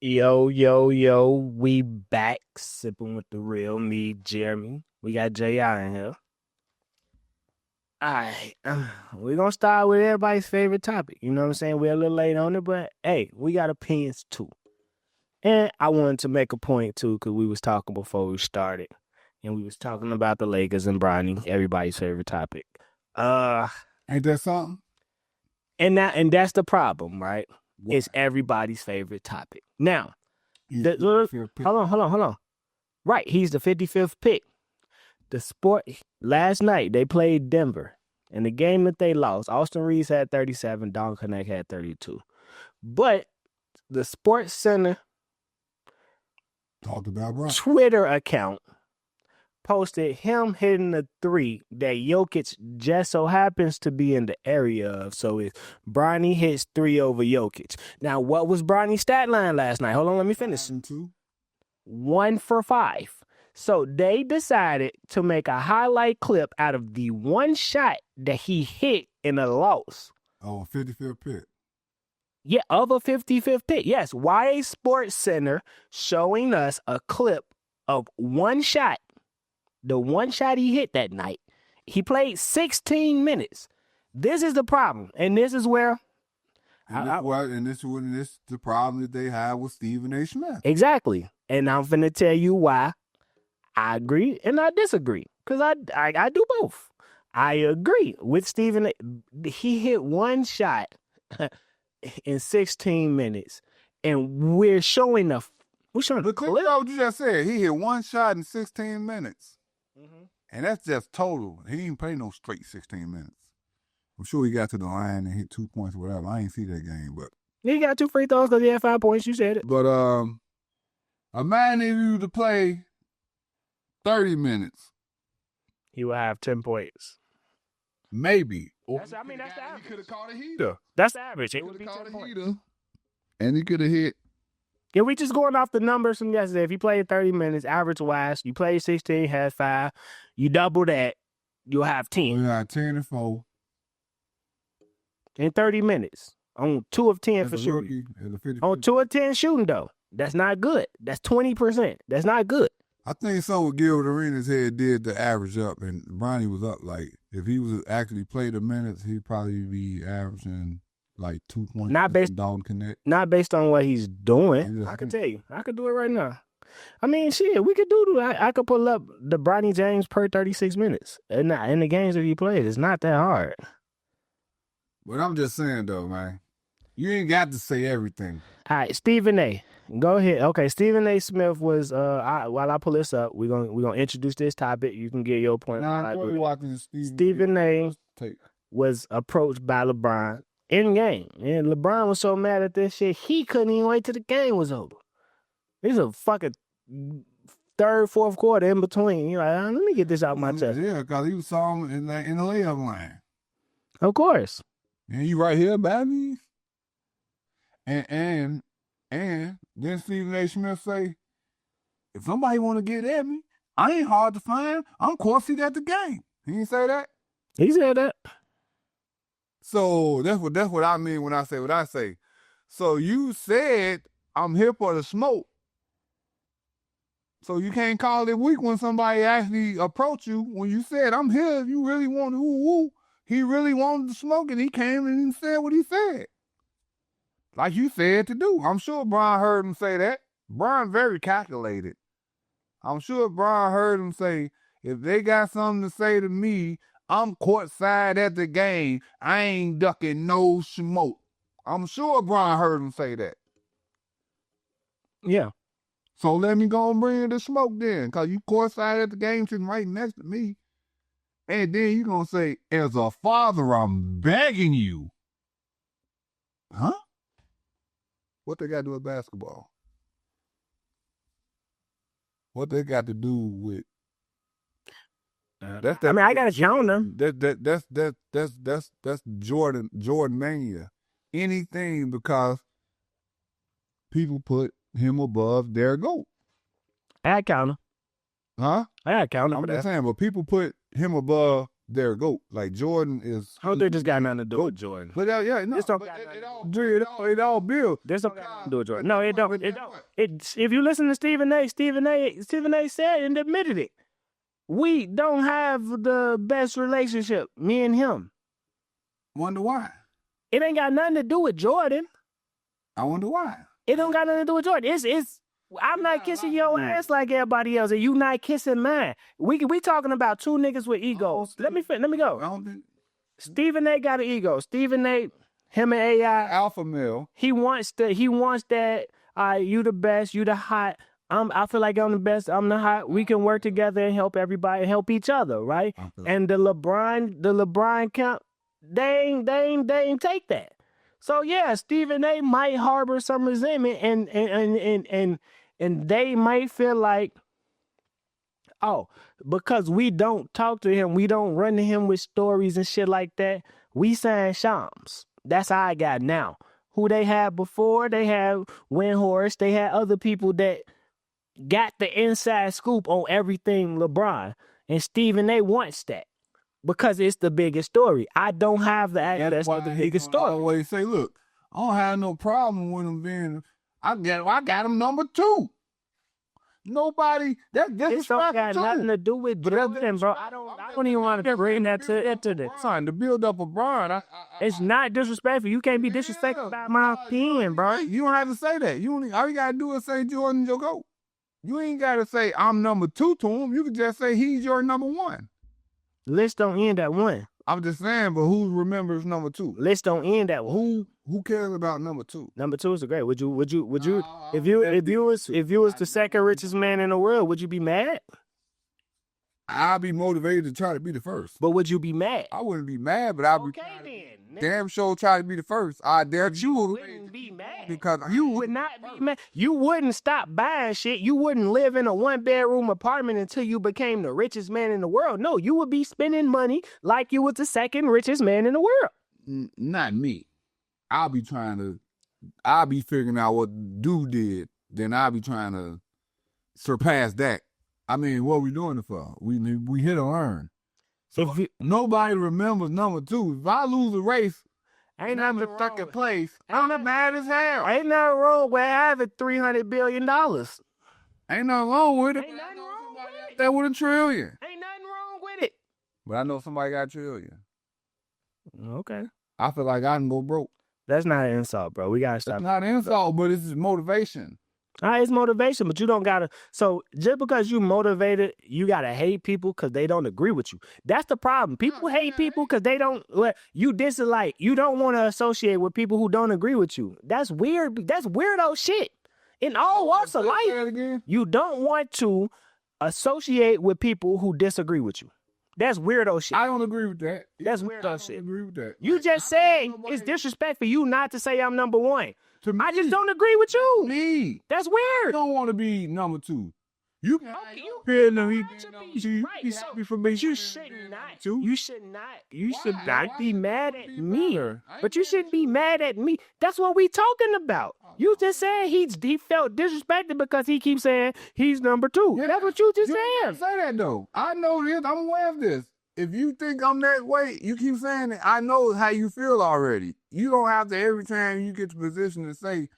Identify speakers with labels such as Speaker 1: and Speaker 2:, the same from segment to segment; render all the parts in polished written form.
Speaker 1: Yo, yo, yo, we back sipping with the real me, Jeremy. We got J.I. in here. All right, we're gonna start with everybody's favorite topic. You know what I'm saying? We're a little late on it, but hey, we got opinions too. And I wanted to make a point too, because we was talking before we started, and we was talking about the Lakers and Bronny, everybody's favorite topic. Uh,
Speaker 2: Ain't that something?
Speaker 1: and that's the problem, right?
Speaker 2: What?
Speaker 1: It's everybody's favorite topic. Now,
Speaker 2: He's
Speaker 1: the,
Speaker 2: the fair pick.
Speaker 1: hold on. Right, he's the 55th pick. The sport last night they played Denver. In the game that they lost, Austin Reeves had 37, Don Connect had 32. But the Sports Center
Speaker 2: Talked about Bron.
Speaker 1: Twitter account posted him hitting the three that Jokic just so happens to be in the area of. So it's Bronny hits three over Jokic. Now, what was Bronny's stat line last night? Hold on, let me finish.
Speaker 2: 2.
Speaker 1: 1 for 5. So they decided to make a highlight clip out of the one shot that he hit in a loss.
Speaker 2: Oh, 55th pick.
Speaker 1: Yeah, of a 55th pick. Yes, YA Sports Center showing us a clip of one shot. The one shot he hit that night. He played 16 minutes. This is the problem. And this is where...
Speaker 2: This is the problem that they have with Stephen A. Smith.
Speaker 1: Exactly. And I'm finna tell you why I agree and I disagree. Because I do both. I agree with Stephen. He hit one shot in 16 minutes. And we're showing the clip.
Speaker 2: Look what you just said. He hit one shot in 16 minutes.
Speaker 1: Mm-hmm.
Speaker 2: And that's just total. He didn't play no straight 16 minutes. I'm sure he got to the line and hit 2 points or whatever. I ain't see that game, but
Speaker 1: He got 2 free throws because he had 5 points. You said it.
Speaker 2: But imagine if you to play 30 minutes.
Speaker 1: He will have 10 points.
Speaker 2: Maybe.
Speaker 1: That's the average.
Speaker 2: He could have caught a heater.
Speaker 1: That's the average.
Speaker 2: He would have caught a heater. And he could have hit.
Speaker 1: Yeah, we just going off the numbers from yesterday. If you played 30 minutes, average-wise, you played 16, had 5, you double that, you'll have 10.
Speaker 2: Yeah, 10 and 4.
Speaker 1: In 30 minutes. On 2 of 10 for shooting. On 2 of 10 shooting, though. That's not good. That's 20%. That's not good.
Speaker 2: I think something with Gilbert Arenas head did the average up, and Bronny was up. Like, if he was actually played the minutes, he'd probably be averaging like 2 points.
Speaker 1: Not based on what he's doing. I can tell you. I could do it right now. I mean, shit, we could do it. I could pull up the Bronny James per 36 minutes. In the games that he played, it's not that hard.
Speaker 2: But I'm just saying, though, man, you ain't got to say everything.
Speaker 1: All right, Stephen A. Go ahead. Okay, Stephen A. Smith was. While I pull this up, we're gonna introduce this topic. You can get your point. Stephen A. was approached by LeBron in game, and LeBron was so mad at this shit he couldn't even wait till the game was over. It's a fucking third, fourth quarter in between. You're like, let me get this out my chest.
Speaker 2: Yeah, because he saw him in the layup line.
Speaker 1: Of course.
Speaker 2: And you right here, baby. And then Stephen A. Smith say, if somebody want to get at me, I ain't hard to find. I'm court seat at the game. He didn't say that?
Speaker 1: He said that.
Speaker 2: So that's what I mean when I say what I say. So you said I'm here for the smoke. So you can't call it weak when somebody actually approach you. When you said I'm here, if you really want to he really wanted to smoke, and he came and said what he said. Like you said to do. I'm sure Brian heard him say that. Brian very calculated. I'm sure Brian heard him say, if they got something to say to me, I'm courtside at the game. I ain't ducking no smoke. I'm sure Brian heard him say that.
Speaker 1: Yeah.
Speaker 2: So let me go and bring the smoke then, because you courtside at the game sitting right next to me. And then you going to say, as a father, I'm begging you. Huh? What they got to do with basketball? What they got to do with?
Speaker 1: I got to count them.
Speaker 2: That's Jordan mania. Anything because people put him above their GOAT.
Speaker 1: I count him.
Speaker 2: Huh?
Speaker 1: I count him.
Speaker 2: I'm just saying, but people put him above their GOAT. Like Jordan is.
Speaker 1: I don't think this got nothing to do with Jordan.
Speaker 2: But yeah, no.
Speaker 1: This don't
Speaker 2: but
Speaker 1: got
Speaker 2: it all builds.
Speaker 1: This don't got nothing to do with Jordan. No, it don't. It don't. If you listen to Stephen A. said and admitted it. We don't have the best relationship, me and him.
Speaker 2: Wonder why?
Speaker 1: It ain't got nothing to do with Jordan.
Speaker 2: I wonder why.
Speaker 1: It don't got nothing to do with Jordan. I'm not kissing your ass like everybody else, and you not kissing mine. We talking about two niggas with egos. Let me go.
Speaker 2: I don't think
Speaker 1: Stephen A. got an ego. Stephen A. Him and AI
Speaker 2: alpha male.
Speaker 1: He wants that. You the best. You the hot. I feel like I'm the best. I'm the hot. We can work together and help everybody, help each other, right? And the LeBron camp, they ain't take that. So yeah, Stephen A. might harbor some resentment, and they might feel like, oh, because we don't talk to him, we don't run to him with stories and shit like that. We sign Shams. That's how I got now. Who they had before? They had Windhorse. They had other people that got the inside scoop on everything LeBron, and Stephen A. wants that because it's the biggest story. I don't have the access to the biggest story.
Speaker 2: I always say, look, I don't have no problem with him being. I got him number 2. Nobody that
Speaker 1: this don't got nothing to do with Jordan, bro. I don't even want to bring that into this.
Speaker 2: Son, to build up a Bron,
Speaker 1: it's not disrespectful. You can't be disrespectful about my opinion, bro.
Speaker 2: You don't have to say that. All you gotta do is say Jordan's your GOAT. You ain't gotta say I'm number 2 to him. You can just say he's your number 1.
Speaker 1: List don't end at 1.
Speaker 2: I'm just saying, but who remembers number 2?
Speaker 1: List don't end at 1.
Speaker 2: Who cares about number 2?
Speaker 1: Number 2 is great. Would you if you was the second richest man in the world, would you be mad?
Speaker 2: I'd be motivated to try to be the first.
Speaker 1: But would you be mad?
Speaker 2: I wouldn't be mad, but I'd be damn sure try to be the first.
Speaker 1: You wouldn't be mad
Speaker 2: because
Speaker 1: you would not be mad. You wouldn't stop buying shit. You wouldn't live in a 1-bedroom apartment until you became the richest man in the world. No, you would be spending money like you was the second richest man in the world.
Speaker 2: Not me. I'll be figuring out what dude did. Then I'll be trying to surpass that. I mean, what we doing it for? We hit or earn. So nobody remembers number 2. If I lose a race,
Speaker 1: ain't nothing
Speaker 2: in second place, I'm mad as hell.
Speaker 1: Ain't nothing wrong with having $300 billion.
Speaker 2: Ain't nothing wrong with it.
Speaker 1: Ain't nothing wrong with it.
Speaker 2: That with $1 trillion.
Speaker 1: Ain't nothing wrong with it.
Speaker 2: But I know somebody got $1 trillion.
Speaker 1: Okay.
Speaker 2: I feel like I can go broke.
Speaker 1: That's not an insult, bro. We gotta stop.
Speaker 2: It's not an insult, but it's motivation.
Speaker 1: It's motivation, but you don't gotta. So just because you motivated, you gotta hate people because they don't agree with you. That's the problem. People hate people because they don't. You dislike. You don't want to associate with people who don't agree with you. That's weird. That's weirdo shit. In all walks of life, you don't want to associate with people who disagree with you. That's weirdo shit.
Speaker 2: I don't agree with that.
Speaker 1: That's weirdo shit.
Speaker 2: I don't agree with that.
Speaker 1: You just said it's disrespect for you not to say I'm number 1. I just don't agree with you.
Speaker 2: Me.
Speaker 1: That's weird.
Speaker 2: I don't want to be number 2. You can
Speaker 1: You should not be mad at me. But you shouldn't be mad at me. That's what we talking about. You just said he felt disrespected because he keeps saying he's number 2. Yeah, that's what you just said.
Speaker 2: Say that though. I know this. I'm aware of this. If you think I'm that way, you keep saying it. I know how you feel already. You don't have to every time you get to position to say,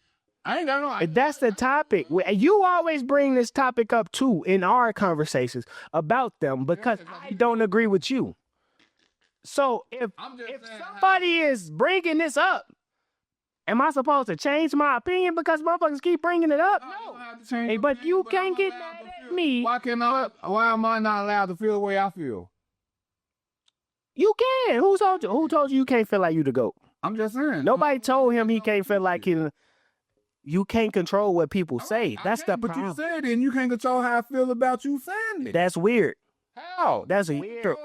Speaker 2: I ain't got no.
Speaker 1: That's the topic. You always bring this topic up too in our conversations about them because I don't agree with you. So if somebody is bringing this up, am I supposed to change my opinion because motherfuckers keep bringing it up? No. Hey, but you can't get mad at me.
Speaker 2: Why am I not allowed to feel the way I feel?
Speaker 1: You can. Who told you you can't feel like you the GOAT?
Speaker 2: I'm just saying.
Speaker 1: Nobody told him he can't feel like he. You can't control what people say. That's the problem.
Speaker 2: But you said it, and you can't control how I feel about you saying it.
Speaker 1: That's weird.
Speaker 2: How?
Speaker 1: That's weird.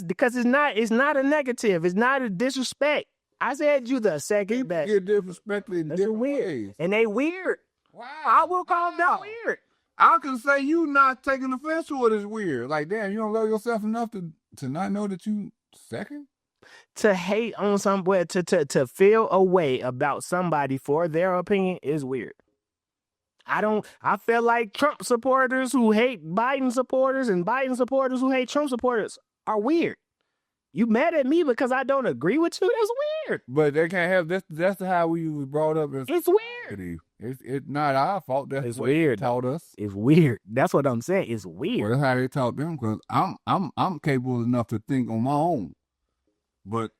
Speaker 1: Because it's not a negative. It's not a disrespect. I said you the second best.
Speaker 2: You're disrespectful in different ways.
Speaker 1: And they weird.
Speaker 2: Wow.
Speaker 1: I will call them weird.
Speaker 2: I can say you not taking offense to it is weird. Like, damn, you don't love yourself enough to not know that you second?
Speaker 1: To hate on somebody, to feel a way about somebody for their opinion is weird. I feel like Trump supporters who hate Biden supporters and Biden supporters who hate Trump supporters are weird. You mad at me because I don't agree with you? That's weird.
Speaker 2: But they can't have this. That's how we was brought up.
Speaker 1: It's weird.
Speaker 2: It's not our fault. That's
Speaker 1: It's
Speaker 2: what
Speaker 1: weird.
Speaker 2: they taught us.
Speaker 1: It's weird. That's what I'm saying. It's weird.
Speaker 2: Well, that's how they taught them. Because I'm capable enough to think on my own. But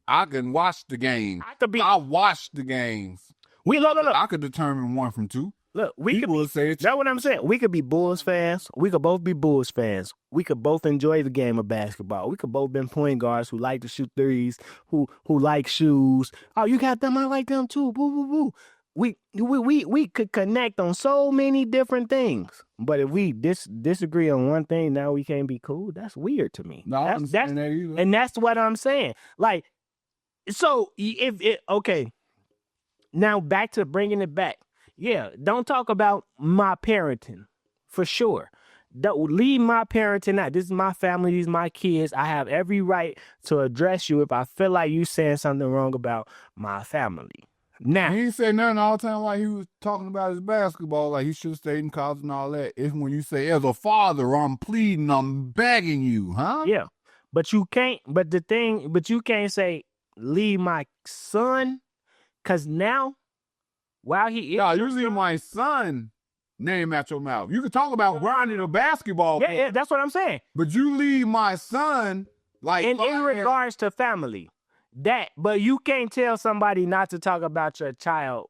Speaker 2: I can watch the game. I watch the games.
Speaker 1: Look.
Speaker 2: I could determine 1 from 2.
Speaker 1: Look,
Speaker 2: People will say
Speaker 1: that's what I'm saying. We could be Bulls fans. We could both be Bulls fans. We could both enjoy the game of basketball. We could both been point guards who like to shoot threes, who like shoes. Oh, you got them? I like them too. Boo, boo, boo. We could connect on so many different things. But if we disagree on one thing, now we can't be cool. That's weird to me.
Speaker 2: No, that's that either.
Speaker 1: And that's what I'm saying. Like, so okay. Now back to bringing it back. Yeah, don't talk about my parenting, for sure. Don't leave my parenting out. This is my family. These are my kids. I have every right to address you if I feel like you saying something wrong about my family. Now,
Speaker 2: he ain't say nothing all the time like he was talking about his basketball, like he should have stayed in college and all that. It's when you say, as a father, I'm pleading, I'm begging you, huh?
Speaker 1: Yeah, but you can't say, leave my son, because now, while he is...
Speaker 2: No, you leave my son name out your mouth. You can talk about grinding a basketball.
Speaker 1: Yeah, that's what I'm saying.
Speaker 2: But you leave my son, like...
Speaker 1: in regards to family. But you can't tell somebody not to talk about your child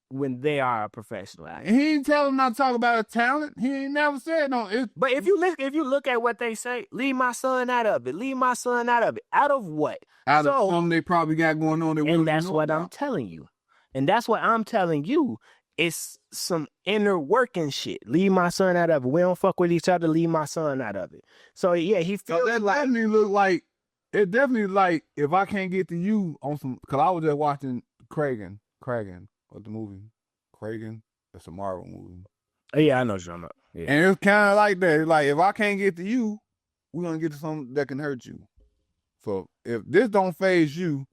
Speaker 1: when they are a professional athlete.
Speaker 2: He ain't tell him not to talk about a talent. He ain't never said no.
Speaker 1: But if you look at what they say, leave my son out of it. Leave my son out of it. Out of what?
Speaker 2: Out of something they probably got going on.
Speaker 1: And that's what I'm telling you. And that's what I'm telling you. It's some inner working shit. Leave my son out of it. We don't fuck with each other. Leave my son out of it. So yeah, he feels
Speaker 2: that
Speaker 1: like...
Speaker 2: definitely look like... It definitely like if I can't get to you on some, because I was just watching Kragen, what's the movie? Kragen, it's a Marvel movie.
Speaker 1: Yeah, I know what you're talking about. Yeah.
Speaker 2: And it's kind of like that. It's like if I can't get to you, we're gonna get to something that can hurt you. So if this don't phase you,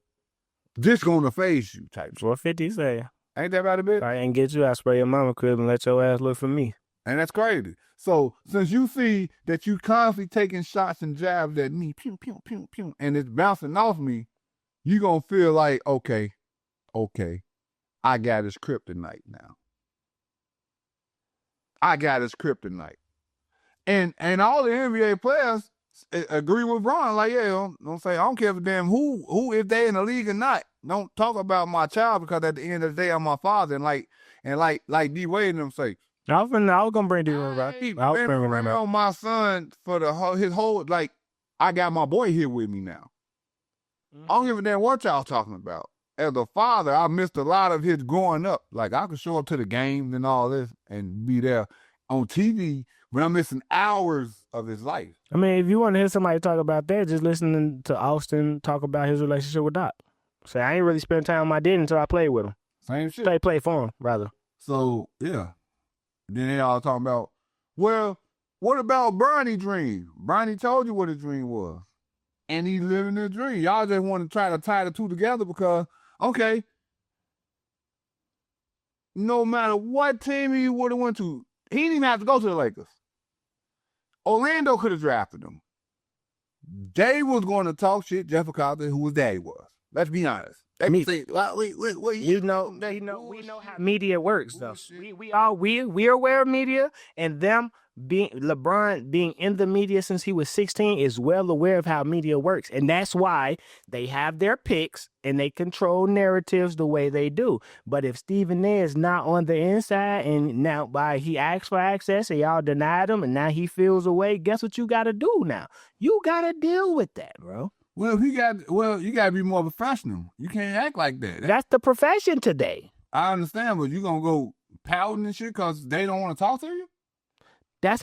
Speaker 2: this gonna phase you type.
Speaker 1: That's what 50 say.
Speaker 2: Ain't that about a bit?
Speaker 1: I ain't get you. I spray your mama crib and let your ass look for me.
Speaker 2: And that's crazy. So since you see that you constantly taking shots and jabs at me, pew, pew, pew, pew, and it's bouncing off me, you gonna feel like, okay, I got his kryptonite now. I got his kryptonite. And all the NBA players agree with Bron. Like, yeah, don't say, I don't care if damn who if they in the league or not. Don't talk about my child because at the end of the day, I'm my father. And like D Wade and them say, I was gonna bring D Wade back. I was bring on my son for his whole, like, I got my boy here with me now. I don't give a damn what y'all talking about. As a father, I missed a lot of his growing up. Like, I could show up to the games and all this and be there on TV, but I'm missing hours of his life.
Speaker 1: I mean, if you want to hear somebody talk about that, just listening to Austin talk about his relationship with Doc. Say, I ain't really spent time with my dad until I played with him.
Speaker 2: Same shit.
Speaker 1: They play for him, rather.
Speaker 2: So, yeah. Then they all talking about, well, what about Bronny's dream? Bronny told you what his dream was. And he's living the dream. Y'all just want to try to tie the two together because, okay, no matter what team he would have went to, he didn't even have to go to the Lakers. Orlando could have drafted him. They was going to talk shit just because of who his daddy was. Let's be honest. They say, well, we
Speaker 1: know how media works, though. We're aware of media, and LeBron being in the media since he was 16 is well aware of how media works, and that's why they have their picks and they control narratives the way they do. But if Stephen A is not on the inside, and now he asked for access and y'all denied him, and now he feels away, guess what you got to do now? You got to deal with that, bro.
Speaker 2: Well, you got to be more professional. You can't act like that.
Speaker 1: That's the profession today.
Speaker 2: I understand, but you gonna go pouting and shit because they don't want to talk to you?
Speaker 1: That's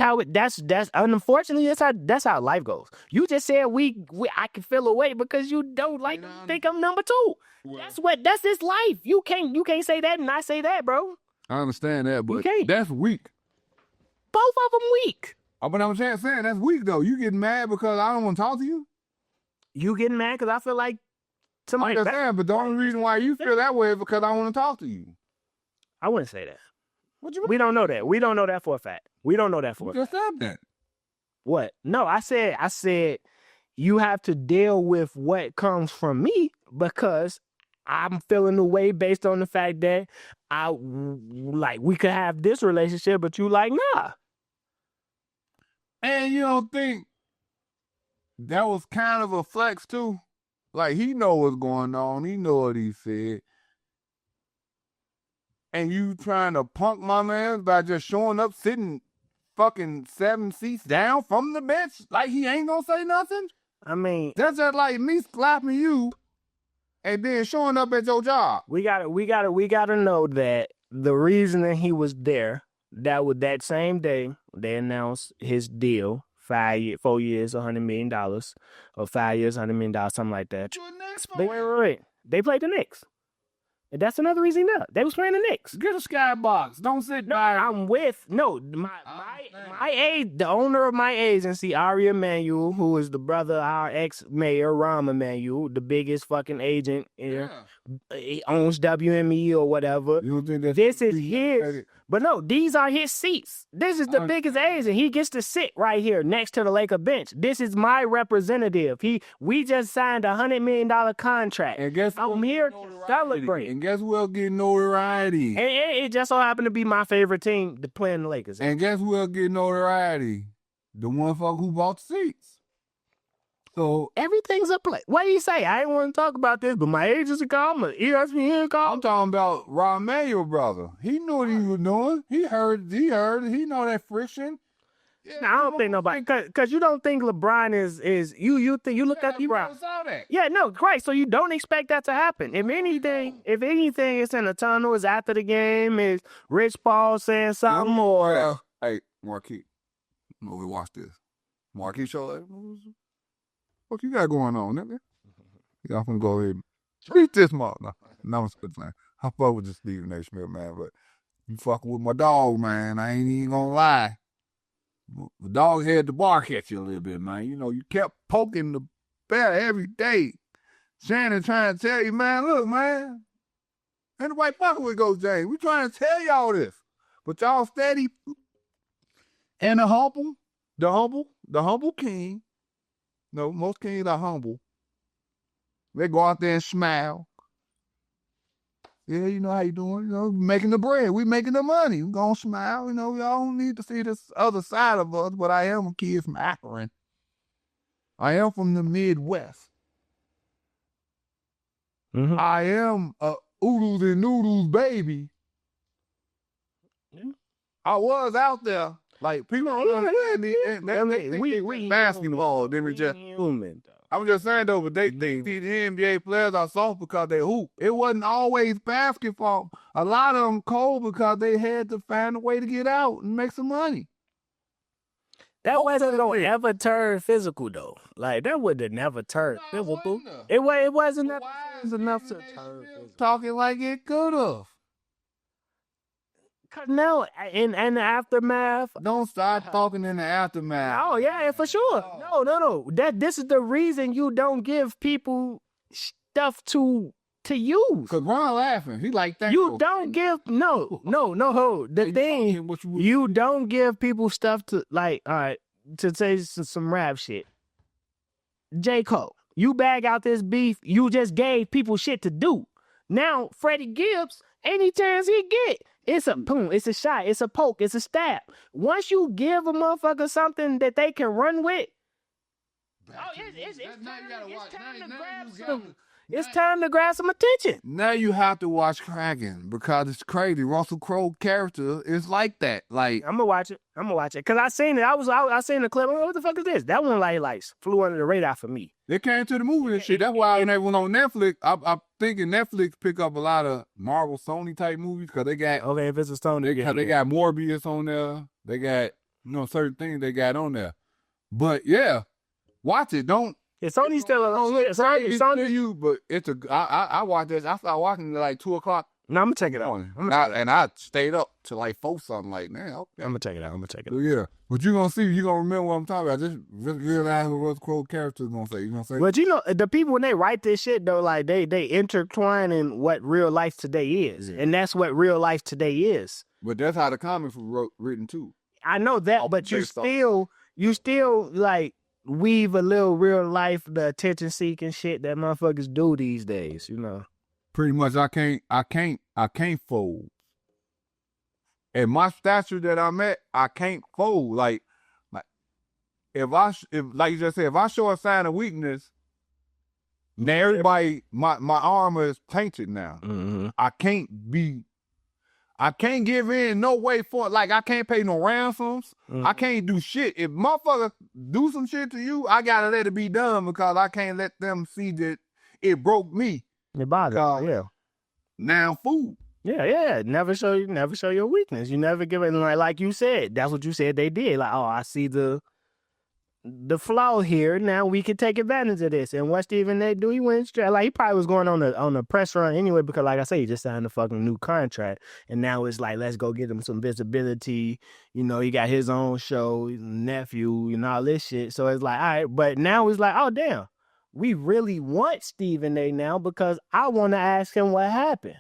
Speaker 1: unfortunately that's how life goes. You just said I can feel away because you don't think I'm number two. Well, that's his life. You can't say that and not say that, bro.
Speaker 2: I understand that, but that's weak.
Speaker 1: Both of them weak.
Speaker 2: But I'm saying that's weak though. You getting mad because I don't want to talk to you?
Speaker 1: You getting mad because I feel like somebody...
Speaker 2: I understand, but the only reason why you feel that way is because I want to talk to you.
Speaker 1: I wouldn't say that. What you mean? We don't know that. We don't know that for a fact. We don't know that for a fact.
Speaker 2: You just said that.
Speaker 1: What? No, I said you have to deal with what comes from me because I'm feeling the way based on the fact that we could have this relationship, but you like, nah.
Speaker 2: And you don't think that was kind of a flex too? Like, he know what's going on. He know what he said. And you trying to punk my man by just showing up, sitting fucking 7 seats down from the bench like he ain't gonna say nothing?
Speaker 1: I mean,
Speaker 2: that's just like me slapping you and then showing up at your job.
Speaker 1: We gotta know that the reason that he was there, that same day they announced his deal, 4 years, $100 million, or 5 years, $100 million, something like that. Wait. They played the Knicks. And that's another reason that they was playing the Knicks.
Speaker 2: Get a skybox. Don't sit by.
Speaker 1: I'm with my age, the owner of my agency, Ari Emanuel, who is the brother of our ex-mayor, Rahm Emanuel, the biggest fucking agent here. Yeah. He owns WME or whatever.
Speaker 2: You don't think
Speaker 1: this is his? But no, these are his seats. This is the biggest agent. He gets to sit right here next to the Laker bench. This is my representative. We just signed a $100 million contract.
Speaker 2: And guess
Speaker 1: I'm here to celebrate.
Speaker 2: And guess who'll get notoriety?
Speaker 1: And it just so happened to be my favorite team to play in the Lakers.
Speaker 2: And guess who'll get notoriety? The one fuck who bought the seats. So
Speaker 1: everything's a play. What do you say? I didn't want to talk about this, but my agency called, my ESPN called.
Speaker 2: I'm talking about Rahm Emanuel, brother. He knew what he was doing. He heard. He know that friction.
Speaker 1: Yeah, now, I don't think nobody, because you don't think LeBron is you look at LeBron.
Speaker 2: Saw that.
Speaker 1: Yeah, no, right. So you don't expect that to happen. If anything, it's in the tunnel. It's after the game. Is Rich Paul saying something or?
Speaker 2: Hey, Marquis, we watch this. Marquis show. What you got going on, nigga? Y'all finna go ahead and treat this mother. No, I'm good, man. I fuck with this Stephen A. Smith, man, but you fucking with my dog, man. I ain't even gonna lie. The dog had to bark at you a little bit, man. You know, you kept poking the bear every day. Shannon trying to tell you, man, look, man. Ain't nobody fucking with Ghost James. We trying to tell y'all this. But y'all steady. And the humble king. No, most kings are humble. They go out there and smile. Yeah, you know how you doing. You know, making the bread. We making the money. We gonna smile. You know, y'all don't need to see this other side of us, but I am a kid from Akron. I am from the Midwest. Mm-hmm. I am a oodles and noodles baby. Yeah. I was out there. Like, people don't understand we basketball, then we just human. I'm just saying though, but the NBA players are soft because they hoop. It wasn't always basketball. A lot of them cold because they had to find a way to get out and make some money.
Speaker 1: That wasn't gonna ever turn physical though. Like, that would have never turned physical. It wasn't enough to turn physical.
Speaker 2: Talking like it could have.
Speaker 1: No, in the aftermath.
Speaker 2: Don't start talking in the aftermath.
Speaker 1: Oh yeah, for sure. No. This is the reason you don't give people stuff to use.
Speaker 2: Cause Ron laughing. He like that.
Speaker 1: You don't give no. The thing you don't give people stuff to, like, all right, to say some rap shit. J. Cole, you bag out this beef. You just gave people shit to do. Now Freddie Gibbs, any chance he get. It's a boom, it's a shot, it's a poke, it's a stab. Once you give a motherfucker something that they can run with, it's time to grab some attention.
Speaker 2: Now you have to watch Kraken because it's crazy. Russell Crowe character is like that. Like,
Speaker 1: I'm gonna watch it. Cause I seen it. I seen the clip. I'm like, what the fuck is this? That one like flew under the radar for me.
Speaker 2: They came to the movie and shit. That's why when they went on Netflix, I'm thinking Netflix pick up a lot of Marvel, Sony type movies because they got
Speaker 1: if it's a Sony,
Speaker 2: they got Morbius on there. They got certain things they got on there. But yeah, watch it. Don't.
Speaker 1: It's Sony still on. It's Sony.
Speaker 2: You, but it's a. I watched this. I started watching it like 2:00.
Speaker 1: No, I'm gonna check it out.
Speaker 2: And I stayed up till like 4 something. Like, man, okay.
Speaker 1: I'm gonna check it out.
Speaker 2: Yeah, but you gonna see. You gonna remember what I'm talking about. Just realize what Russell Crowe character is gonna say. You gonna say.
Speaker 1: But you know, the people when they write this shit though, like they intertwine in what real life today is, and that's what real life today is.
Speaker 2: But that's how the comics were written too.
Speaker 1: I know that, but you still like. weave a little real life, the attention seeking shit that motherfuckers do these days, you know.
Speaker 2: Pretty much, I can't fold. At my stature that I'm at, I can't fold. Like if like you just said, if I show a sign of weakness, now everybody, my armor is tainted now.
Speaker 1: Mm-hmm.
Speaker 2: I can't give in no way for it. Like I can't pay no ransoms.
Speaker 1: Mm-hmm.
Speaker 2: I can't do shit. If motherfuckers do some shit to you, I gotta let it be done because I can't let them see that it broke me.
Speaker 1: It bothers, yeah.
Speaker 2: Now food.
Speaker 1: Yeah. Never show your weakness. You never give it like you said. That's what you said they did. Like, oh, I see the flaw here. Now we can take advantage of this. And what Stephen A. do? He went straight. Like he probably was going on the press run anyway because, like I say, he just signed a fucking new contract, and now it's like let's go get him some visibility. You know, he got his own show, his nephew, and all this shit. So it's like, all right, but now it's like, oh damn, we really want Stephen A. now because I want to ask him what happened.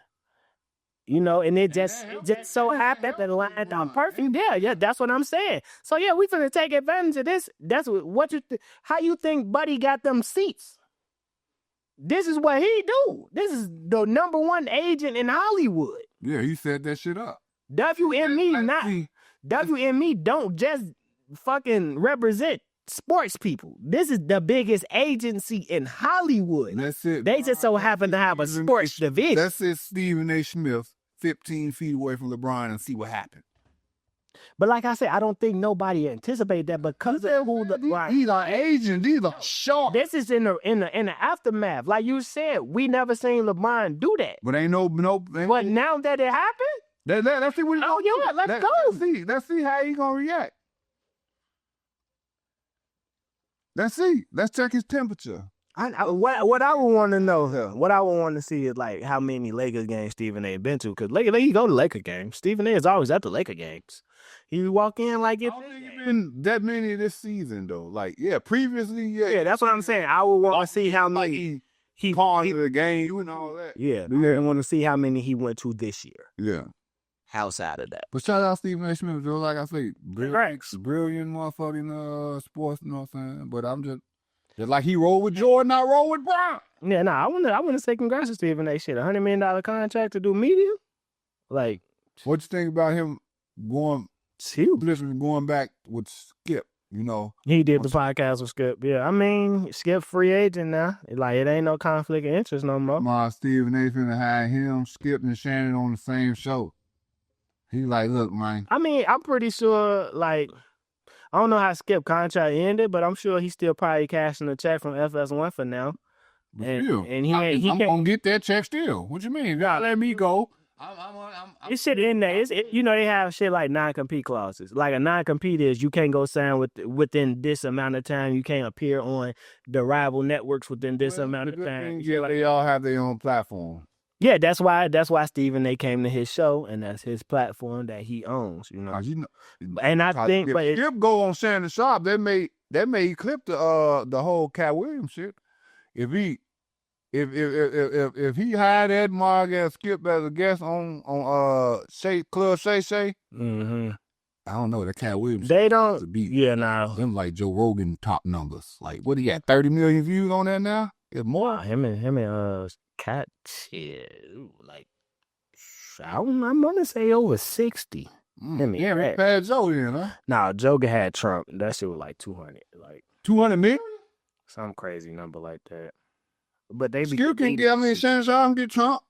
Speaker 1: You know, and it just so happened that it lined up perfect. Yeah, that's what I'm saying. So yeah, we finna take advantage of this. That's what how you think Buddy got them seats? This is what he do. This is the #1 agent in Hollywood.
Speaker 2: Yeah, he set that shit up.
Speaker 1: WME don't just fucking represent sports people. This is the biggest agency in Hollywood.
Speaker 2: That's it.
Speaker 1: They just so happen to have a sports division.
Speaker 2: That's it. Stephen A. Smith, 15 feet away from LeBron, and see what happened.
Speaker 1: But like I said, I don't think nobody anticipated that because of who
Speaker 2: these are agents. These are sharp.
Speaker 1: This is in the aftermath. Like you said, we never seen LeBron do that.
Speaker 2: But ain't no.
Speaker 1: But now that it happened,
Speaker 2: let's see what.
Speaker 1: Oh yeah, let's go.
Speaker 2: Let's see how he gonna react. Let's see. Let's check his temperature.
Speaker 1: What I would want to know here, what I would want to see is like how many Lakers games Stephen A. been to, because he go to Laker games. Stephen A. is always at the Laker games. He walk in like it.
Speaker 2: I don't think he's been that many this season though. Like previously,
Speaker 1: yeah, that's what I'm saying. I would want to see how many
Speaker 2: he pawned the game and all that.
Speaker 1: Yeah, I want to see how many he went to this year.
Speaker 2: Yeah.
Speaker 1: Outside of that.
Speaker 2: But shout out Stephen A. Smith, though. Like I say, brilliant motherfucking sports, you know what I'm saying? But I'm just like he rolled with Jordan, I roll with Brown.
Speaker 1: Yeah, I want to say congrats to Stephen A. Shit, $100 million contract to do media? Like.
Speaker 2: What you think about him going back with Skip, you know?
Speaker 1: He did the podcast with Skip, yeah. I mean, Skip free agent now. Like, it ain't no conflict of interest no more.
Speaker 2: My Stephen A. finna have him, Skip, and Shannon on the same show. He like, look, man.
Speaker 1: I mean, I'm pretty sure, like, I don't know how Skip contract ended, but I'm sure he's still probably cashing a check from FS1 for now.
Speaker 2: I'm gonna get that check still. What you mean? God, let me go.
Speaker 1: It's shit in there. They have shit like non-compete clauses. Like a non-compete is you can't go sign within this amount of time. You can't appear on the rival networks within this amount of time.
Speaker 2: Yeah, they all have their own platform.
Speaker 1: Yeah, that's why Stephen A. came to his show, and that's his platform that he owns. You know, and I think,
Speaker 2: if Skip go on Shannon Sharp, that may clip the whole Cat Williams shit. If he hired Ed Marg and Skip as a guest on Club Shay Shay,
Speaker 1: mm-hmm.
Speaker 2: I don't know, the Cat Williams.
Speaker 1: They don't. Yeah, no.
Speaker 2: Them like Joe Rogan top numbers. Like what he got 30 million views on that now? It's more.
Speaker 1: Him and Cat shit, like I'm gonna say over 60.
Speaker 2: Yeah, bad Joe then, huh?
Speaker 1: Nah, Joe had Trump. That shit was like 200, like
Speaker 2: 200 million,
Speaker 1: some crazy number like that. But they
Speaker 2: Skip can get. I mean, Shannon Sharp can get Trump.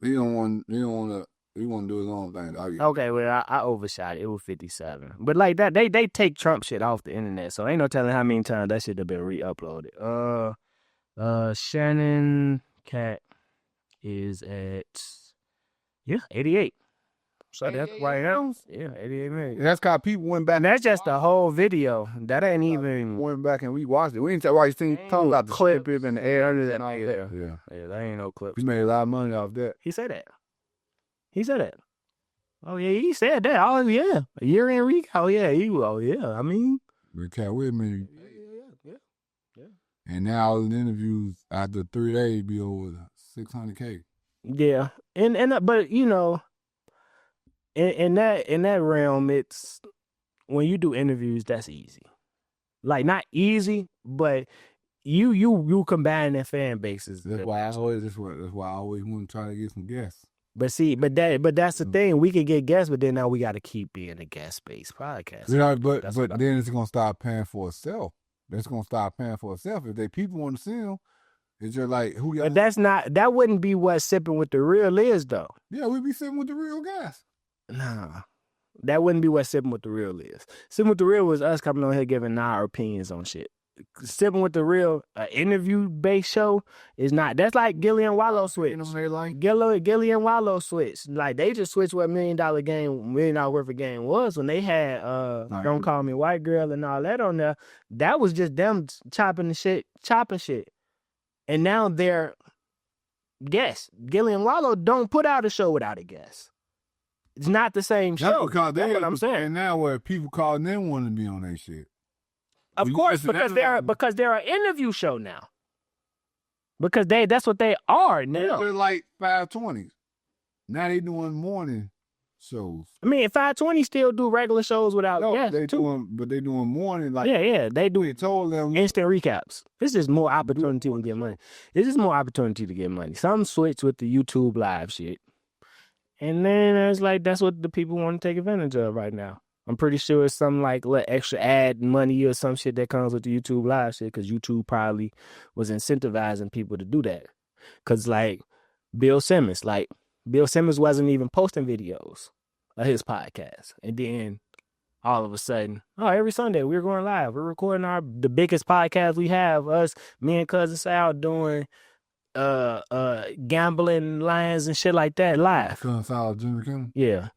Speaker 2: He want to do his own thing.
Speaker 1: Okay, well, I overshot it. It was 57. But like that, they take Trump shit off the internet, so ain't no telling how many times that shit have been re-uploaded. Shannon Cat is at 88. So that's right now. Yeah, 88 million.
Speaker 2: That's cause people went back.
Speaker 1: And that's just the whole video. That ain't even
Speaker 2: went back and we watched it. We didn't tell why you talking about the clip in the air and all that.
Speaker 1: Yeah, that ain't no clip.
Speaker 2: We made a lot of money off that.
Speaker 1: He said that. Oh yeah, he said that. Oh yeah, a year in Rico. Oh yeah, I mean,
Speaker 2: we Cat with me.
Speaker 1: Yeah.
Speaker 2: And now all the interviews after 3 days be over $600K.
Speaker 1: Yeah, and but you know, in that realm, it's when you do interviews, that's easy. Like not easy, but you combine their fan bases.
Speaker 2: That's why I always want to try to get some guests.
Speaker 1: But see, but that's the thing. We can get guests, but then now we got to keep being a guest-based podcast.
Speaker 2: You know, but then it's gonna start paying for itself. That's gonna start paying for itself. If they people want to see them, it's just like who got.
Speaker 1: But that wouldn't be what Sippin With Da Real is, though.
Speaker 2: Yeah, we be sitting with the real guys.
Speaker 1: Nah, that wouldn't be what Sippin With Da Real is. Sippin With Da Real was us coming on here giving our opinions on shit. Sippin With Da Real, interview-based show is not. That's like Gilly and Wallow switch.
Speaker 2: You know what they like?
Speaker 1: Gilly and Wallow switch. Like they just switched what $1 million worth of game was when they had Don't Call Me White Girl and all that on there. That was just them chopping shit. And now they're guests. Gilly and Wallow don't put out a show without a guest. It's not the same show.
Speaker 2: That's
Speaker 1: what I'm saying.
Speaker 2: And now where people calling them want to be on that shit.
Speaker 1: Of course, because they're an interview show now. Because that's what they are now.
Speaker 2: They're like 520s. Now they doing morning shows.
Speaker 1: I mean, 520 still do regular shows without guests too.
Speaker 2: But they doing morning like
Speaker 1: they do.
Speaker 2: They told them
Speaker 1: instant recaps. This is more opportunity to get money. This is more opportunity to get money. Some switch with the YouTube live shit, and then it's like that's what the people want to take advantage of right now. I'm pretty sure it's some like extra ad money or some shit that comes with the YouTube live shit because YouTube probably was incentivizing people to do that. Because like Bill Simmons wasn't even posting videos of his podcast. And then all of a sudden, every Sunday we're going live. We're recording the biggest podcast we have, us, me and Cousin Sal doing gambling lines and shit like that live.
Speaker 2: Cousin Sal, Jimmy Kimmel?
Speaker 1: Yeah.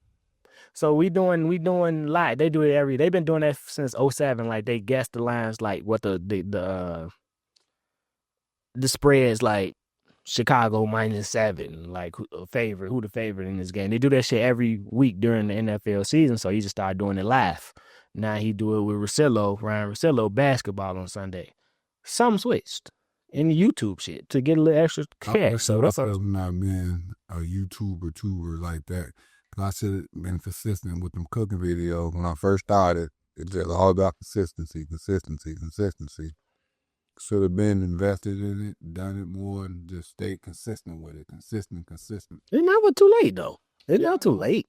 Speaker 1: So we doing live. They do it they've been doing that since 2007. Like they guess the lines, like what the spreads, like Chicago -7, like who the favorite in this game. They do that shit every week during the NFL season. So he just started doing it live. Now he do it with Ryan Russillo basketball on Sunday. Some switched in the YouTube shit to get a little extra cash. So that's
Speaker 2: not being a YouTuber like that. I should have been consistent with them cooking videos when I first started. It's just all about consistency. Should have been invested in it, done it more, and just stayed consistent with it. Consistent.
Speaker 1: It's never too late, though. It's not too late.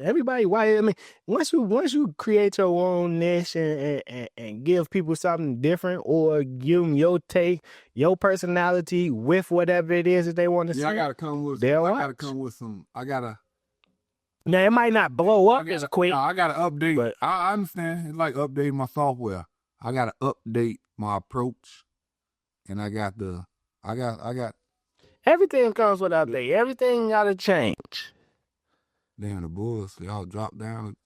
Speaker 1: Everybody, once you create your own niche and give people something different or give them your take, your personality with whatever it is that they want to see.
Speaker 2: I gotta come with some.
Speaker 1: Now, it might not blow up as quick.
Speaker 2: I got to update. But I understand. It's like updating my software. I got to update my approach. And I got
Speaker 1: everything comes with update. Everything got to change.
Speaker 2: Damn, the Bulls, y'all dropped down.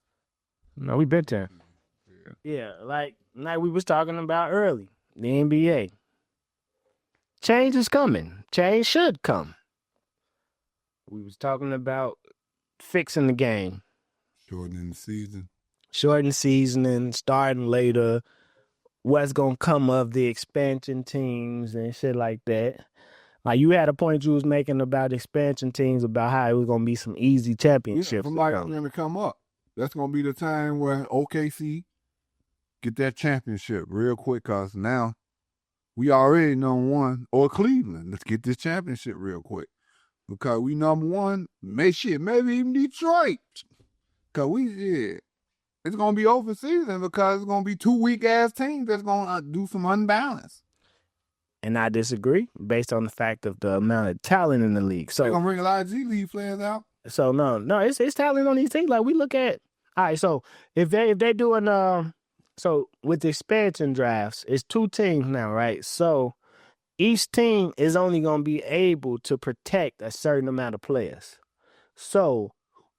Speaker 1: No, we been there. Yeah, like we was talking about early. The NBA. Change is coming. Change should come. We was talking about fixing the game.
Speaker 2: Shortening
Speaker 1: seasoning, starting later. What's going to come of the expansion teams and shit like that. Like you had a point you was making about expansion teams, about how it was going to be some easy championships.
Speaker 2: Somebody's going to come up. That's going to be the time where OKC get that championship real quick because now we already #1. Or Cleveland. Let's get this championship real quick. Because we #1, maybe even Detroit. Because it's going to be over season because it's going to be 2 weak-ass teams that's going to do some unbalance.
Speaker 1: And I disagree based on the fact of the amount of talent in the league. So
Speaker 2: they're going to bring a lot of G League players out.
Speaker 1: So, no, it's talent on these teams. Like, we look at, all right, so if they're doing, so with the expansion drafts, it's 2 teams now, right? So each team is only going to be able to protect a certain amount of players. So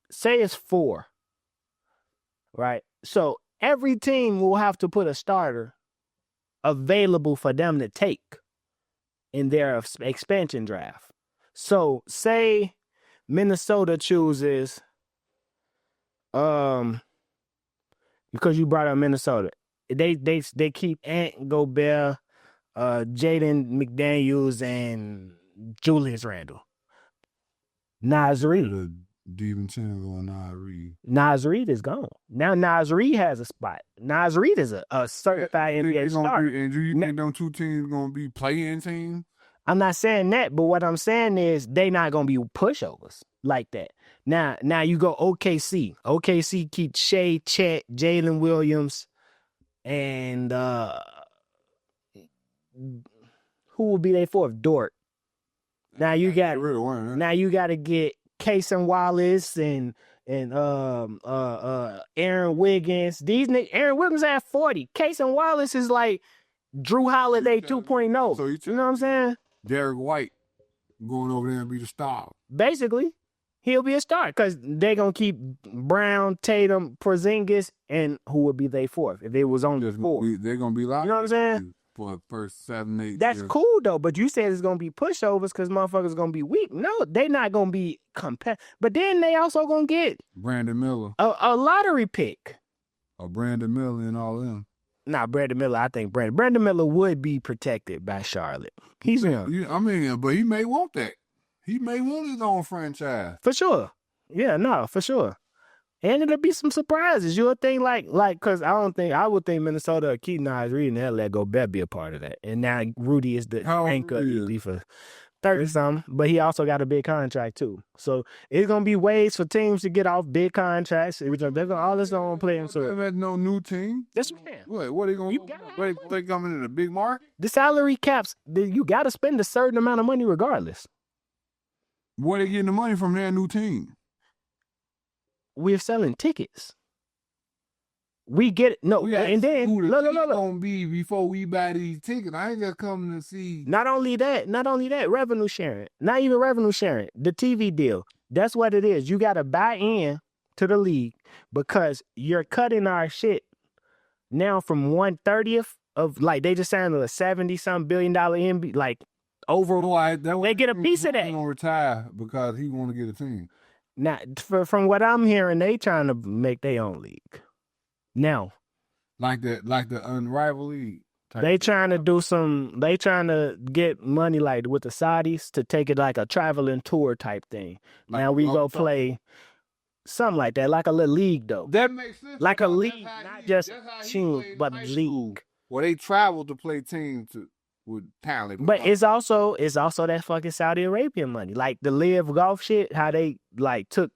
Speaker 1: say it's 4, right? So every team will have to put a starter available for them to take in their expansion draft. So say Minnesota chooses, because you brought up Minnesota, they keep Ant Gobert, Jaden McDaniels, and Julius Randle. Nasri.
Speaker 2: DiVincenzo and Nas Reed.
Speaker 1: Nas Reed is gone. Now Nas Reed has a spot. Nas Reed is a certified NBA star.
Speaker 2: And do you think them two teams going to be playing teams?
Speaker 1: I'm not saying that, but what I'm saying is they not going to be pushovers like that. Now you go OKC. OKC keeps Shea, Chet, Jalen Williams, and who will be their fourth? Dort. Now you got to get Cason Wallace and Aaron Wiggins. Aaron Wiggins at 40. Cason Wallace is like Drew Holiday 2.0. So you know what I'm saying?
Speaker 2: Derek White going over there and be the star.
Speaker 1: Basically, he'll be a star because they're going to keep Brown, Tatum, Porzingis, and who would be their fourth if it was on the four.
Speaker 2: They're going to be like,
Speaker 1: you know what I'm saying?
Speaker 2: For the first 7, 8
Speaker 1: That's
Speaker 2: years.
Speaker 1: cool, though, but you said it's going to be pushovers because motherfuckers going to be weak. No, they're not going to be competitive. But then they also going to get
Speaker 2: Brandon Miller.
Speaker 1: A lottery pick.
Speaker 2: Brandon Miller and all them.
Speaker 1: Nah, Brandon Miller, I think Brandon Miller would be protected by Charlotte. He's young.
Speaker 2: I mean, but he may want that. He may want his own franchise.
Speaker 1: For sure. Yeah, no, for sure. And it'll be some surprises. You'll think like, because I would think Minnesota keep Nas Reed and let Gobert be a part of that. And now Rudy is the anchor for 30-something, but he also got a big contract too. So it's going to be ways for teams to get off big contracts. They're all this on play.
Speaker 2: So there's no new team.
Speaker 1: That's man.
Speaker 2: What are they going to do? They coming in a big market?
Speaker 1: The salary caps, you got to spend a certain amount of money regardless.
Speaker 2: Where they getting the money from their new team?
Speaker 1: We're selling tickets. We get it. No, and then look.
Speaker 2: Gonna be before we buy these tickets. I ain't just coming to see.
Speaker 1: Not only that, revenue sharing. Not even revenue sharing. The TV deal. That's what it is. You got to buy in to the league because you're cutting our shit now from 1/30th of like they just signed a $70-something billion NBA like over. They get a piece of that.
Speaker 2: He's gonna retire because he want to get a team.
Speaker 1: Now, from what I'm hearing, they trying to make their own league. Now,
Speaker 2: like the unrivaled league.
Speaker 1: They trying to get money like with the Saudis to take it like a traveling tour type thing. Like, now we go play something like that, like a little league though.
Speaker 2: That makes sense.
Speaker 1: Like a league, not just team, but league.
Speaker 2: Well, they travel to play teams with talent.
Speaker 1: But it's also that fucking Saudi Arabian money. Like the live golf shit, how they like took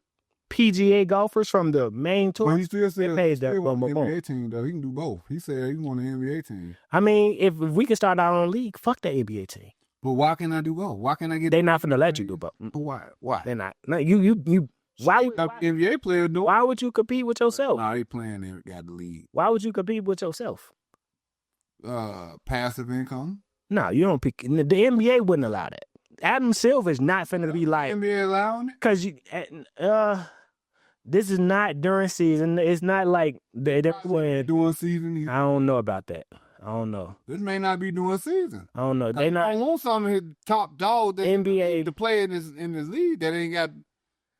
Speaker 1: PGA golfers from the main tour.
Speaker 2: But he still said
Speaker 1: pays that
Speaker 2: NBA team though. He can do both. He said he want an NBA team.
Speaker 1: I mean, if we can start our own league, fuck the NBA team.
Speaker 2: But why can't I do both? Why can't I get?
Speaker 1: They not finna let you do both.
Speaker 2: Why? Why?
Speaker 1: They're not. No, you. Why
Speaker 2: NBA players do?
Speaker 1: Why would you compete with yourself?
Speaker 2: Nah, they playing. They got the league.
Speaker 1: Why would you compete with yourself?
Speaker 2: Passive income.
Speaker 1: No, you don't pick. The NBA wouldn't allow that. Adam Silver is not finna be like
Speaker 2: NBA allowing it
Speaker 1: because this is not during season. It's not like they're playing
Speaker 2: during season. Either.
Speaker 1: I don't know about that. I don't know.
Speaker 2: This may not be during season.
Speaker 1: I don't know. They not.
Speaker 2: I want some of his top dog that
Speaker 1: NBA
Speaker 2: to play in this league that ain't got.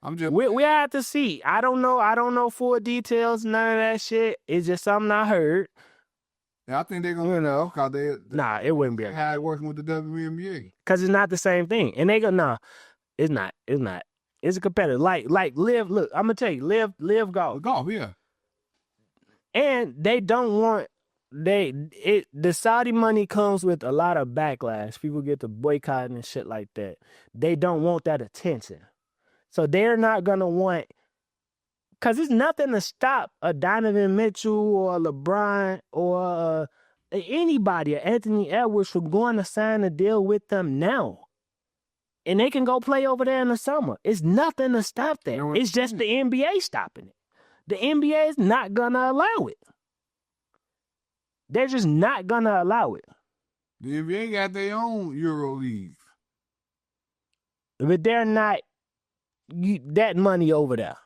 Speaker 2: I'm just.
Speaker 1: We have to see. I don't know. I don't know full details. None of that shit. It's just something I heard.
Speaker 2: Yeah, I think they're gonna cause they
Speaker 1: nah, it wouldn't be
Speaker 2: how it working with the WNBA.
Speaker 1: Cause it's not the same thing, and they go it's not. It's not. It's a competitor. Like live. Look, I'm gonna tell you, live golf.
Speaker 2: Golf, yeah.
Speaker 1: And they don't want the Saudi money comes with a lot of backlash. People get to boycotting and shit like that. They don't want that attention, so they're not gonna want. Because it's nothing to stop a Donovan Mitchell or a LeBron or anybody, or Anthony Edwards, from going to sign a deal with them now. And they can go play over there in the summer. It's nothing to stop that. It's just the NBA stopping it. The NBA is not going to allow it. They're just not going to allow it.
Speaker 2: The NBA got their own Euro League.
Speaker 1: But they're not that money over there.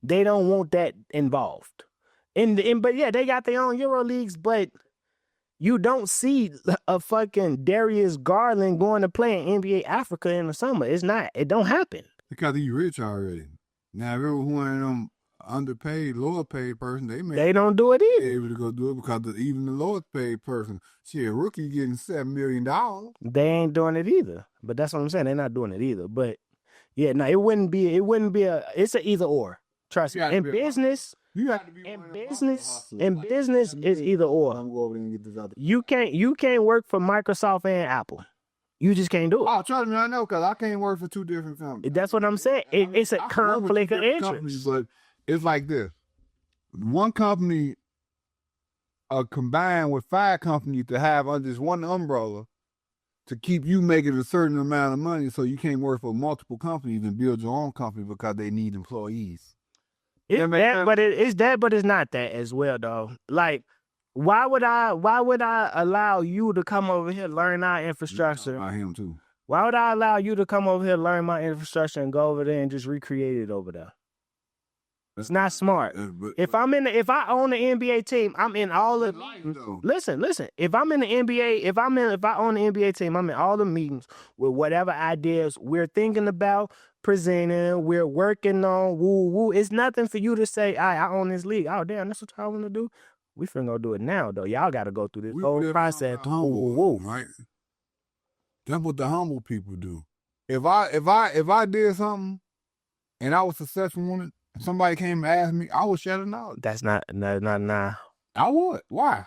Speaker 1: They don't want that involved. But yeah, they got their own Euro leagues, but you don't see a fucking Darius Garland going to play in NBA Africa in the summer. It don't happen.
Speaker 2: Because he's rich already. Now, if it was one of them underpaid, lower paid person,
Speaker 1: they don't do it either.
Speaker 2: They able to go do it because even the lowest paid person, a rookie getting $7 million.
Speaker 1: They ain't doing it either. But that's what I'm saying. They're not doing it either. But Yeah, no, it wouldn't be it's an either or. Trust me. In business,
Speaker 2: You have to be
Speaker 1: in business it's either or.
Speaker 2: I'm go over there and get this other.
Speaker 1: You can't work for Microsoft and Apple. You just can't do it.
Speaker 2: Oh, trust me, I know, because I can't work for 2 different companies.
Speaker 1: That's what I'm saying. It's a
Speaker 2: I can work with 2
Speaker 1: conflict of
Speaker 2: different
Speaker 1: interest.
Speaker 2: companies, but it's like this. One company combined with 5 companies to have under this one umbrella to keep you making a certain amount of money so you can't work for multiple companies and build your own company because they need employees.
Speaker 1: It's that, but it's not that as well, though. Like, why would I allow you to come over here learn our infrastructure?
Speaker 2: I him too.
Speaker 1: Why would I allow you to come over here learn my infrastructure and go over there and just recreate it over there? It's not smart. If I own the NBA team, I'm in all the listen. If I'm in the NBA, if I own the NBA team, I'm in all the meetings with whatever ideas we're thinking about presenting, we're working on. Woo woo. It's nothing for you to say, I own this league. Oh damn, that's what y'all want to do. We finna go do it now though. Y'all got to go through this whole process.
Speaker 2: Humble, right? That's what the humble people do. If I did something and I was successful on it, if somebody came and asked me, I would share the knowledge.
Speaker 1: That's not.
Speaker 2: I would. Why?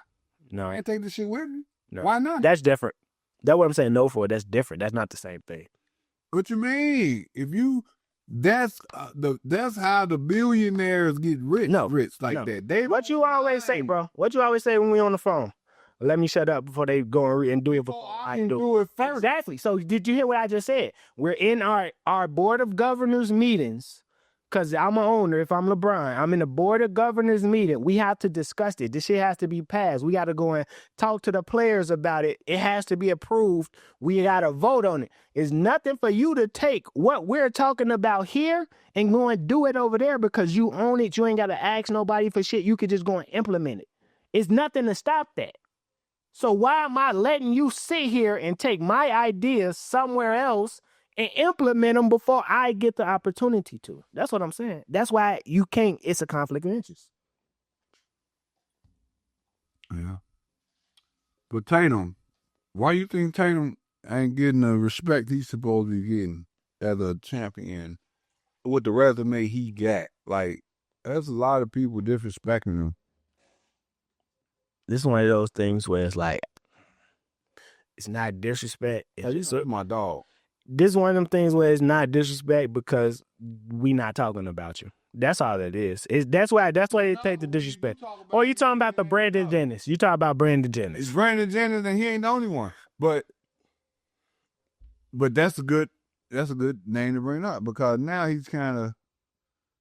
Speaker 1: No.
Speaker 2: I can't take this shit with me.
Speaker 1: No.
Speaker 2: Why not?
Speaker 1: That's different. That's what I'm saying. No for. That's different. That's not the same thing.
Speaker 2: What you mean? If you, that's how the billionaires get rich. Rich like that.
Speaker 1: What you always say, bro? What you always say when we on the phone? Let me shut up before they go and do it before I do
Speaker 2: it first.
Speaker 1: Exactly. So did you hear what I just said? We're in our board of governors meetings. Because I'm an owner. If I'm LeBron, I'm in the board of governors meeting. We have to discuss it. This shit has to be passed. We got to go and talk to the players about it. It has to be approved. We got to vote on it. It's nothing for you to take what we're talking about here and go and do it over there because you own it. You ain't got to ask nobody for shit. You could just go and implement it. It's nothing to stop that. So why am I letting you sit here and take my ideas somewhere else and implement them before I get the opportunity to? That's what I'm saying. That's why you can't. It's a conflict of interest.
Speaker 2: Yeah. But Tatum, why you think Tatum ain't getting the respect he's supposed to be getting as a champion with the resume he got? Like, there's a lot of people disrespecting him.
Speaker 1: This is one of those things where it's like, it's not disrespect.
Speaker 2: It's my dog.
Speaker 1: This is one of them things where it's not disrespect because we not talking about you. That's all it is. That's why they take the disrespect. Or you talking about the Brandon Jennings. You talking about Brandon Jennings.
Speaker 2: It's Brandon Jennings and he ain't the only one. But that's a good name to bring up because now he kind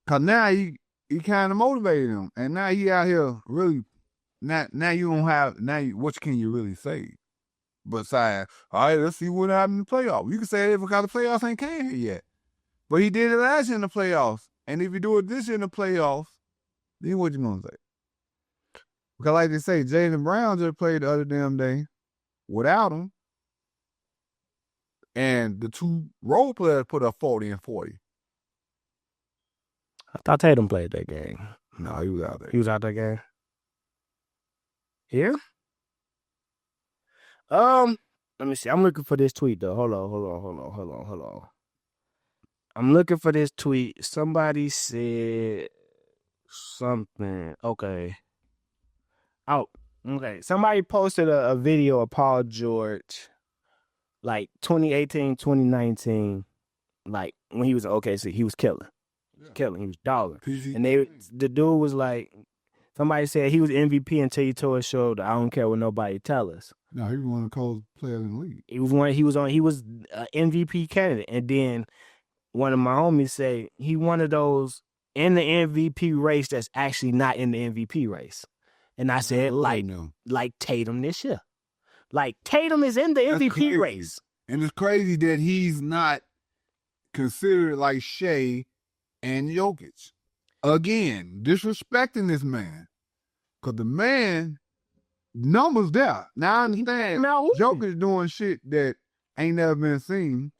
Speaker 2: of motivated him. And now he out here really, now you don't have, what can you really say? Besides, all right, let's see what happened in the playoffs. You can say that because the playoffs ain't came here yet. But he did it last year in the playoffs. And if you do it this year in the playoffs, then what you gonna say? Because like they say, Jaylen Brown just played the other damn day without him. And the 2 role players put up 40 and 40.
Speaker 1: I thought Tatum played that game.
Speaker 2: No, he was out there.
Speaker 1: He was out that game? Yeah? Let me see. I'm looking for this tweet though. Hold on. I'm looking for this tweet. Somebody said something. Okay. Oh, okay. Somebody posted a video of Paul George, like 2018, 2019, like when he was in OKC, he was killing. He was dogging. And the dude was like, somebody said he was MVP until he tore his shoulder. I don't care what nobody tell us.
Speaker 2: No, he was one of the coldest players in the league.
Speaker 1: He was an MVP candidate. And then one of my homies say he one of those in the MVP race that's actually not in the MVP race. And I said, like Tatum this year. Like Tatum is in the MVP race.
Speaker 2: And it's crazy that he's not considered like Shai and Jokic. Again, disrespecting this man. Because the man, numbers there. Now I understand Jokic doing shit that ain't never been seen.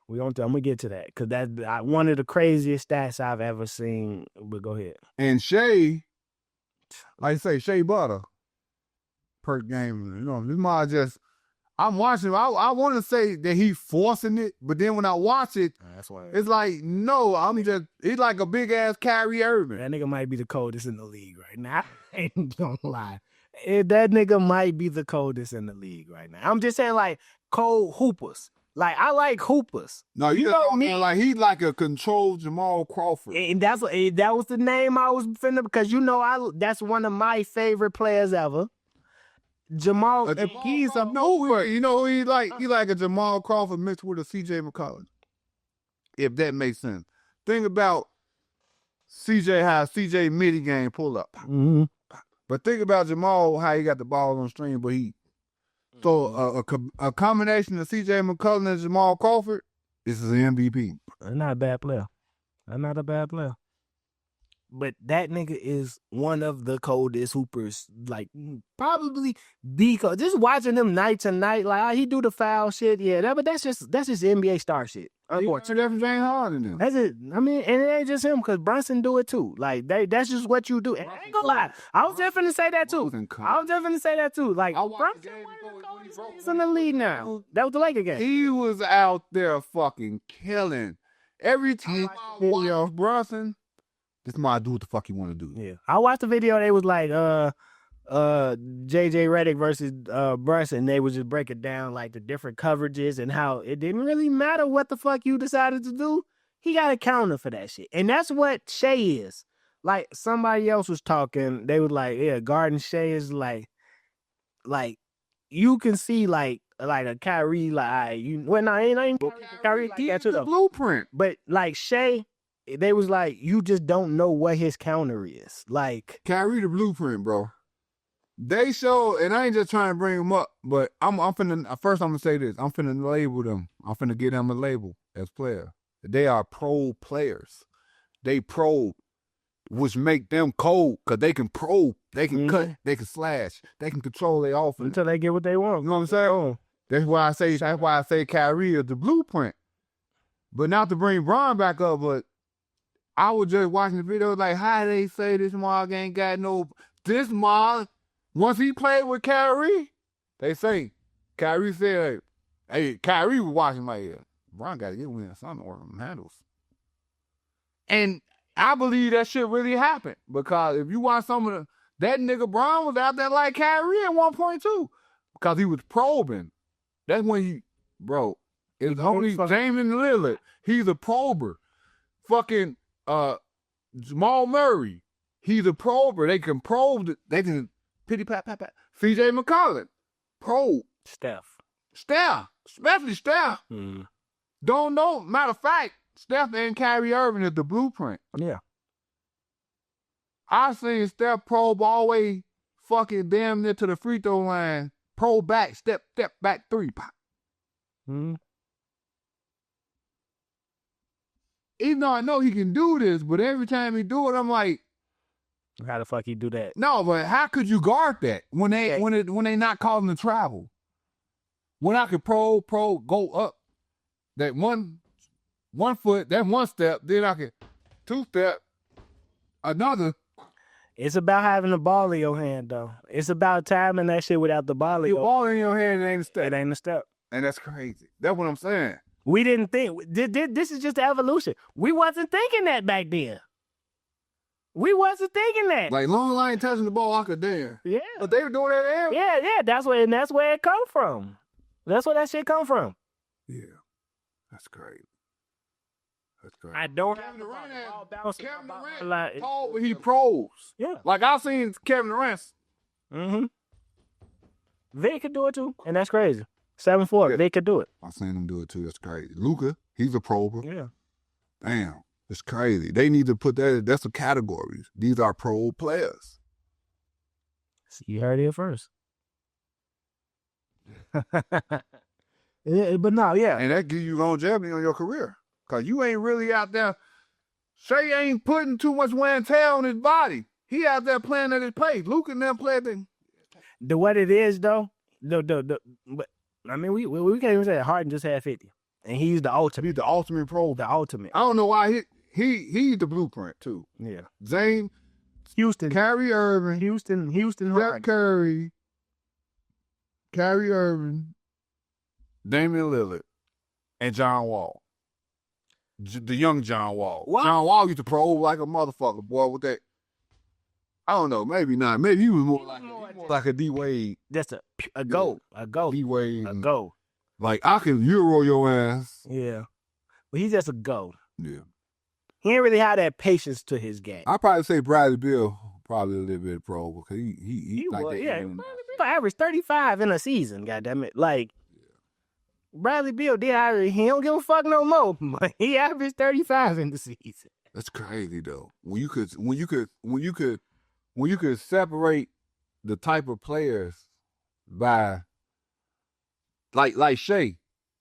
Speaker 1: I'm going to get to that. Because that's one of the craziest stats I've ever seen. But go ahead.
Speaker 2: And Shai, like I say, Shea Butter per game. You know, this might just, I'm watching. I want to say that he's forcing it, but then when I watch it,
Speaker 1: That's why
Speaker 2: it's like, no, he's like a big ass Kyrie Irving.
Speaker 1: that nigga might be the coldest in the league right now. I ain't gonna lie. That nigga might be the coldest in the league right now. I'm just saying, like, cold hoopers. Like, I like hoopers.
Speaker 2: No, you know me. Like he's like a controlled Jamal Crawford.
Speaker 1: And that was the name I was finna, because that's one of my favorite players ever. Jamal,
Speaker 2: he's a nowhere. You know, he like a Jamal Crawford mixed with a CJ McCollum. If that makes sense. Think about CJ, how CJ midi game pull up.
Speaker 1: Mm-hmm.
Speaker 2: But think about Jamal, how he got the ball on stream, but so a combination of CJ McCollum and Jamal Crawford, this is an MVP.
Speaker 1: That's not a bad player. That's not a bad player. But that nigga is one of the coldest hoopers, like probably the cold. Just watching him night to night, like he do the foul shit, yeah. But that's just NBA star shit. Unfortunately,
Speaker 2: that's James Harden.
Speaker 1: That's it. I mean, and it ain't just him, because Brunson do it too. Like that's just what you do. And I ain't gonna lie, I was just finna say that too. Like Brunson, one of the coldest niggas in the league now. That was the Lakers game.
Speaker 2: He was out there fucking killing. Every time I watch Brunson, this might do what the fuck he want to do.
Speaker 1: Yeah, I watched the video. They was like, JJ Redick versus Brunson. They would just break it down, like the different coverages and how it didn't really matter what the fuck you decided to do. He got a counter for that shit, and that's what Shai is. Like somebody else was talking, they was like, yeah, guarding Shai is like you can see like a Kyrie, like Kyrie.
Speaker 2: He got the blueprint,
Speaker 1: but like Shai. They was like, you just don't know what his counter is. Like
Speaker 2: Kyrie the blueprint, bro. They show, and I ain't just trying to bring them up, but I'm gonna say this. I'm finna label them. I'm finna give them a label as players. They are pro players. They pro, which make them cold, because they can probe, they can cut, they can slash, they can control their offense
Speaker 1: until they get what they want.
Speaker 2: You know what I'm saying? Oh. That's why I say Kyrie is the blueprint. But not to bring Bron back up, but I was just watching the video, like, how they say this Mark ain't got no... This Mark, once he played with Kyrie, they say, Kyrie said, hey, Kyrie was watching my ear. Bron got to get win something or them handles. And I believe that shit really happened, because if you watch some of the... That nigga Bron was out there like Kyrie at 1.2, because he was probing. That's when he... Bro, it's only James and Lillard. He's a prober. Fucking... Jamal Murray, he's a prober. They can probe. They can pity pat. CJ McCollum, probe.
Speaker 1: Steph,
Speaker 2: especially Steph.
Speaker 1: Mm.
Speaker 2: Don't know. Matter of fact, Steph and Kyrie Irving is the blueprint.
Speaker 1: Yeah.
Speaker 2: I seen Steph probe all the way fucking damn near to the free throw line. Probe back, step back, three. Pop.
Speaker 1: Mm.
Speaker 2: Even though I know he can do this, but every time he do it, I'm like,
Speaker 1: how the fuck he do that?
Speaker 2: No, but how could you guard that when they not calling the travel? When I could pro go up that one foot, that one step, then I could 2 step, another.
Speaker 1: It's about having the ball in your hand, though. It's about timing that shit without the ball in your hand.
Speaker 2: Ball in your hand, it ain't a step.
Speaker 1: It ain't a step.
Speaker 2: And that's crazy. That's what I'm saying.
Speaker 1: We didn't think. This is just the evolution. We wasn't thinking that back then. We wasn't thinking that.
Speaker 2: Like, long line touching the ball, I could dare.
Speaker 1: Yeah.
Speaker 2: But they were doing that there.
Speaker 1: Yeah. That's where it come from. That's where that shit come from.
Speaker 2: Yeah. That's crazy.
Speaker 1: I don't have
Speaker 2: Kevin
Speaker 1: Durant.
Speaker 2: Kevin Durant tall, but he pros.
Speaker 1: Yeah.
Speaker 2: Like, I seen Kevin Durant.
Speaker 1: Mm-hmm. They could do it too, and that's crazy. 7'4", yeah. They could do it.
Speaker 2: I seen him do it too. That's crazy. Luka, he's a prober.
Speaker 1: Yeah.
Speaker 2: Damn, it's crazy. They need to put that. That's the categories. These are pro players.
Speaker 1: You heard it first. But no, yeah.
Speaker 2: And that gives you longevity on your career. Because you ain't really out there. Shai ain't putting too much wear and tear on his body. He out there playing at his pace. Luka and them play
Speaker 1: the what it is, though, but I mean, we can't even say that Harden just had 50. And he's the ultimate.
Speaker 2: He's the ultimate pro.
Speaker 1: The ultimate.
Speaker 2: I don't know why he's the blueprint, too.
Speaker 1: Yeah.
Speaker 2: Zane,
Speaker 1: Houston.
Speaker 2: Kyrie Irving.
Speaker 1: Houston
Speaker 2: Steph Curry. Kyrie Irving. Damian Lillard, and John Wall. The young John Wall.
Speaker 1: What?
Speaker 2: John Wall used to probe like a motherfucker, boy, with that. I don't know, maybe not. Maybe he was more like a D Wade.
Speaker 1: That's a goat. A goat.
Speaker 2: D Wade.
Speaker 1: A goat.
Speaker 2: Like, I can Euro your ass.
Speaker 1: Yeah. But he's just a goat.
Speaker 2: Yeah.
Speaker 1: He ain't really had that patience to his game.
Speaker 2: I'd probably say Bradley Beal probably a little bit pro because he like
Speaker 1: was,
Speaker 2: that.
Speaker 1: yeah. Bradley Beal averaged 35 in a season, goddammit. Like, Bradley Beal he don't give a fuck no more. But he averaged 35 in the season.
Speaker 2: That's crazy though. When you could separate the type of players by like Shai.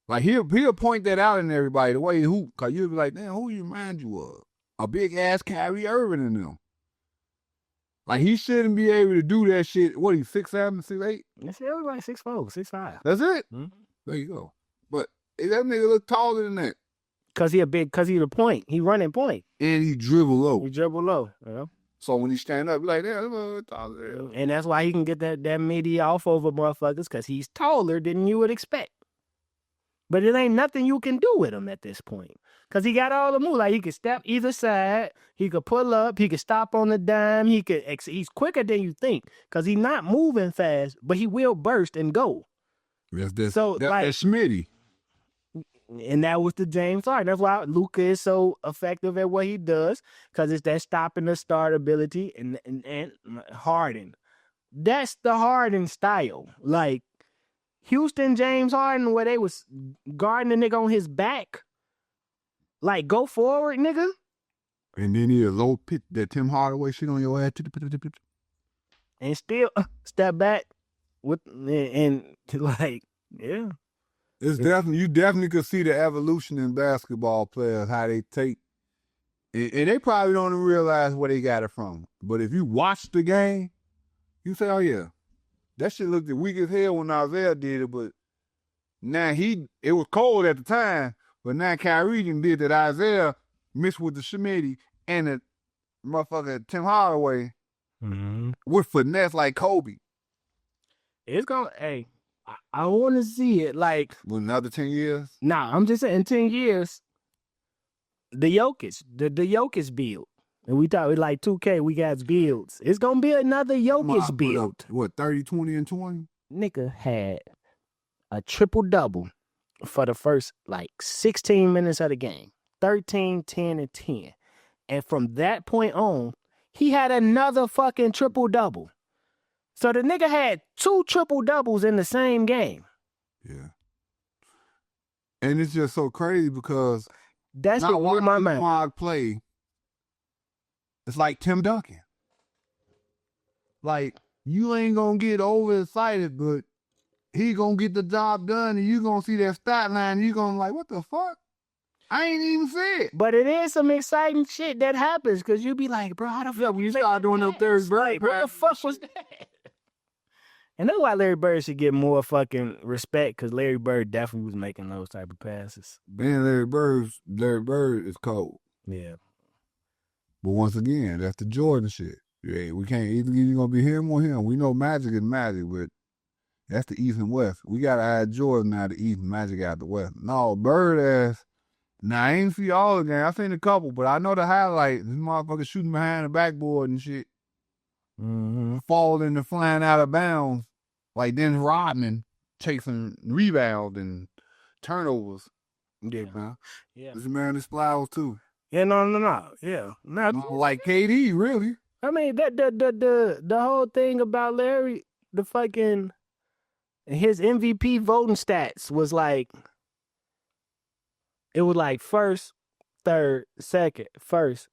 Speaker 2: Like he'll point that out in everybody the way he hoop, cause you'll be like, damn, who you remind you of? A big ass Kyrie Irving in them. Like he shouldn't be able to do that shit. What he 6'7", 6'8"?
Speaker 1: That shit was like 6'4", 6'5".
Speaker 2: That's it.
Speaker 1: Mm-hmm.
Speaker 2: There you go. But that nigga look taller than that.
Speaker 1: Cause he the point. He running point.
Speaker 2: And he dribble low.
Speaker 1: He dribble low. You know?
Speaker 2: So when he stand up, be like, damn, taller.
Speaker 1: And that's why he can get that media off over motherfuckers, cause he's taller than you would expect. But it ain't nothing you can do with him at this point. Because he got all the moves. Like, he could step either side. He could pull up. He could stop on the dime. He's quicker than you think. Because he's not moving fast, but he will burst and go.
Speaker 2: That's Smitty.
Speaker 1: And that was the James Harden. That's why Luka is so effective at what he does. Because it's that stopping the start ability. And Harden. That's the Harden style. Like, Houston, James Harden, where they was guarding the nigga on his back. Like, go forward, nigga.
Speaker 2: And then he a low pitch, that Tim Hardaway shit on your ass.
Speaker 1: And still step back and like, yeah.
Speaker 2: You definitely could see the evolution in basketball players, how they take, and they probably don't even realize where they got it from. But if you watch the game, you say, oh yeah. That shit looked weak as hell when Isaiah did it, but now it was cold at the time, but now Kyrie did that. Isaiah mixed with the Schmitty and the motherfucker Tim Hardaway with finesse like Kobe.
Speaker 1: It's gonna, I want to see it like.
Speaker 2: With another 10 years?
Speaker 1: Nah, I'm just saying in 10 years, the Jokic build. And we thought with like 2K, we got builds. It's going to be another Jokic build.
Speaker 2: What, 30, 20, and 20?
Speaker 1: Nigga had a triple-double for the first like 16 minutes of the game. 13, 10, and 10. And from that point on, he had another fucking triple-double. So the nigga had 2 triple-doubles in the same game.
Speaker 2: Yeah. And it's just so crazy because
Speaker 1: that's what blew my mind.
Speaker 2: Play. It's like Tim Duncan. Like, you ain't gonna get overexcited, but he gonna get the job done, and you gonna see that stat line, and you gonna like, what the fuck? I ain't even see it.
Speaker 1: But it is some exciting shit that happens, because you be like, bro, how the fuck when you start doing up there, bro? Like, what the fuck was that? And that's why Larry Bird should get more fucking respect, because Larry Bird definitely was making those type of passes.
Speaker 2: Man, Larry Bird is cold.
Speaker 1: Yeah.
Speaker 2: But once again, that's the Jordan shit. Yeah, we can't either gonna be him or him. We know Magic is Magic, but that's the East and West. We gotta add Jordan out the East and Magic out the West. No, Bird ass. Now I ain't see all the game. I seen a couple, but I know the highlight. This motherfucker shooting behind the backboard and shit. Falling and flying out of bounds. Like Dennis Rodman chasing rebounds and turnovers. Yeah, man. Yeah. This man is flowers too.
Speaker 1: Yeah, no. Yeah.
Speaker 2: Like KD, really.
Speaker 1: I mean, the whole thing about Larry, the fucking his MVP voting stats was like, it was like first, third, second, first,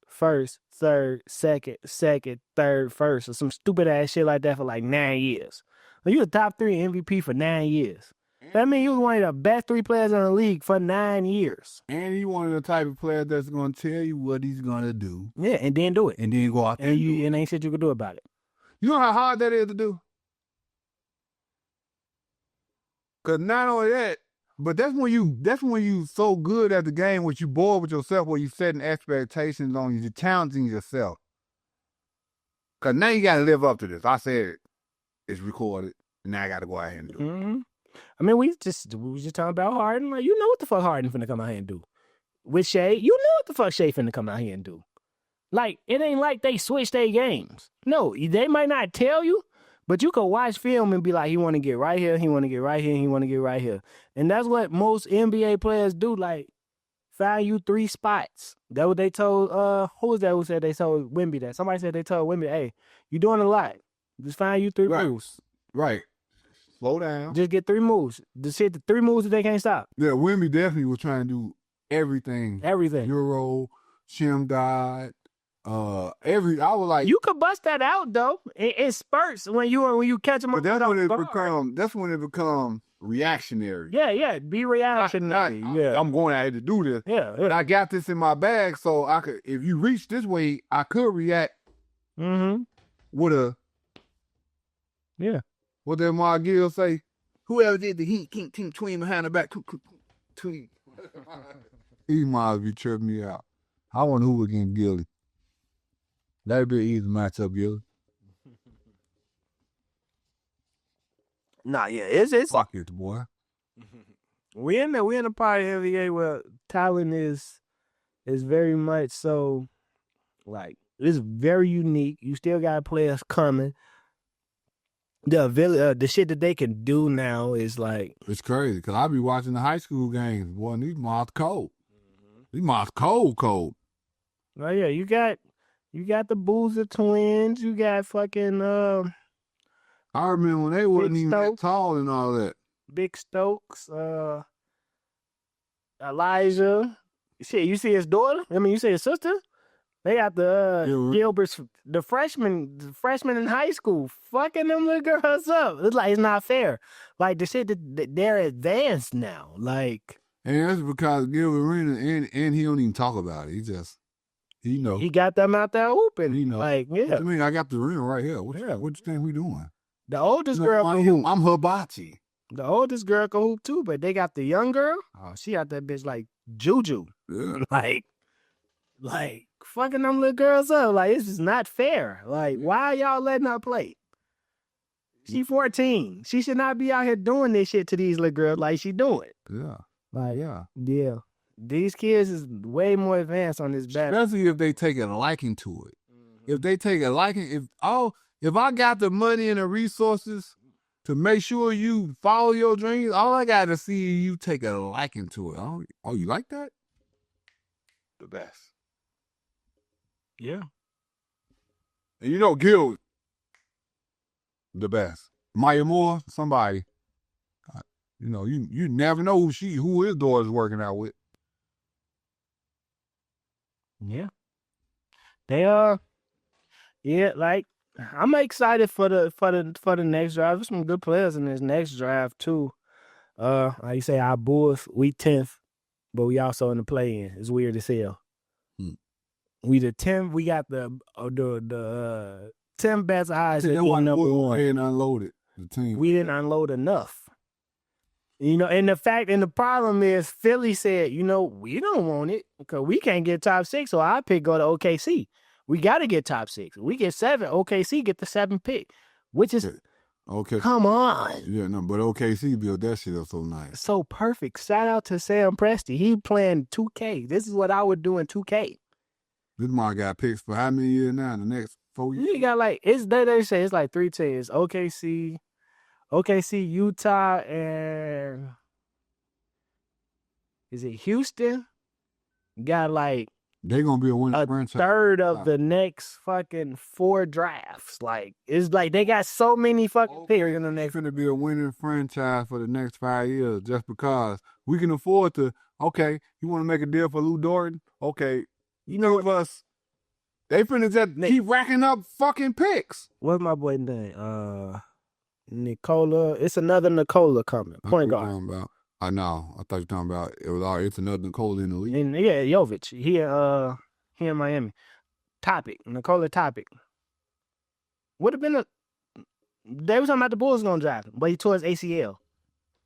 Speaker 1: third, second, third, first, or some stupid ass shit like that for like 9 years. So you the top 3 MVP for 9 years. That means you was one of the best 3 players in the league for 9 years.
Speaker 2: And he one of the type of players that's going to tell you what he's going to do.
Speaker 1: Yeah, and then do it.
Speaker 2: And then go out there
Speaker 1: and ain't shit you can do about it.
Speaker 2: You know how hard that is to do? Because not only that, but that's when you so good at the game, what you bored with yourself, where you setting expectations on you, you're challenging yourself. Because now you got to live up to this. I said it's recorded. Now I got to go out here and do it.
Speaker 1: I mean, we was just talking about Harden. Like, you know what the fuck Harden finna come out here and do. With Shai, you know what the fuck Shai finna come out here and do. Like, it ain't like they switch their games. No, they might not tell you, but you can watch film and be like, he want to get right here, he want to get right here, he want to get right here. And that's what most NBA players do. Like, find you 3 spots. That what they told, who was that who said they told Wemby that? Somebody said they told Wemby, hey, you doing a lot. Just find you 3 moves.
Speaker 2: Right. Slow down.
Speaker 1: Just get 3 moves. Just hit the 3 moves that they can't stop.
Speaker 2: Yeah, Wemby definitely was trying to do everything.
Speaker 1: Everything.
Speaker 2: Euro, shim died, I was like,
Speaker 1: you could bust that out though. It spurts when you catch them.
Speaker 2: But that's when it become reactionary.
Speaker 1: Yeah, be reactionary.
Speaker 2: I'm going out here to do this.
Speaker 1: Yeah.
Speaker 2: But I got this in my bag, so I could. If you reach this way, I could react. With a.
Speaker 1: Yeah.
Speaker 2: What did Mark Gill say? Whoever did the heat, team tween behind the back, tween. He might be tripping me out. I want who against Gilly. That'd be an easy matchup, Gilly.
Speaker 1: Nah, yeah, it's
Speaker 2: fuck it, boy.
Speaker 1: We in the part of the NBA where talent is very much so, like, it's very unique. You still got players coming. The shit that they can do now is like,
Speaker 2: it's crazy because I be watching the high school games. Boy, these moths cold. These moths cold.
Speaker 1: Oh yeah, you got the Boozer twins. You got fucking.
Speaker 2: I remember when they wasn't even that tall and all that.
Speaker 1: Big Stokes, Elijah. Shit, you see his daughter? I mean, you see his sister? They got the Gilbert's, the freshmen in high school, fucking them little girls up. It's like, it's not fair. Like, the shit that they're advanced now. Like,
Speaker 2: and that's because Gilbert Arenas, and he don't even talk about it. He know.
Speaker 1: He got them out there hooping.
Speaker 2: He know.
Speaker 1: Like, yeah.
Speaker 2: What you mean? I got the ring right here. What you think we doing?
Speaker 1: The oldest girl can hoop.
Speaker 2: I'm hibachi.
Speaker 1: The oldest girl can hoop too, but they got the young girl. Oh, she got that bitch like Juju.
Speaker 2: Yeah.
Speaker 1: Like fucking them little girls up. Like, it's just not fair. Like, why y'all letting her play? She 14. She should not be out here doing this shit to these little girls like she doing.
Speaker 2: Yeah.
Speaker 1: Like, yeah. These kids is way more advanced on this battle.
Speaker 2: Especially if they take a liking to it. If they take a liking, if I got the money and the resources to make sure you follow your dreams, all I got to see is you take a liking to it. Oh, you like that? The best.
Speaker 1: Yeah.
Speaker 2: And you know, Gil, the best. Maya Moore, somebody. You know, you never know who his daughter's working out with.
Speaker 1: Yeah. They are. Yeah, like, I'm excited for the next draft. There's some good players in this next draft too. Like you say, our Bulls, we 10th, but we also in the play-in. It's weird as hell. We the 10th. We got the 10th best highest.
Speaker 2: They want number 1 and unloaded the team.
Speaker 1: We didn't unload enough. You know, and the problem is Philly said, you know, we don't want it because we can't get top 6, so our pick go to OKC. We got to get top 6. We get 7. OKC get the 7th pick, which is
Speaker 2: okay.
Speaker 1: Come on.
Speaker 2: Yeah, no, but OKC built that shit up so nice.
Speaker 1: So perfect. Shout out to Sam Presti. He playing 2K. This is what I would do in 2K.
Speaker 2: This man got picks for how many years now? The next 4 years?
Speaker 1: You got like, they say it's like 3 teams. OKC, Utah, and is it Houston? Got like
Speaker 2: they're going to be a winning franchise.
Speaker 1: Third of the next fucking 4 drafts. Like, it's like they got so many fucking players in the next.
Speaker 2: It's going to be a winning franchise for the next 5 years just because we can afford to, okay, you want to make a deal for Lou Dort? Okay, you know us. They finna just keep racking up fucking picks.
Speaker 1: What's my boy name? Nikola. It's another Nikola coming. Point guard.
Speaker 2: I know. I thought you were talking about it's another Nikola in the league.
Speaker 1: And yeah, Jovic. He in Miami. Nikola Topic. Would have been they were talking about the Bulls gonna draft him, but he tore his ACL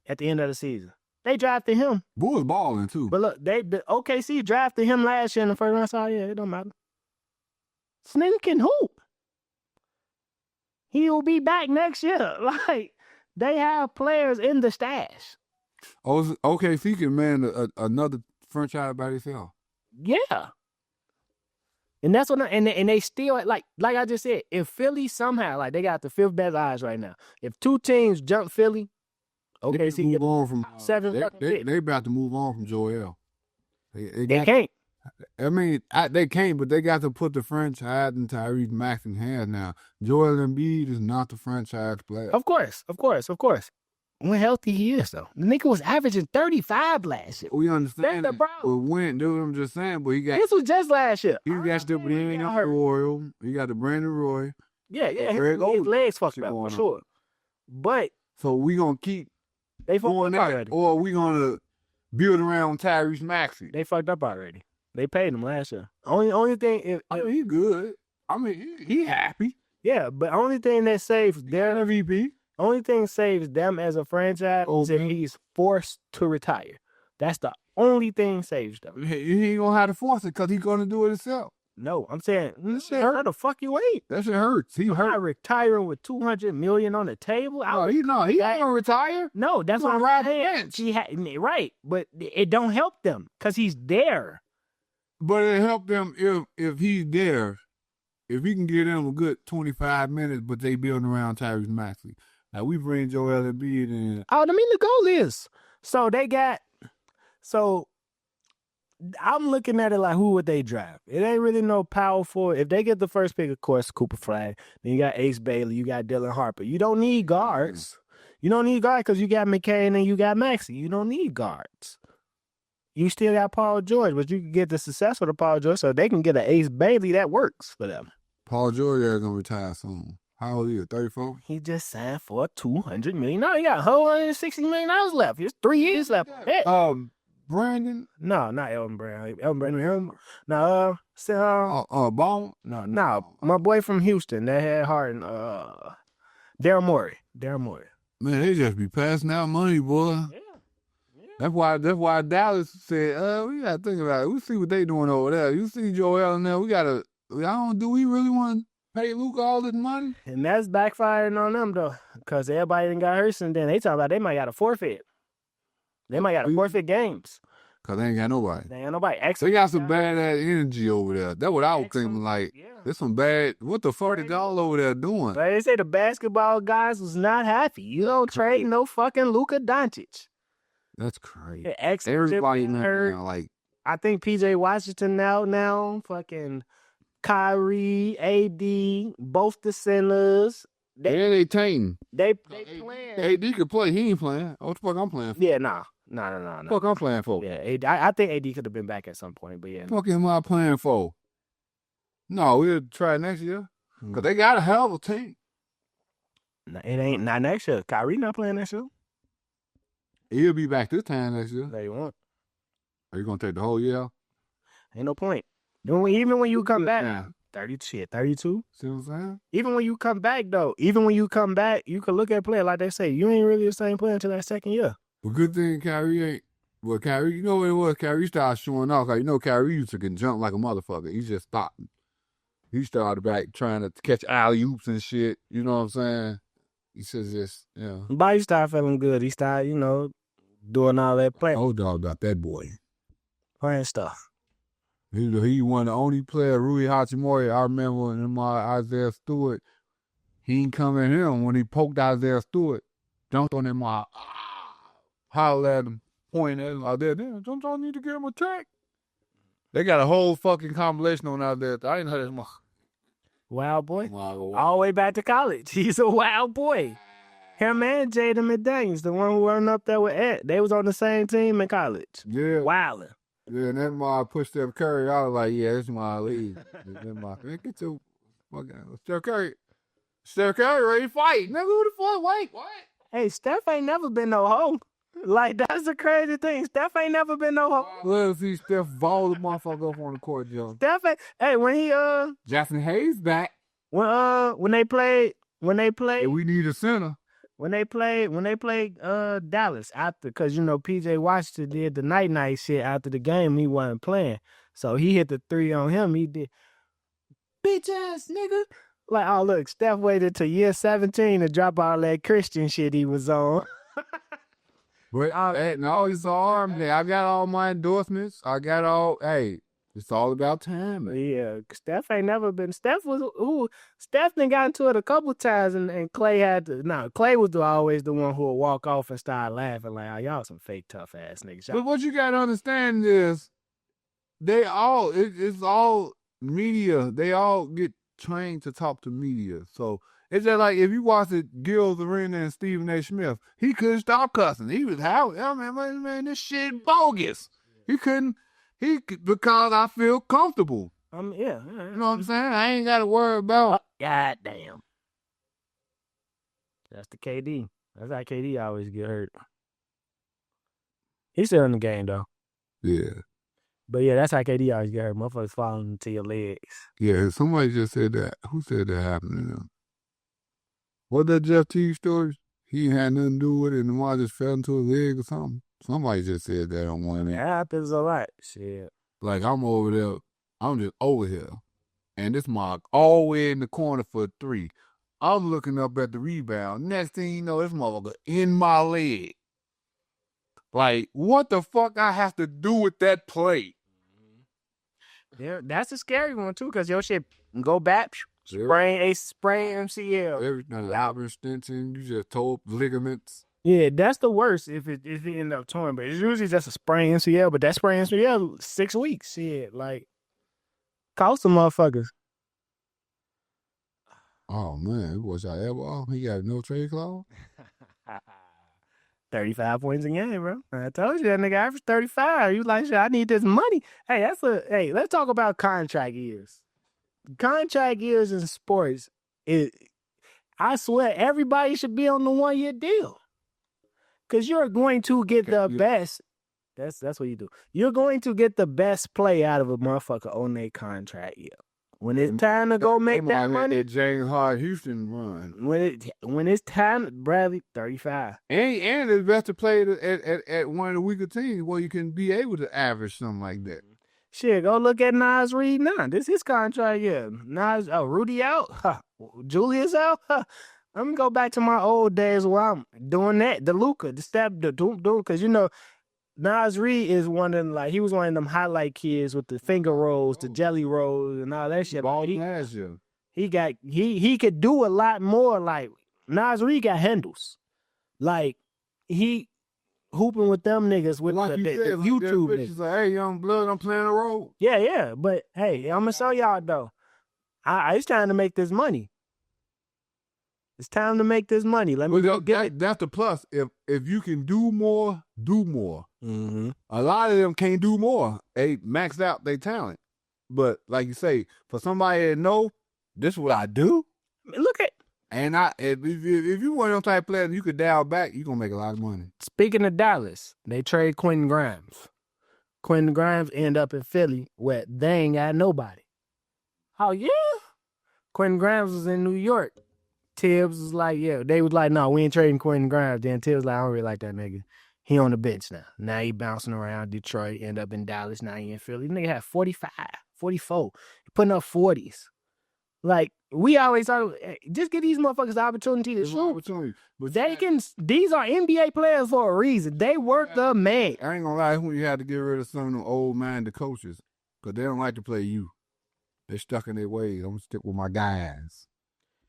Speaker 1: at the end of the season. They drafted him.
Speaker 2: Bulls balling too.
Speaker 1: But look, the OKC drafted him last year in the first round. So yeah, it don't matter. This nigga can hoop. He will be back next year. Like, They have players in the stash.
Speaker 2: Oh, OKC can man another franchise by themselves.
Speaker 1: Yeah. And that's what, and they still like I just said, if Philly somehow, like they got the 5th best odds right now. If 2 teams jump Philly,
Speaker 2: OKC move on from
Speaker 1: 7.
Speaker 2: They about to move on from Joel.
Speaker 1: They can't.
Speaker 2: I mean, they can't, but they got to put the franchise in Tyrese Maxey's hands now. Joel Embiid is not the franchise player.
Speaker 1: Of course. When healthy he is, though. The nigga was averaging 35 last year.
Speaker 2: We understand
Speaker 1: That's the problem.
Speaker 2: But when, dude, I'm just saying, but he got...
Speaker 1: This was just last year.
Speaker 2: He got the Royal. He got the Brandon Roy.
Speaker 1: Yeah. His legs fucked up, for sure. But...
Speaker 2: So we going to keep
Speaker 1: they fucked up already.
Speaker 2: Or we going to build around Tyrese Maxey?
Speaker 1: They fucked up already. They paid him last year. Only thing...
Speaker 2: I mean, he good. I mean, he happy.
Speaker 1: Yeah, but only thing that saves their MVP... Only thing saves them as a franchise is if he's forced to retire. That's the only thing saves them.
Speaker 2: He ain't gonna have to force it because he's gonna do it himself.
Speaker 1: No, I'm saying that shit hurt. How the fuck you ain't?
Speaker 2: That shit hurts. He hurt.
Speaker 1: Not retiring with $200 million on the table.
Speaker 2: He ain't gonna retire.
Speaker 1: No, that's what I'm saying. Right, but it don't help them because he's there.
Speaker 2: But it help them if he's there. If he can get them a good 25 minutes, but they building around Tyrese Maxey. Now, we bring Joel Embiid in.
Speaker 1: Oh, I mean, the goal is. So I'm looking at it like, who would they draft? It ain't really no powerful. If they get the first pick, of course, Cooper Flag. Then you got Ace Bailey. You got Dylan Harper. You don't need guards. You don't need guards because you got McCain and you got Maxey. You don't need guards. You still got Paul George, but you can get the success with the Paul George so they can get an Ace Bailey that works for them.
Speaker 2: Paul George is going to retire soon. How old are you? 34?
Speaker 1: He just signed for $200 million. No, he got $160 million left. There's 3 years left.
Speaker 2: Brandon?
Speaker 1: No, not Elton Brown. Ballmer? No. My boy from Houston that had Harden. Daryl Morey.
Speaker 2: Man, they just be passing out money, boy.
Speaker 1: Yeah.
Speaker 2: That's why Dallas said, we gotta think about it. We see what they doing over there. You see Joel in there. Do we really want to pay Luka all this money?
Speaker 1: And that's backfiring on them, though, because everybody done got hurt, and then they talking about they might got to forfeit. They might got to forfeit games.
Speaker 2: Because they ain't got nobody.
Speaker 1: They
Speaker 2: got some bad-ass energy over there. That's what I was thinking, like, there's some bad, what the fuck is y'all over there doing?
Speaker 1: But they say the basketball guys was not happy. You don't trade no fucking Luka Doncic.
Speaker 2: That's crazy.
Speaker 1: Everybody now,
Speaker 2: like,
Speaker 1: I think PJ Washington now, fucking Kyrie, AD, both the centers.
Speaker 2: They tanking.
Speaker 1: They playing.
Speaker 2: AD could play. He ain't playing. What the fuck I'm playing for?
Speaker 1: Yeah, nah.
Speaker 2: Fuck I'm playing for?
Speaker 1: Yeah, I think AD could have been back at some point, but yeah.
Speaker 2: Fuck am I playing for? No, we'll try next year. Because they got a hell of a team.
Speaker 1: It ain't not next year. Kyrie not playing next year.
Speaker 2: He'll be back this time next year.
Speaker 1: No, you won't.
Speaker 2: Are you going to take the whole year?
Speaker 1: Ain't no point. Even when you come back, 32.
Speaker 2: See what I'm saying?
Speaker 1: Even when you come back, though, you can look at a player like they say, you ain't really the same player until that second year.
Speaker 2: Well, good thing Kyrie ain't. Well, Kyrie, you know what it was? Kyrie started showing off. You know, Kyrie used to get jump like a motherfucker. He just stopped. He started back trying to catch alley-oops and shit. You know what I'm saying? He says this,
Speaker 1: But he started feeling good. He started, doing all that playing.
Speaker 2: Old dog got that boy.
Speaker 1: Playing stuff.
Speaker 2: He one of the only player, Rui Hachimura, I remember in my Isaiah Stewart. He ain't come at him when he poked Isaiah Stewart. Jumped on him, hollered at him, pointing at him out there. Don't y'all need to get him a check? They got a whole fucking compilation on out there. I didn't heard this.
Speaker 1: Wild boy. All the way back to college. He's a wild boy. Him and Jaden McDaniels, the one who went up there with Ed. They was on the same team in college.
Speaker 2: Yeah.
Speaker 1: Wildin'.
Speaker 2: Yeah, and then my pushed Steph Curry. I was like, yeah, this is my league. Get your fucking Steph Curry ready to fight. Nigga, who the fuck? Wait, what?
Speaker 1: Hey, Steph ain't never been no hoe. Like, that's the crazy thing. Steph ain't never been no hoe.
Speaker 2: Let's see Steph ball the motherfucker up on the court, Joe.
Speaker 1: Steph when he
Speaker 2: Jackson Hayes back.
Speaker 1: When they played
Speaker 2: Yeah, we need a center.
Speaker 1: When they played Dallas after, because PJ Washington did the night shit after the game, he wasn't playing. So he hit the 3 on him. He did, bitch ass nigga. Like, oh, look, Steph waited till year 17 to drop all that Christian shit he was on.
Speaker 2: But no, it's all I got all my endorsements. I got all. Hey, it's all about timing.
Speaker 1: Yeah, Steph ain't never been. Steph done got into it a couple times, and Clay had to. No, Clay was always the one who would walk off and start laughing like, oh, y'all some fake tough ass niggas.
Speaker 2: But what you gotta understand is, it's all media. They all get trained to talk to media. So it's just like if you watch it, Gil's Arena and Stephen A. Smith, he couldn't stop cussing. He was how man, this shit bogus. He couldn't. Because I feel comfortable.
Speaker 1: Yeah.
Speaker 2: You know what I'm saying? I ain't got to worry about.
Speaker 1: Goddamn. That's the KD. That's how KD always get hurt. He's still in the game, though.
Speaker 2: Yeah.
Speaker 1: But yeah, that's how KD always get hurt. Motherfuckers falling into your legs.
Speaker 2: Yeah, somebody just said that. Who said that happened to them? What that Jeff Teague story? He had nothing to do with it and the one just fell into his leg or something. Somebody just said that on one of them.
Speaker 1: That happens a lot. Shit.
Speaker 2: Like, I'm over there. I'm just over here. And this mark all the way in the corner for 3. I'm looking up at the rebound. Next thing you know, this motherfucker in my leg. Like, what the fuck I have to do with that play?
Speaker 1: Yeah, that's a scary one, too, because your shit go back, sprain MCL.
Speaker 2: Everything, Albert extension, you just tore ligaments.
Speaker 1: Yeah, that's the worst if it end up torn. But it's usually just a sprain MCL. But that sprain MCL, 6 weeks. Shit, like, cost some motherfuckers.
Speaker 2: Oh, man, was y'all ever? He got no trade clause?
Speaker 1: 35 points a game, bro. I told you that nigga averaged 35. You like, shit, I need this money. Hey, let's talk about contract years. Contract years in sports, I swear everybody should be on the 1-year deal. Because you're going to get the best. That's what you do. You're going to get the best play out of a motherfucker on their contract year. When it's time to go make that money,
Speaker 2: that James Harden Houston run.
Speaker 1: When it's time, Bradley 35,
Speaker 2: and it's best to play at one of the weaker teams where you can be able to average something like that.
Speaker 1: Shit, go look at Nas Reed now. This is his contract year. Rudy out, Julius out. I'm gonna go back to my old days where I'm doing that. The Luka, the step, the doom, because you know. Nas Reed is one of them, like, he was one of them highlight kids with the finger rolls, the jelly rolls, and all that shit. He could do a lot more. Like, Nas Reed got handles. Like, he hooping with them niggas with
Speaker 2: like
Speaker 1: the
Speaker 2: said,
Speaker 1: YouTube
Speaker 2: like
Speaker 1: niggas.
Speaker 2: Like, hey, young blood, I'm playing a role.
Speaker 1: Yeah. But hey, I'm gonna show y'all though. It's time to make this money. It's time to make this money. Let me get it.
Speaker 2: That's the plus. If you can do more, do more.
Speaker 1: Mm-hmm.
Speaker 2: A lot of them can't do more. They maxed out their talent. But like you say, for somebody to know, this is what I do.
Speaker 1: Look at.
Speaker 2: And if you want them type of player, you could dial back, you're going to make a lot of money.
Speaker 1: Speaking of Dallas, they trade Quentin Grimes. Quentin Grimes end up in Philly where they ain't got nobody. Oh, yeah? Quentin Grimes was in New York. Tibbs was like, yeah. They was like, no, we ain't trading Quentin Grimes. Then Tibbs was like, I don't really like that nigga. He on the bench now. Now he bouncing around Detroit, end up in Dallas. Now he in Philly. Nigga had 45, 44. He putting up 40s. Like, we always talk, just give these motherfuckers the opportunity to shoot. But these are NBA players for a reason. They work the man.
Speaker 2: I ain't gonna lie, when you had to get rid of some of them old-minded coaches, because they don't like to play you. They're stuck in their ways. I'm gonna stick with my guys.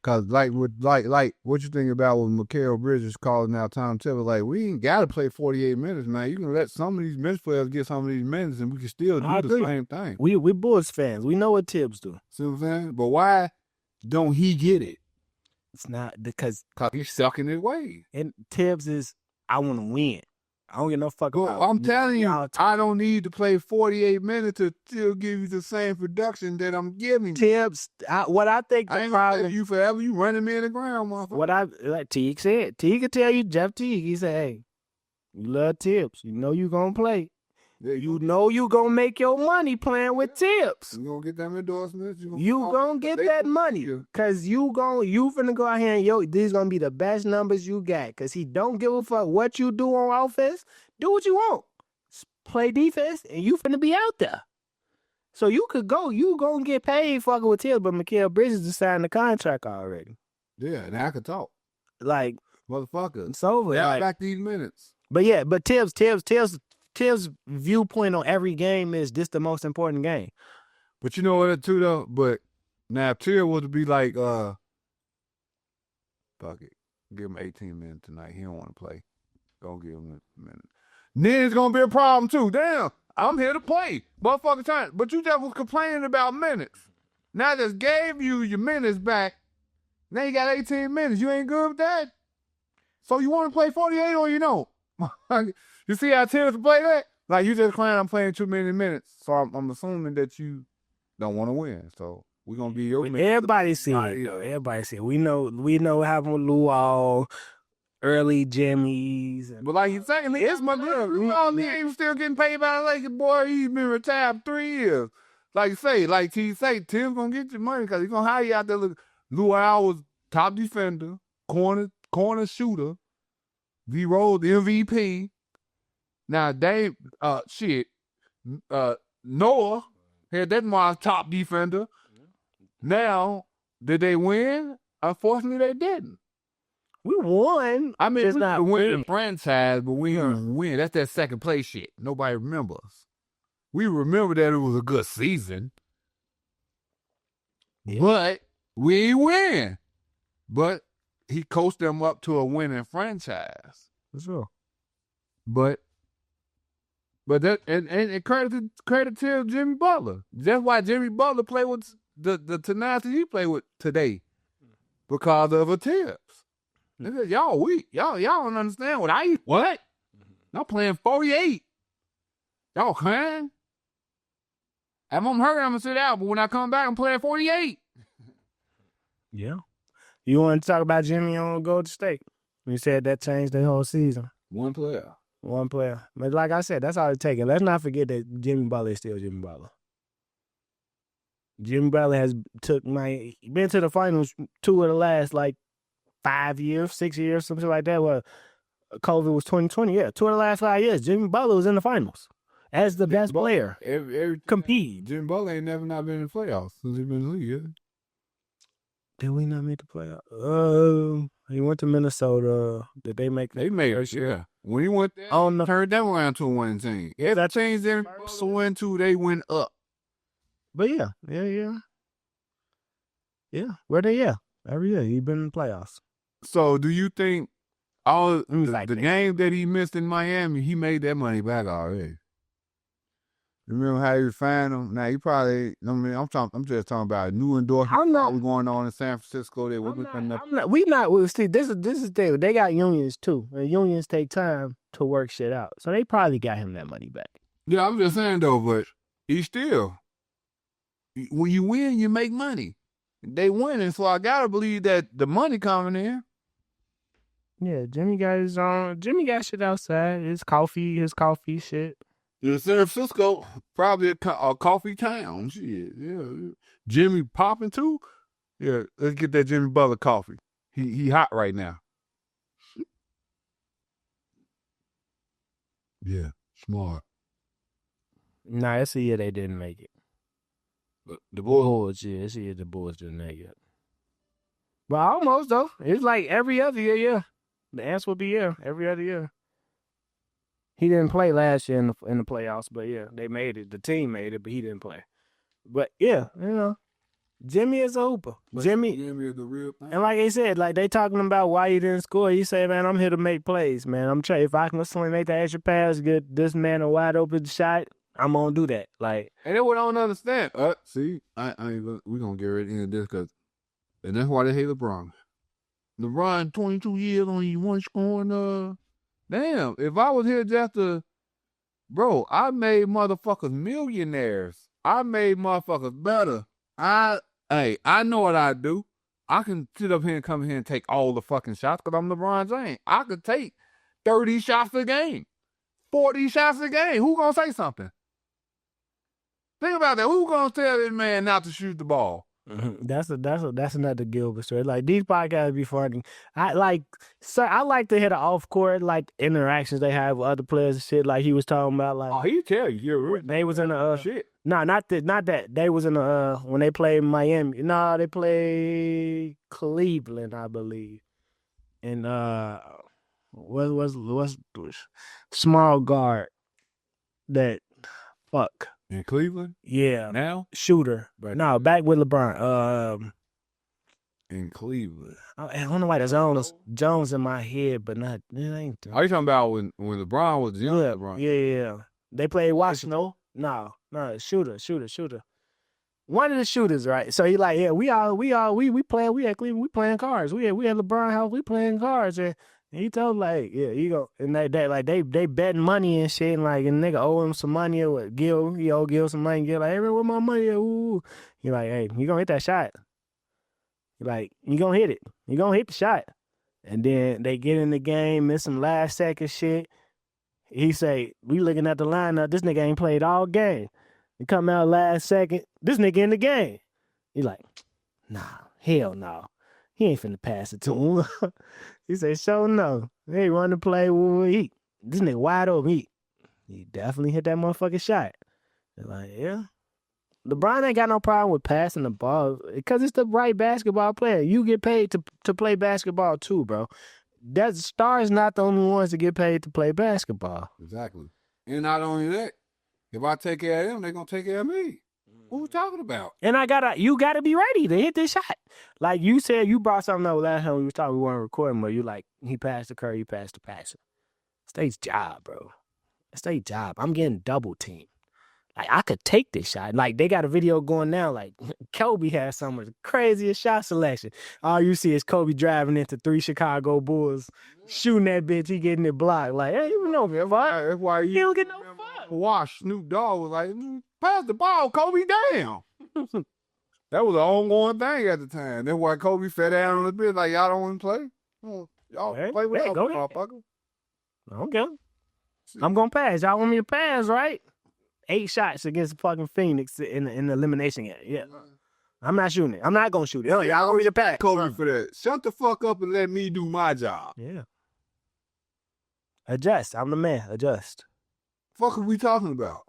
Speaker 2: Cause like what you think about when Mikal Bridges calling out Tom Thibodeau, like, we ain't gotta play 48 minutes, man. You can let some of these bench players get some of these minutes and we can still do the same thing.
Speaker 1: We Bulls fans. We know what Tibbs do.
Speaker 2: See what I'm saying? But why don't he get it?
Speaker 1: It's not because
Speaker 2: he's stuck in his way.
Speaker 1: And Tibbs is, I want to win. I don't give no fuck about
Speaker 2: I'm telling you, I don't need to play 48 minutes to still give you the same production that I'm giving.
Speaker 1: Tibbs, what I think
Speaker 2: I ain't gonna you forever. You running me in the ground, motherfucker.
Speaker 1: Like Teague said. Teague could tell you, Jeff Teague, he said, hey, you love Tibbs. You know you gonna play. Yeah, you know you gonna make your money playing with Tibbs.
Speaker 2: You gonna get them endorsements.
Speaker 1: You gonna get that money. Cause you finna go out here and these gonna be the best numbers you got. Cause he don't give a fuck what you do on offense. Do what you want. Play defense and you finna be out there. So you could go. You gonna get paid fucking with Tibbs, but Mikal Bridges just signed the contract already.
Speaker 2: Yeah, now I can talk.
Speaker 1: Like,
Speaker 2: motherfucker.
Speaker 1: it's over.
Speaker 2: Yeah,
Speaker 1: Like,
Speaker 2: back these minutes.
Speaker 1: but yeah, but Tibbs' viewpoint on every game is this the most important game.
Speaker 2: But you know what too though? But now if Tibbs was to be like, fuck it. Give him 18 minutes tonight. He don't want to play. Go give him a minute. Then it's gonna be a problem too. Damn, I'm here to play. Motherfucker time. But you just was complaining about minutes. Now I just gave you your minutes back. Now you got 18 minutes. You ain't good with that? So you want to play 48 or you don't? You see how Tibbs play that? Like you just claim I'm playing too many minutes. So I'm assuming that you don't want to win. So we're gonna be your minutes.
Speaker 1: Everybody see it. Everybody see it. We know what happened with Luau, early Jimmys.
Speaker 2: But like you saying, it's my girl. Luau ain't still getting paid by the Lakers, boy. He's been retired for 3 years. Like you say, Tim's gonna get your money because he's gonna hire you out there. Luau was top defender, corner shooter. V-Rose, MVP. Now Dave, Noah had that my top defender. Now, did they win? Unfortunately, they didn't.
Speaker 1: We won.
Speaker 2: I mean,
Speaker 1: It's
Speaker 2: we
Speaker 1: not
Speaker 2: could win
Speaker 1: winning.
Speaker 2: the franchise, but we didn't win. That's that second place shit. Nobody remembers. We remember that it was a good season.
Speaker 1: Yeah.
Speaker 2: But we ain't win. But he coached them up to a winning franchise.
Speaker 1: For sure.
Speaker 2: But that and credit to Jimmy Butler. That's why Jimmy Butler played with the tenacity he played with today. Because of a Tibbs. Y'all weak. Y'all don't understand what I'm playing 48. Y'all can. If I'm hurt, I'm gonna sit out. But when I come back, I'm playing 48.
Speaker 1: Yeah. You want to talk about Jimmy on Golden State? You said that changed the whole season.
Speaker 2: One player.
Speaker 1: But like I said, that's all it takes. Let's not forget that Jimmy Butler is still Jimmy Butler. Jimmy Butler has been to the finals 2 of the last 5 years, 6 years, something like that. Well, COVID was 2020. Yeah, 2 of the last 5 years, Jimmy Butler was in the finals as the best player.
Speaker 2: Every
Speaker 1: compete.
Speaker 2: Jimmy Butler ain't never not been in the playoffs since he been in the league. Yeah.
Speaker 1: Did we not make the playoffs? He went to Minnesota. Did they make?
Speaker 2: They made us, yeah. When he went there, turned them around to a winning team. Yeah, that changed Jimmy Butler went to. They went up.
Speaker 1: But yeah. Where they? Yeah, every year he been in the playoffs.
Speaker 2: So do you think all the game that he missed in Miami, he made that money back already? Remember how he fined him? Now he probably. I mean, I'm just talking about a new endorsement. What's going on in San Francisco?
Speaker 1: See, this is the thing. They got unions too, and unions take time to work shit out. So they probably got him that money back.
Speaker 2: Yeah, I'm just saying though, but he still. When you win, you make money. They winning, so I gotta believe that the money coming in.
Speaker 1: Yeah, Jimmy got his own. Jimmy got shit outside. His coffee shit.
Speaker 2: Yeah, San Francisco, probably a coffee town. Shit, yeah. Jimmy popping too. Yeah, let's get that Jimmy Butler coffee. He hot right now. Yeah, smart.
Speaker 1: Nah, it's a year they didn't make it.
Speaker 2: But the Bulls,
Speaker 1: yeah, it's a year the Bulls didn't make it. But almost though. It's like every other year, yeah. The answer would be yeah, every other year. He didn't play last year in the playoffs, but yeah, they made it. The team made it, but he didn't play. But yeah, Jimmy is a hooper. Jimmy
Speaker 2: is the real thing.
Speaker 1: And like I said, they talking about why he didn't score. He said, man, I'm here to make plays, man. If I can suddenly make the extra pass, get this man a wide open shot, I'm gonna do that.
Speaker 2: And that's what I don't understand. See, we gonna get rid of this and that's why they hate LeBron. LeBron, 22 years on you, one scoring. Damn, if I was here just bro, I made motherfuckers millionaires. I made motherfuckers better. I know what I do. I can sit up here and come here and take all the fucking shots because I'm LeBron James. I could take 30 shots a game, 40 shots a game. Who gonna say something? Think about that. Who gonna tell this man not to shoot the ball?
Speaker 1: Mm-hmm. That's another Gilbert story. These podcasts be funny. I like to hear the off court interactions they have with other players and shit. Like he was talking about
Speaker 2: he tell you,
Speaker 1: they was in the
Speaker 2: shit.
Speaker 1: No, not that. They was in when they played Miami. No, they played Cleveland, I believe. And what's small guard that fuck.
Speaker 2: In Cleveland?
Speaker 1: Yeah.
Speaker 2: Now?
Speaker 1: Shooter.
Speaker 2: But
Speaker 1: No, back with LeBron.
Speaker 2: in Cleveland.
Speaker 1: I don't know why there's Jones in my head, but not it ain't.
Speaker 2: Are you talking about when LeBron was young?
Speaker 1: Yeah,
Speaker 2: LeBron?
Speaker 1: yeah. They played Washington. No, shooter. One of the shooters, right? So he like, yeah, we playing, we at Cleveland, we playing cards. We at LeBron house, we playing cards. And he told like, yeah, you go, and they like they betting money and shit, and like, and nigga owe him some money or what? He owe Gil some money. Gil like, hey, where my money? Ooh, he like, hey, you gonna hit that shot? He like, you gonna hit it? You gonna hit the shot? And then they get in the game, miss some last second shit. He say, we looking at the lineup. This nigga ain't played all game. He come out last second. This nigga in the game. He like, nah, hell no. He ain't finna pass it to him. He say, sure no. He run the play. This nigga wide open. He definitely hit that motherfucking shot. They're like, yeah. LeBron ain't got no problem with passing the ball because it's the right basketball player. You get paid to play basketball too, bro. That stars not the only ones to get paid to play basketball.
Speaker 2: Exactly. And not only that, if I take care of them, they're gonna take care of me. What we talking about?
Speaker 1: And you gotta be ready to hit this shot. Like you said, you brought something up last time we was talking, we weren't recording, but you like, he passed the curve, he passed the passer. It's their job, bro. It's their job. I'm getting double teamed. Like, I could take this shot. Like, they got a video going now. Like, Kobe has some of the craziest shot selection. All you see is Kobe driving into 3 Chicago Bulls, shooting that bitch. He getting it blocked. Like, hey, you know, man,
Speaker 2: That's why
Speaker 1: he don't get no fuck.
Speaker 2: Wash Snoop Dogg was like, pass the ball, Kobe, damn. That was an ongoing thing at the time. That's why Kobe fed down on the bitch like, y'all don't want to play? Y'all play with us, motherfucker.
Speaker 1: Okay. I'm going to pass. Y'all want me to pass, right? 8 shots against fucking Phoenix in the elimination game. Yeah. I'm not shooting it. I'm not going to shoot it. Y'all want me to pass.
Speaker 2: Kobe for that. Shut the fuck up and let me do my job.
Speaker 1: Yeah. Adjust. I'm the man. Adjust.
Speaker 2: Fuck are we talking about?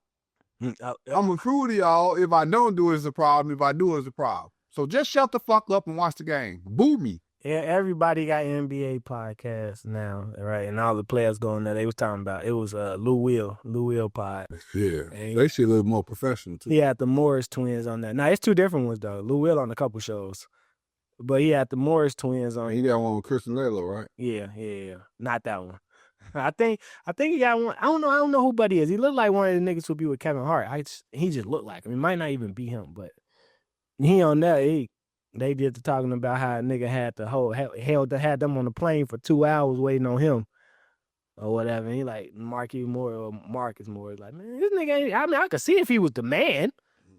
Speaker 2: I'm going to prove to y'all if I don't do it, it's a problem. If I do it, it's a problem. So just shut the fuck up and watch the game. Boo me.
Speaker 1: Yeah, everybody got NBA podcasts now, right? And all the players going there. They was talking about it was Lou Will pod.
Speaker 2: Yeah, and they should look more professional too.
Speaker 1: He had the Morris twins on there. Now it's 2 different ones though. Lou Will on a couple shows, but he had the Morris twins on.
Speaker 2: He got one with Kristen Lalo, right?
Speaker 1: Yeah, not that one. I think he got one. I don't know who Buddy is. He looked like one of the niggas who be with Kevin Hart. He just looked like him. It might not even be him, but he on there. They did the talking about how a nigga had them on the plane for 2 hours waiting on him or whatever. And he like Marcus Moore. Like, man, this nigga ain't, I mean, I could see if he was the man.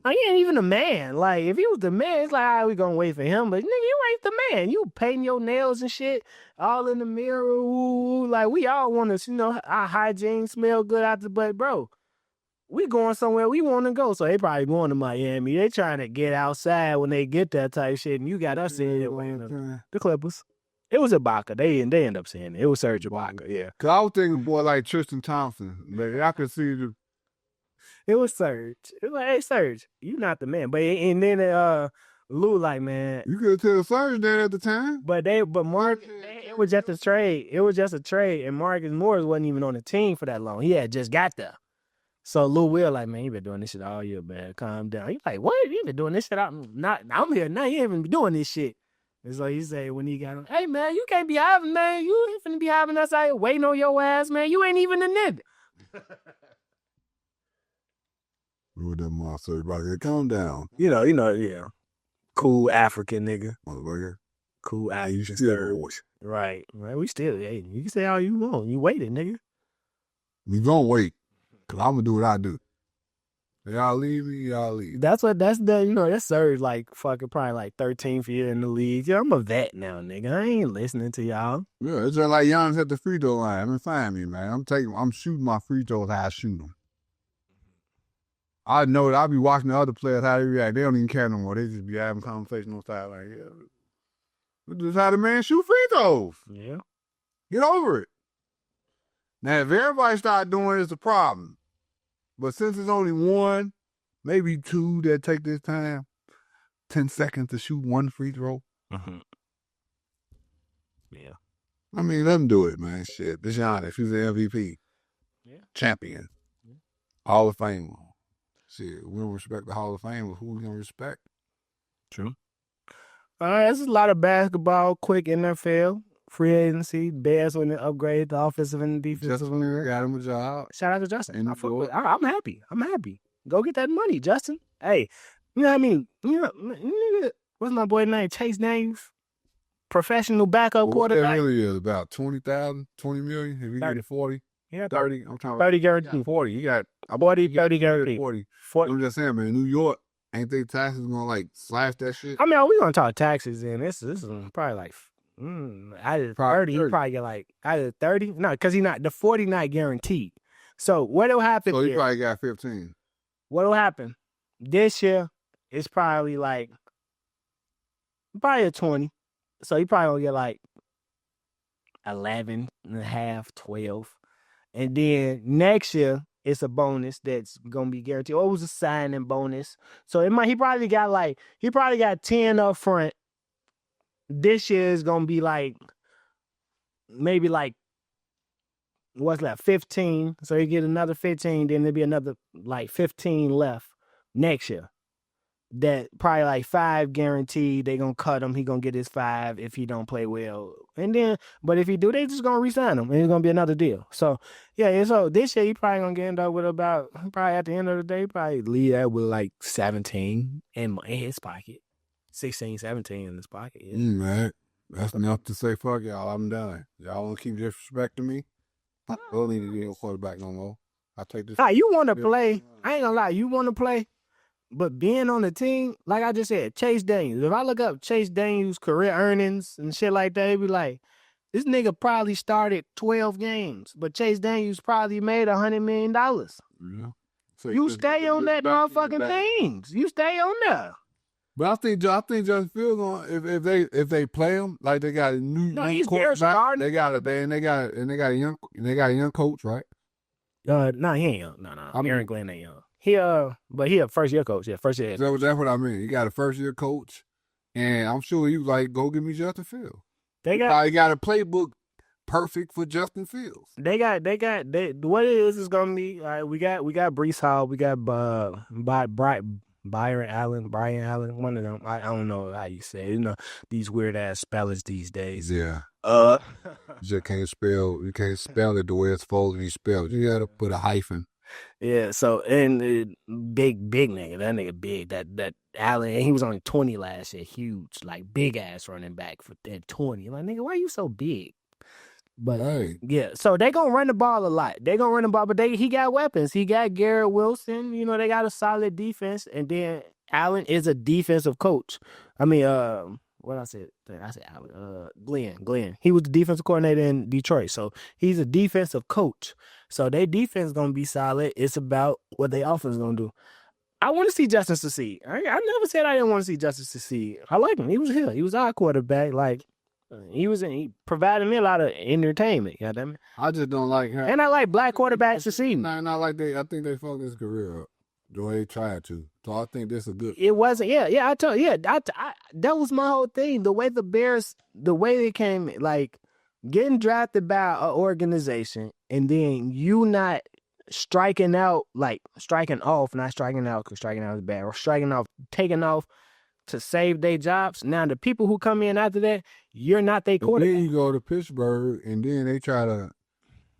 Speaker 1: Like, he ain't even the man. Like, if he was the man, it's like, all right, we gonna wait for him. But nigga, you ain't the man. You painting your nails and shit all in the mirror. Ooh, like, we all want to, our hygiene smell good out the butt, bro. We going somewhere we want to go. So they probably going to Miami. They trying to get outside when they get that type shit. And you got us in here. The Clippers. It was Ibaka. They end up saying it. It was Serge Ibaka, yeah.
Speaker 2: Cause I was thinking boy like Tristan Thompson. But I could see
Speaker 1: it was Serge. It was like, hey Serge, you not the man. But and then Lou like, man.
Speaker 2: You could tell Serge that at the time.
Speaker 1: But Mark, it was just a trade. It was just a trade. And Marcus Morris wasn't even on the team for that long. He had just got there. So Lou Will like, man, you been doing this shit all year, man. Calm down. He like, what? You been doing this shit? I'm here now. You ain't even doing this shit. And so he say when he got him, hey man, you can't be having, man. You ain't finna be having us out here waiting on your ass, man. You ain't even a nigga.
Speaker 2: With that monster, everybody calm down.
Speaker 1: Yeah. Cool African nigga.
Speaker 2: Motherfucker.
Speaker 1: Cool African.
Speaker 2: You still
Speaker 1: right. We still, hey, you can say all you want. You waited, nigga.
Speaker 2: We gonna wait. Cause I'm gonna do what I do. Y'all leave me, y'all leave.
Speaker 1: That's Serge like fucking probably like 13th year in the league. Yeah, I'm a vet now, nigga. I ain't listening to y'all.
Speaker 2: Yeah, it's just like Giannis at the free throw line. I mean, find me, man. I'm shooting my free throws how I shoot them. I know that I'll be watching the other players how they react. They don't even care no more. They just be having conversational style like, yeah. This is how the man shoot free throws.
Speaker 1: Yeah.
Speaker 2: Get over it. Now, if everybody start doing it, it's a problem. But since it's only one maybe 2 that take this time, 10 seconds to shoot 1 free throw.
Speaker 1: Mm-hmm. Yeah.
Speaker 2: I mean, let him do it, man. Shit. This Giannis, he's the MVP.
Speaker 1: Yeah.
Speaker 2: Champion.
Speaker 1: Yeah.
Speaker 2: Hall of Fame. Shit, we don't respect the Hall of Fame, but who we gonna respect?
Speaker 1: True. All right, this is a lot of basketball, quick NFL, free agency, Bears when they upgrade the offensive and defensive.
Speaker 2: Justin got him a job.
Speaker 1: Shout out to Justin.
Speaker 2: And
Speaker 1: I'm happy. I'm happy. Go get that money, Justin. Hey, you know what I mean? What's my boy name? Chase Daniels? Professional backup quarterback.
Speaker 2: That really is about 20,000, 20 million. If you get 40,
Speaker 1: yeah,
Speaker 2: 30. I'm talking
Speaker 1: 30 guaranteed.
Speaker 2: 40. You got
Speaker 1: 30 guaranteed.
Speaker 2: 40. I'm just saying, man. New York, ain't they taxes gonna like slash that shit?
Speaker 1: I mean, we gonna talk taxes, and this is probably like out of 30. He probably get like out of 30. No, because the 40 not guaranteed. So what'll happen?
Speaker 2: So he probably got 15.
Speaker 1: What'll happen this year? It's probably like a 20. So he probably gonna get like 11 and a half, 12. And then next year, it's a bonus that's gonna be guaranteed. Or it was a signing bonus. So he probably got 10 up front. This year is gonna be like maybe like what's left? 15. So you get another 15, then there'll be another like 15 left next year. That probably like 5 guaranteed. They gonna cut him. He gonna get his 5 if he don't play well. And then, but if he do, they just gonna re-sign him, and it's gonna be another deal. So yeah, so this year he probably gonna end up with probably at the end of the day, probably leave that with like 17 in his pocket, 16, 17 in his pocket. Yeah.
Speaker 2: Man, that's enough to say fuck y'all. I'm done. Y'all wanna keep disrespecting me? I don't need to be a quarterback no more. I take this.
Speaker 1: You want to play? I ain't gonna lie. You want to play? But being on the team, like I just said, Chase Daniels. If I look up Chase Daniels' career earnings and shit like that, it'd be like, this nigga probably started 12 games, but Chase Daniels probably made $100 million.
Speaker 2: Yeah. So
Speaker 1: you stay on that motherfucking things. You stay on there.
Speaker 2: But I think Justin Fields on if they play him like they got a new quarterback, they got a young coach, right?
Speaker 1: No, he ain't young. No. Aaron Glenn ain't young. He a first year coach. Yeah, first year.
Speaker 2: So that's what I mean. He got a first year coach, and I'm sure he was like, "Go get me Justin Fields." They got a playbook perfect for Justin Fields.
Speaker 1: They what it is gonna be. All right, we got Breece Hall, we got Brian Allen, one of them. I don't know how you say it. You know, these weird ass spellers these days.
Speaker 2: Yeah. You just can't spell. You can't spell it the way it's supposed to be spelled. You got to put a hyphen.
Speaker 1: Yeah, so and big nigga, that nigga big. That Allen, and he was only 20 last year, huge, like big ass running back for that 20. Like nigga, why you so big? But yeah, so they gonna run the ball a lot. They gonna run the ball, but he got weapons. He got Garrett Wilson. You know, they got a solid defense, and then Allen is a defensive coach. I mean, what I said Allen. Glenn. He was the defensive coordinator in Detroit, so he's a defensive coach. So their defense gonna be solid. It's about what their offense gonna do. I want to see Justin succeed. I never said I didn't want to see Justin succeed. I like him. He was here. He was our quarterback. Like he provided me a lot of entertainment. Goddamn it.
Speaker 2: I just don't like him.
Speaker 1: And I like black quarterbacks succeeding.
Speaker 2: Not like I think they fucked his career up the way they tried to. So I think this is good.
Speaker 1: It wasn't. Yeah. I told. Yeah. That was my whole thing. The way the Bears, the way they came, like getting drafted by an organization, and then you not striking out, like striking off, not striking out because striking out is bad, or striking off, taking off to save their jobs. Now the people who come in after that, you're not their quarterback.
Speaker 2: Then you go to Pittsburgh, and then they try to.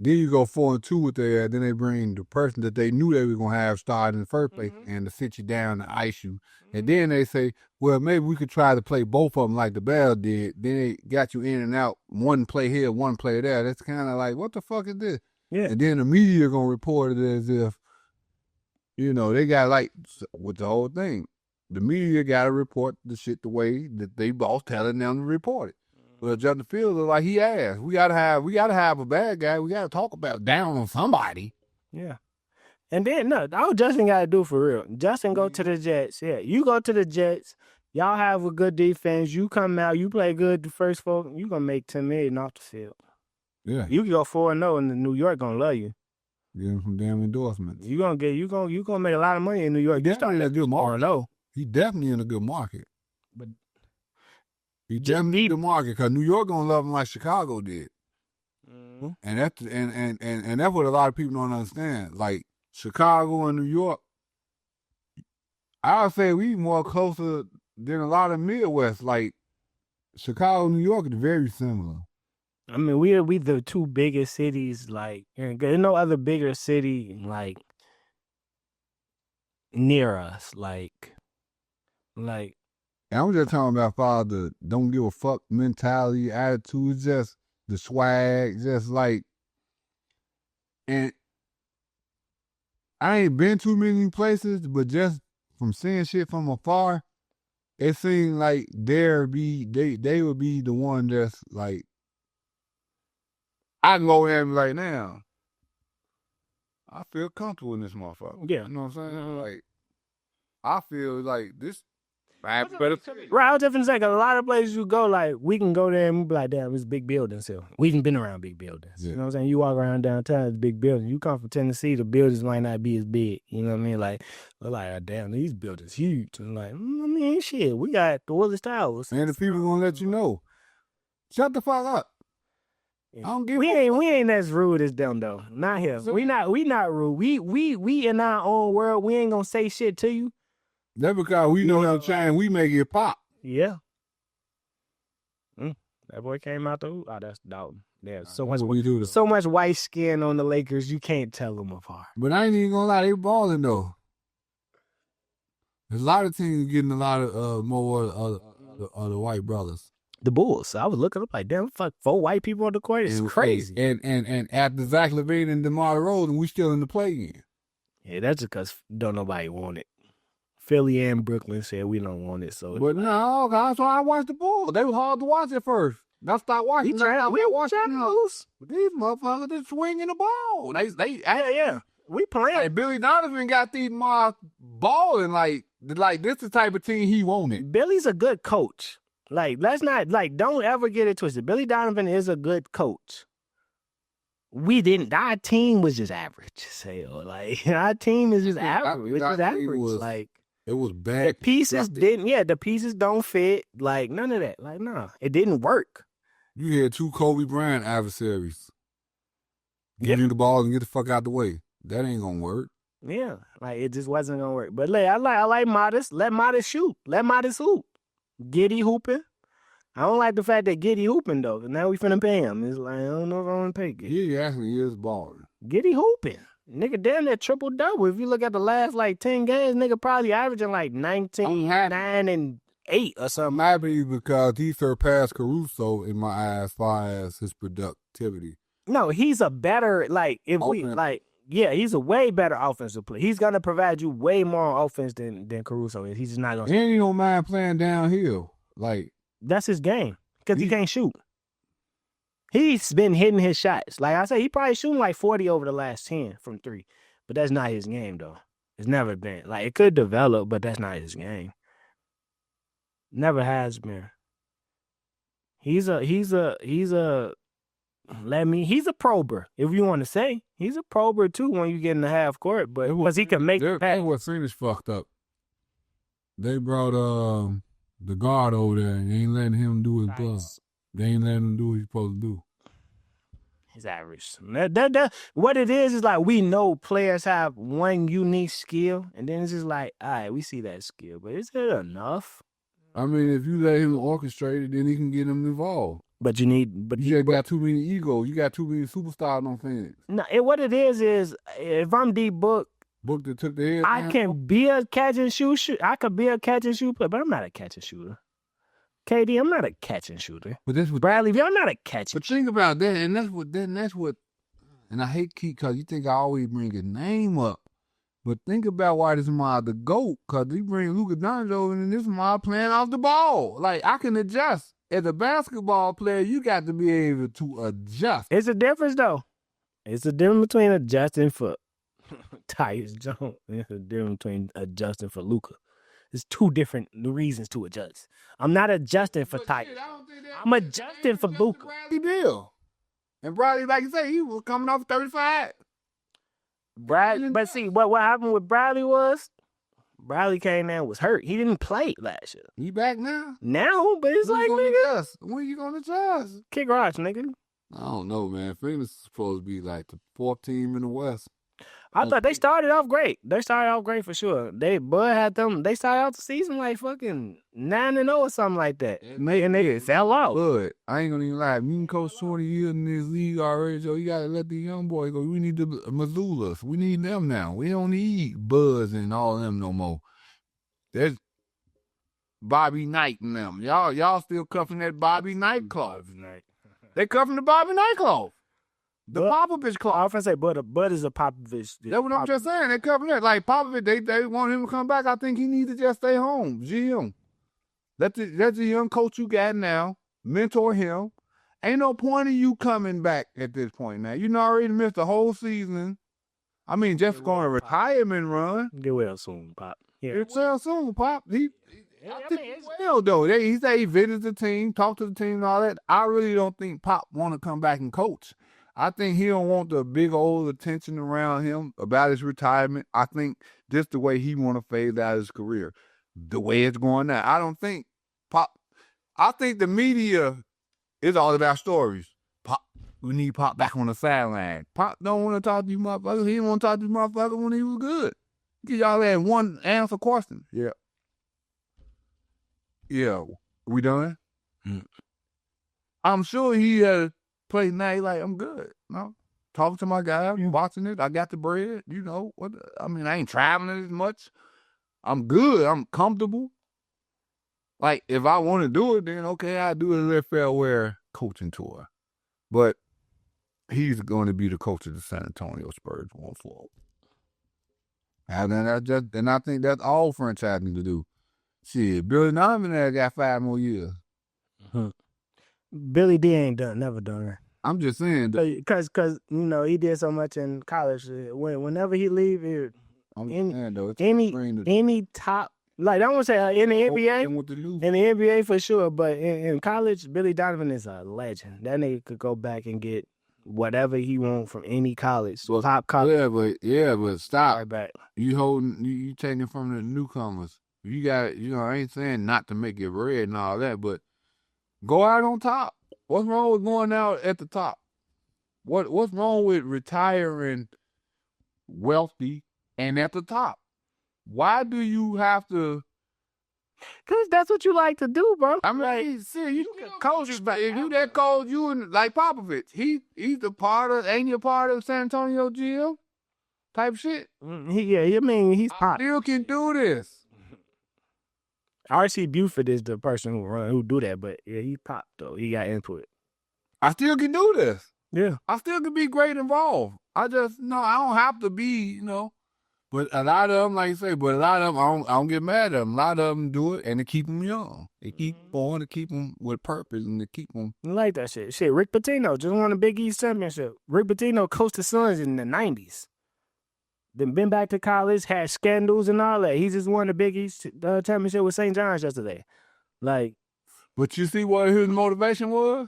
Speaker 2: Then you go 4-2 with their. Then they bring the person that they knew they were gonna have started in the first place, and to sit you down and ice you. And then they say, well, maybe we could try to play both of them like the Bears did. Then they got you in and out, one play here, one play there. That's kind of like, what the fuck is this?
Speaker 1: Yeah.
Speaker 2: And then the media gonna report it as if, they got like with the whole thing. The media got to report the shit the way that they boss telling them to report it. Well, Justin Fields is like he asked. We gotta have a bad guy. We gotta talk about down on somebody.
Speaker 1: Yeah. And then all Justin gotta do for real. Justin go to the Jets. Yeah, you go to the Jets. Y'all have a good defense. You come out. You play good the first 4. You gonna make $10 million off the field.
Speaker 2: Yeah.
Speaker 1: You can go 4-0, and New York gonna love you.
Speaker 2: Get him some damn endorsements.
Speaker 1: You gonna make a lot of money in New York.
Speaker 2: Definitely in a good market.
Speaker 1: No.
Speaker 2: He definitely in a good market.
Speaker 1: But
Speaker 2: he definitely in a good market because New York gonna love him like Chicago did.
Speaker 1: Mm-hmm.
Speaker 2: And that's what a lot of people don't understand. Like Chicago and New York, I would say we more closer than a lot of Midwest. Like Chicago, New York is very similar.
Speaker 1: I mean, we the two biggest cities. Like, there's no other bigger city like near us. Like.
Speaker 2: And I'm just talking about father don't give a fuck mentality, attitude, just the swag, just like. And I ain't been too many places, but just from seeing shit from afar, it seemed like they would be the one that's like, I can go ahead and be like, now, I feel comfortable in this motherfucker.
Speaker 1: Yeah.
Speaker 2: You know what I'm saying? Like, I feel like this.
Speaker 1: Right, I was just gonna say, 'cause a lot of places you go, like, we can go there and we be like, damn, it's big buildings here. We even been around big buildings. Yeah. You know what I'm saying? You walk around downtown, it's big buildings. You come from Tennessee, the buildings might not be as big. You know what I mean? Like, we're like, oh, damn, these buildings huge. And like, I mean, shit, we got the Willis Towers.
Speaker 2: And the people gonna let you know. Shut the fuck up.
Speaker 1: I don't give we ain't as rude as them though. Not here. We not rude. We in our own world. We ain't gonna say shit to you.
Speaker 2: That's because we know how to change. We make it pop.
Speaker 1: Yeah. That boy came out the hoop. Oh, that's Dalton. There's so much white skin on the Lakers, you can't tell them apart.
Speaker 2: But I ain't even gonna lie, they balling though. There's a lot of teams getting a lot of more of the white brothers.
Speaker 1: The Bulls. I was looking up like, damn, fuck, 4 white people on the court. It's crazy.
Speaker 2: And after Zach LaVine and DeMar DeRozan, we still in the play-in.
Speaker 1: Yeah, that's because don't nobody want it. Philly and Brooklyn said we don't want it. So,
Speaker 2: but no, that's why I watched the Bulls. They was hard to watch at first. I stopped watching.
Speaker 1: We watching those.
Speaker 2: These motherfuckers just swinging the ball.
Speaker 1: Yeah. We playing.
Speaker 2: Like Billy Donovan got these motherfuckers balling like this the type of team he wanted.
Speaker 1: Billy's a good coach. Like, let's not, like, don't ever get it twisted. Billy Donovan is a good coach. Our team was just average as hell. Like, our team is just average. It was just average.
Speaker 2: It was bad.
Speaker 1: The pieces the pieces don't fit. Like, none of that. Like, no, it didn't work.
Speaker 2: You had 2 Kobe Bryant adversaries. Give you the ball and get the fuck out the way. That ain't gonna work.
Speaker 1: Yeah, like, it just wasn't gonna work. But I like Modest. Let Modest shoot. Let Modest hoop. Giddy hooping. I don't like the fact that Giddy hooping though. Now we finna pay him. It's like, I don't know if I want to pay Giddy.
Speaker 2: He actually is balling.
Speaker 1: Giddy hooping. Nigga damn that triple double. If you look at the last like 10 games, nigga probably averaging like 19, 9, and 8 or something.
Speaker 2: I'm happy because he surpassed Caruso in my eyes as far as his productivity.
Speaker 1: No, he's a better he's a way better offensive player. He's gonna provide you way more offense than Caruso is. He's just not gonna.
Speaker 2: And he don't mind playing downhill. Like,
Speaker 1: that's his game because he can't shoot. He's been hitting his shots. Like I said, he probably shooting like 40 over the last 10 from 3. But that's not his game though. It's never been. Like, it could develop, but that's not his game. Never has been. He's a prober, if you want to say. He's a prober too when you get in the half court, but because he can make the pass.
Speaker 2: What Phoenix fucked up. They brought the guard over there and they ain't letting him do his job. They ain't letting him do what he's supposed to do.
Speaker 1: He's average. What it is like we know players have one unique skill, and then it's just like, all right, we see that skill, but is it enough?
Speaker 2: I mean, if you let him orchestrate it, then he can get him involved.
Speaker 1: But you
Speaker 2: got too many egos. You got too many superstars on Phoenix.
Speaker 1: No, what it is if I'm D Book
Speaker 2: that took the head.
Speaker 1: I can be a catch and shoot. I could be a catch and shoot player, but I'm not a catch and shooter. KD, I'm not a catch and shooter.
Speaker 2: But that's what
Speaker 1: Bradley, I'm not a catch.
Speaker 2: But think about that, and that's what. And I hate Keith because you think I always bring his name up. But think about why this mod the GOAT, because he bring Luka Doncic over and this mod playing off the ball. Like, I can adjust. As a basketball player, you got to be able to adjust.
Speaker 1: It's a difference, though. It's a difference between adjusting for Tyus Jones. It's a difference between adjusting for Luka. There's 2 different reasons to adjust. I'm not adjusting for Tyus. I'm adjusting for Luka.
Speaker 2: Bradley Beal. And Bradley, like you say, he was coming off 35.
Speaker 1: Bradley, but see what happened with Bradley was Bradley came in was hurt. He didn't play last year.
Speaker 2: He back now?
Speaker 1: Now, but it's like, nigga,
Speaker 2: when you gonna adjust?
Speaker 1: kick rocks, nigga.
Speaker 2: I don't know, man. Phoenix is supposed to be like the 4th team in the West.
Speaker 1: I thought they started off great. They started off great for sure. Bud had them. They started out the season like fucking 9-0 or something like that. And they fell out.
Speaker 2: Bud, I ain't gonna even lie. If you can coach 20 years in this league already, so you gotta let the young boys go. We need the Missoula's. We need them now. We don't need Buds and all of them no more. There's Bobby Knight and them. Y'all still cuffing that Bobby Knight cloth. They cuffing the Bobby Knight cloth. The Popovich cloth.
Speaker 1: I was gonna say, Bud is a Popovich.
Speaker 2: That's what I'm just saying. They covering that. Like Popovich, they want him to come back. I think he needs to just stay home. GM. That's the young coach you got now. Mentor him. Ain't no point in you coming back at this point now. You already missed the whole season. I mean, just going to retirement run.
Speaker 1: Get well soon, Pop. Yeah.
Speaker 2: It's well soon, Pop. I think he's well, though. He said he visited the team, talked to the team and all that. I really don't think Pop want to come back and coach. I think he don't want the big old attention around him about his retirement. I think this the way he want to phase out his career. The way it's going now. I don't think Pop. I think the media is all about stories. Pop, we need Pop back on the sideline. Pop don't want to talk to you motherfuckers. He didn't want to talk to you motherfuckers when he was good. Get y'all that one answer question. Yeah. Yeah. We done? I'm sure he had play night like I'm good. No, talking to my guy, watching it. I got the bread. You know what? I mean, I ain't traveling as much. I'm good. I'm comfortable. Like if I want to do it, then okay, I do a little farewell coaching tour. But he's going to be the coach of the San Antonio Spurs going forward. And then I think that's all franchise need to do. Shit, Billy Donovan got 5 more years.
Speaker 1: Billy D ain't never done that.
Speaker 2: I'm just saying.
Speaker 1: Because he did so much in college. Whenever he leave, any top, like I don't want to say in the NBA for sure, but in college, Billy Donovan is a legend. That nigga could go back and get whatever he want from any college, top college.
Speaker 2: Yeah, but stop.
Speaker 1: Right back.
Speaker 2: You taking from the newcomers. You got, I ain't saying not to make it red and all that, but go out on top. What's wrong with going out at the top? What's wrong with retiring wealthy and at the top? Why do you have to?
Speaker 1: Because that's what you like to do, bro.
Speaker 2: I mean, see, you can coach. If you that coach, you like Popovich. He's a part of. Ain't you a part of San Antonio GM type shit?
Speaker 1: He's hot.
Speaker 2: Still can do this.
Speaker 1: R.C. Buford is the person who do that, but yeah, he popped though. He got input.
Speaker 2: I still can do this.
Speaker 1: Yeah.
Speaker 2: I still can be great involved. I don't have to be, But a lot of them, like you say, I don't get mad at them. A lot of them do it, and they keep them young. They keep going to keep them with purpose, and they keep them.
Speaker 1: I like that shit. Rick Pitino just won the Big East championship. Rick Pitino coached the Suns in the 90s. Then been back to college, had scandals and all that. He just won the Big East championship with St. John's yesterday. Like,
Speaker 2: but you see what his motivation was?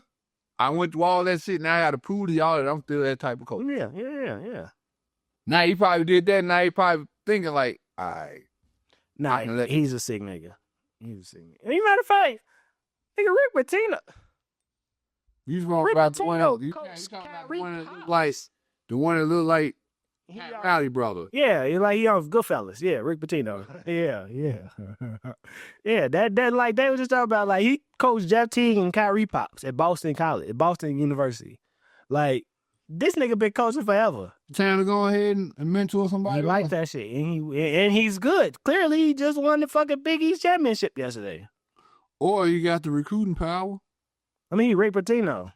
Speaker 2: I went through all that shit, and I got to prove to y'all that I'm still that type of coach.
Speaker 1: Yeah.
Speaker 2: Now, he probably did that, and now he probably thinking like, all right.
Speaker 1: Nah, he's a sick nigga. He's a sick nigga. And matter of fact, nigga, Rick Pitino.
Speaker 2: You wrong about the one that look like Valley brother.
Speaker 1: Yeah, he on Goodfellas. Yeah, Rick Pitino. Yeah. Yeah, that like they were just talking about like he coached Jeff Teague and Kyrie Pops at Boston University. Like this nigga been coaching forever.
Speaker 2: Time to go ahead and mentor somebody.
Speaker 1: He like that shit, and he's good. Clearly, he just won the fucking Big East championship yesterday.
Speaker 2: Or you got the recruiting power.
Speaker 1: I mean, Rick Pitino.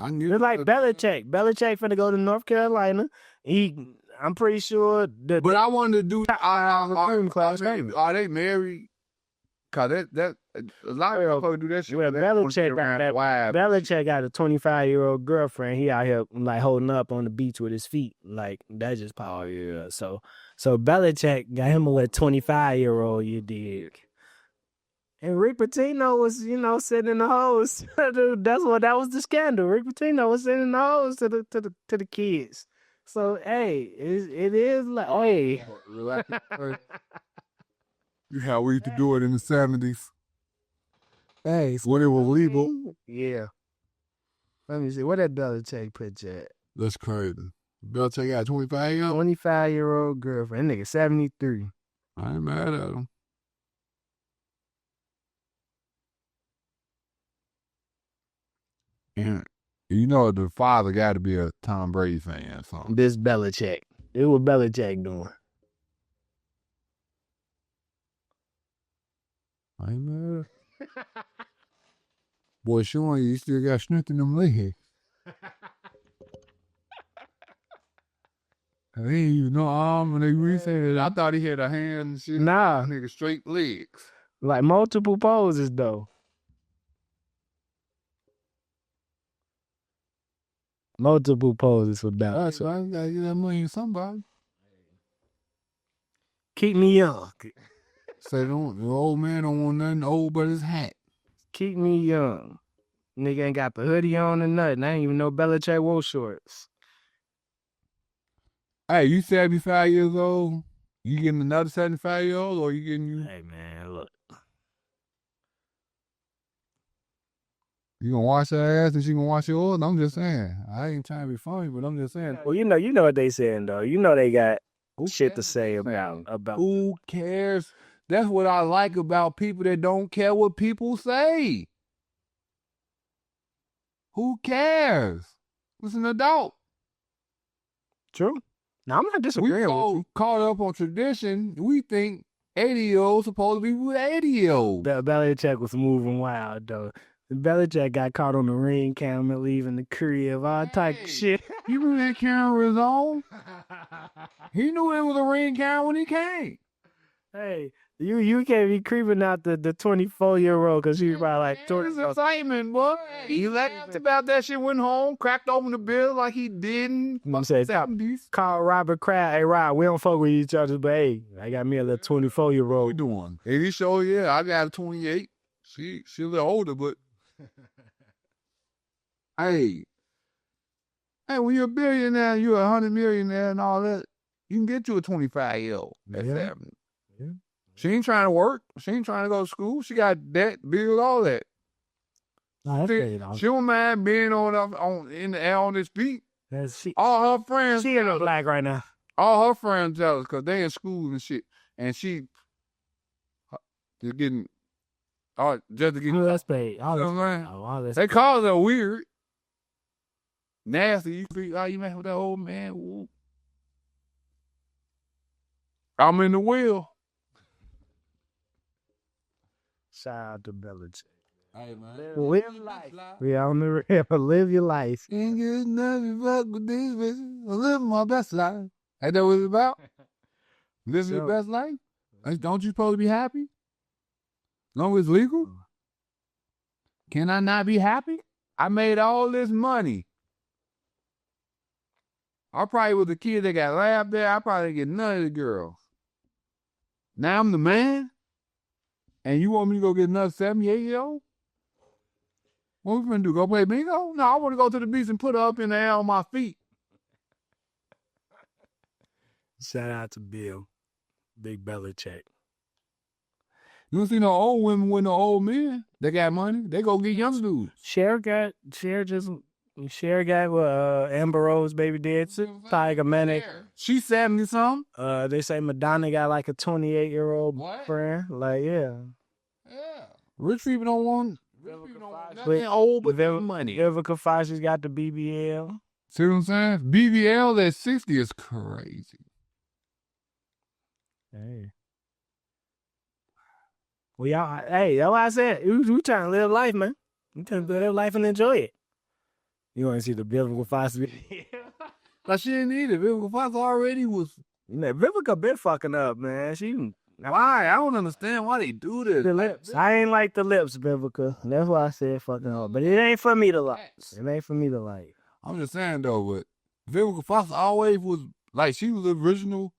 Speaker 1: It's like Belichick. Belichick finna go to North Carolina. I'm pretty sure that.
Speaker 2: But I wanted to do. Are they married? Cause that a lot of people do that shit.
Speaker 1: Well, Belichick got a 25-year-old girlfriend. He out here like holding up on the beach with his feet. Like that's just power. Yeah. So Belichick got him a 25-year-old. You dig? And Rick Pitino was, sitting in the hose. That was the scandal. Rick Pitino was sitting in the hose to the kids. So hey, it is like hey.
Speaker 2: Relax. You how we used to do it in the 70s.
Speaker 1: Hey,
Speaker 2: when it was legal.
Speaker 1: Yeah. Let me see. What that Belichick picture at?
Speaker 2: That's crazy. Belichick got 25 years.
Speaker 1: 25-year-old girlfriend. That nigga 73.
Speaker 2: I ain't mad at him. And you know the father got to be a Tom Brady fan or something.
Speaker 1: This Belichick. It was Belichick doing.
Speaker 2: I ain't mad. Boy, showing you still got strength in them legs. He ain't even no arm when they reset it. I thought he had a hand and shit.
Speaker 1: Nah.
Speaker 2: Nigga, straight legs.
Speaker 1: Like multiple poses though. Multiple poses for Belichick.
Speaker 2: So I gotta get that money to somebody.
Speaker 1: Keep me young.
Speaker 2: Say the old man don't want nothing old but his hat.
Speaker 1: Keep me young. Nigga ain't got the hoodie on or nothing. I ain't even know Belichick wore shorts.
Speaker 2: Hey, you 75 years old? You getting another 75-year-old or you getting you?
Speaker 1: Hey man, look.
Speaker 2: You gonna wash her ass and she gonna wash yours? I'm just saying. I ain't trying to be funny, but I'm just saying.
Speaker 1: Well, you know what they saying though. You know they got
Speaker 2: Who
Speaker 1: shit to
Speaker 2: cares?
Speaker 1: say about.
Speaker 2: Who cares? That's what I like about people that don't care what people say. Who cares? It's an adult.
Speaker 1: True. Now I'm not disagreeing with you.
Speaker 2: Caught up on tradition. We think 80-year-olds supposed to be with 80-year-olds.
Speaker 1: Belichick was moving wild though. Belichick got caught on the ring camera leaving the crib, all type of shit.
Speaker 2: You knew that camera was on. He knew it was a ring camera when he came.
Speaker 1: Hey, you can't be creeping out the 24-year-old because she's probably like 20.
Speaker 2: It's excitement, boy. He laughed about that shit, went home, cracked open the bill like he didn't.
Speaker 1: I'm saying, call Robert Kraft. Hey, Rob, we don't fuck with each other, but hey, I got me a little 24-year-old.
Speaker 2: What we doing? And he showed, yeah, I got a 28. She a little older, but hey, when you're a billionaire, you're $100 millionaire and all that, you can get you a 25-year-old.
Speaker 1: Yeah.
Speaker 2: She ain't trying to work. She ain't trying to go to school. She got debt, bills, all that.
Speaker 1: Nah,
Speaker 2: She don't mind being in the air on his feet. All her friends.
Speaker 1: She in the black right now.
Speaker 2: All her friends jealous because they in school and shit. And she just getting, just to get.
Speaker 1: Let's play.
Speaker 2: They call her weird. Nasty. You mess with that old man. Ooh. I'm in the wheel.
Speaker 1: Shout out to Belichick.
Speaker 2: Hey, man.
Speaker 1: Live life. We on the real. Live your life.
Speaker 2: Ain't get nothing fuck with these bitches. I live my best life. Ain't that what it's about? Living your best life? Don't you supposed to be happy? As long as it's legal? Can I not be happy? I made all this money. I probably was the kid that got laughed at. I probably didn't get none of the girls. Now I'm the man? And you want me to go get another 78-year-old? What we finna do? Go play bingo? No, I want to go to the beach and put her up in the air on my feet.
Speaker 1: Shout out to Bill. Big Belichick.
Speaker 2: You don't see no old women with no old men. They got money. They go get young dudes.
Speaker 1: Cher got what Amber Rose baby did too. Tiger Manic.
Speaker 2: She's 70-something.
Speaker 1: They say Madonna got like a 28-year-old friend. Like, yeah.
Speaker 2: Yeah. Rich people don't want nothing old but money.
Speaker 1: Vivica Fox's got the BBL.
Speaker 2: See what I'm saying? BBL at 60 is crazy.
Speaker 1: Hey. Well, y'all, hey, that's why I said, we trying to live life, man. We trying to live life and enjoy it. You want to see the Vivica Fox video?
Speaker 2: Like, she didn't need it. Vivica Fox already was.
Speaker 1: Vivica been fucking up, man.
Speaker 2: Why? I don't understand why they do this.
Speaker 1: The lips. I ain't like the lips, Vivica. That's why I said fucking up. But it ain't for me to like. It ain't for me to like.
Speaker 2: I'm just saying, though, but Vivica Fox always was, like, she was original.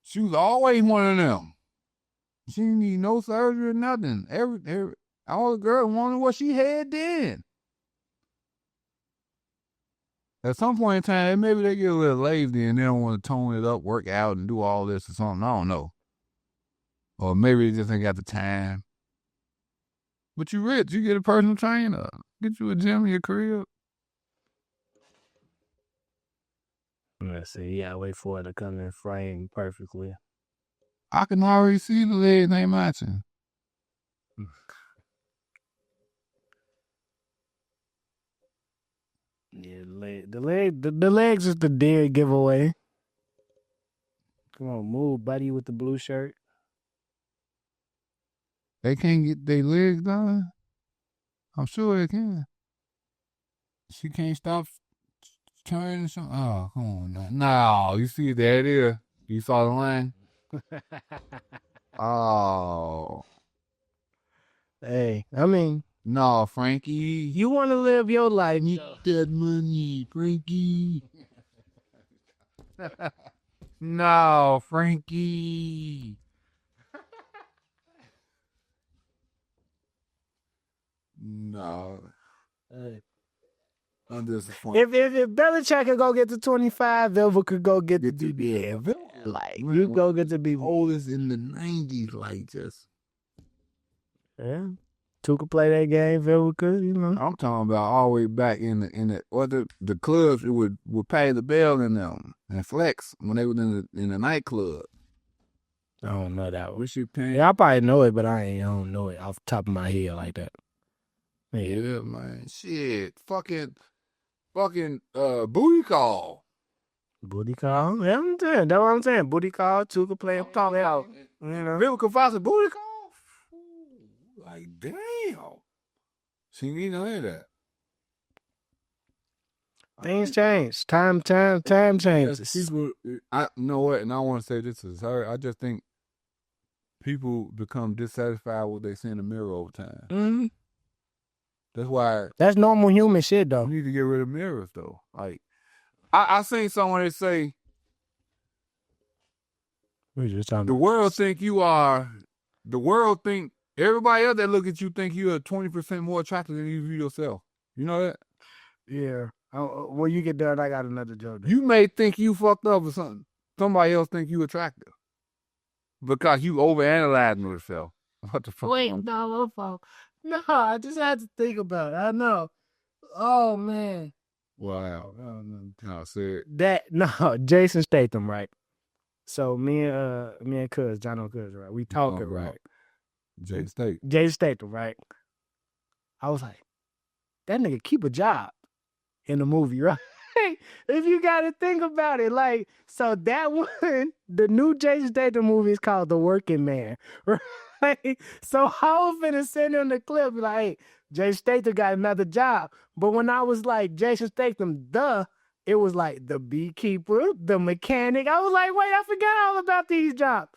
Speaker 2: She was always one of them. She didn't need no surgery or nothing. All the girls wanted what she had then. At some point in time, maybe they get a little lazy and they don't want to tone it up, work out, and do all this or something. I don't know. Or maybe they just ain't got the time. But you rich. You get a personal trainer. Get you a gym in your crib.
Speaker 1: Let's see. Yeah, wait for it to come in frame perfectly.
Speaker 2: I can already see the legs ain't matching.
Speaker 1: Yeah, the legs is the dead giveaway. Come on, move, buddy, with the blue shirt.
Speaker 2: They can't get their legs done. I'm sure they can. She can't stop turning something. Oh, come on now. No, you see, there it is. You saw the line? Oh.
Speaker 1: Hey, I mean,
Speaker 2: no, Frankie.
Speaker 1: You want to live your life.
Speaker 2: Need that money, Frankie. No, Frankie. No.
Speaker 1: Hey.
Speaker 2: I'm disappointed.
Speaker 1: If Belichick could go get to 25, Vilva could go get to BB. Like, you go get to BB.
Speaker 2: Oldest in the 90s, like, just.
Speaker 1: Yeah. Two could play that game, Vilva could, you know.
Speaker 2: I'm talking about all the way back in the clubs, it would pay the bell in them and flex when they was in the nightclub.
Speaker 1: I don't know that one.
Speaker 2: What's your paying?
Speaker 1: Yeah, I probably know it, but I don't know it off the top of my head like that.
Speaker 2: Yeah, man. Shit. Fucking booty call.
Speaker 1: Booty call? Yeah, I'm saying. That's what I'm saying. Booty call, two could play call it out. You know.
Speaker 2: People could find some booty call? Like, damn. She ain't know that.
Speaker 1: Things change. Time changes.
Speaker 2: People, I know what, and I want to say this is her. I just think people become dissatisfied with what they see in the mirror over time.
Speaker 1: Mm-hmm.
Speaker 2: That's why.
Speaker 1: That's normal human shit, though.
Speaker 2: You need to get rid of mirrors, though. Like, I seen someone that say, the world think you are, the world think, everybody else that look at you think you are 20% more attractive than you yourself. You know that?
Speaker 1: Yeah. When you get done, I got another joke.
Speaker 2: You may think you fucked up or something. Somebody else think you attractive. Because you overanalyzing yourself. What the fuck?
Speaker 1: Wait, no, I just had to think about it. I know. Oh, man.
Speaker 2: Wow. I said
Speaker 1: that. No, Jason Statham, right? So me and Cuz, John O'Cuz, right? We talking, right? Jason Statham, right? I was like, that nigga keep a job in the movie, right? If you got to think about it, like, so that one, the new Jason Statham movie is called The Working Man, right? So how I'm finna send him the clip, like, hey, Jason Statham got another job. But when I was like, Jason Statham, it was like the beekeeper, the mechanic. I was like, wait, I forgot all about these jobs.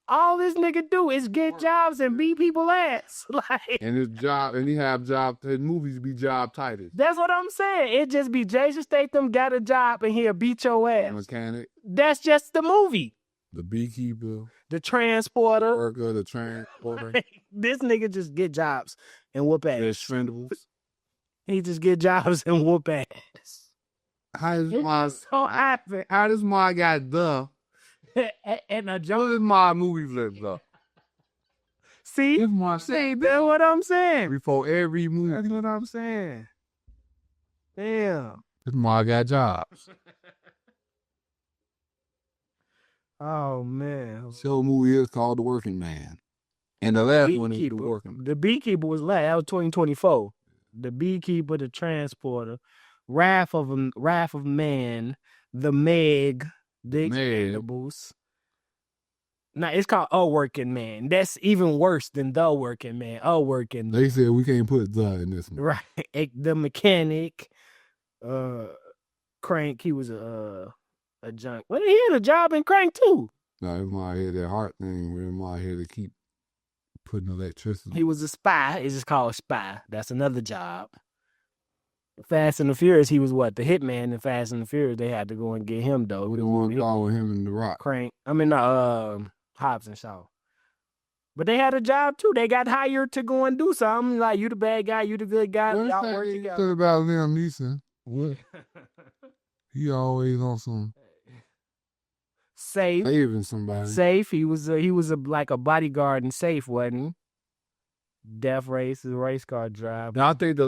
Speaker 1: All this nigga do is get jobs and beat people ass. Like,
Speaker 2: and his job, and he have job. His movies be job titles.
Speaker 1: That's what I'm saying. It just be Jason Statham got a job and he'll beat your ass.
Speaker 2: Mechanic.
Speaker 1: That's just the movie.
Speaker 2: The beekeeper.
Speaker 1: The transporter.
Speaker 2: Worker. The transporter.
Speaker 1: This nigga just get jobs and whoop ass.
Speaker 2: The expendables.
Speaker 1: He just get jobs and whoop ass.
Speaker 2: How does my guy the?
Speaker 1: And a
Speaker 2: What is my movie list up?
Speaker 1: See, that's what I'm saying.
Speaker 2: Before every movie.
Speaker 1: That's what I'm saying. Damn.
Speaker 2: This my guy job.
Speaker 1: Oh man.
Speaker 2: So movie is called The Working Man. And the last one is The Working Man.
Speaker 1: The Beekeeper was last. That was 2024. The Beekeeper, The Transporter, Wrath of Man, The Meg, The Expendables. Now it's called A Working Man. That's even worse than The Working Man. A Working Man.
Speaker 2: They said we can't put the in this one.
Speaker 1: Right. The Mechanic, Crank. He was a junk. Well, he had a job in Crank too.
Speaker 2: No, it's my head, that heart thing. We're in my head to keep putting electricity.
Speaker 1: He was a spy. It's just called Spy. That's another job. Fast and the Furious, he was what? The hitman in Fast and the Furious. They had to go and get him, though.
Speaker 2: We don't want to call with him and The Rock.
Speaker 1: Crank. I mean, Hobbs and Shaw. But they had a job, too. They got hired to go and do something. Like, you the bad guy, you the good guy. Y'all work together.
Speaker 2: About Liam Neeson. What? He always on some
Speaker 1: Safe.
Speaker 2: saving somebody.
Speaker 1: Safe. He was like a bodyguard in Safe, wasn't he? Death Race, his race car drive.
Speaker 2: Now I think his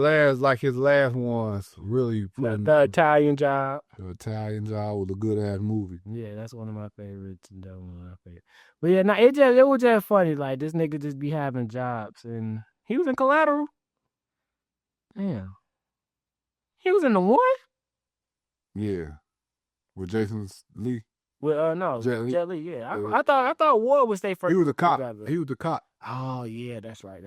Speaker 2: last one's really
Speaker 1: The Italian Job.
Speaker 2: The Italian Job was a good ass movie.
Speaker 1: Yeah, that's one of my favorites. But yeah, it was just funny. Like this nigga just be having jobs, and he was in Collateral. Damn, he was in the one.
Speaker 2: Yeah, with Jason Lee.
Speaker 1: Well, no, Jet Li. Yeah, I thought Ward was their first.
Speaker 2: He was a cop. He was a cop.
Speaker 1: Oh yeah, that's right.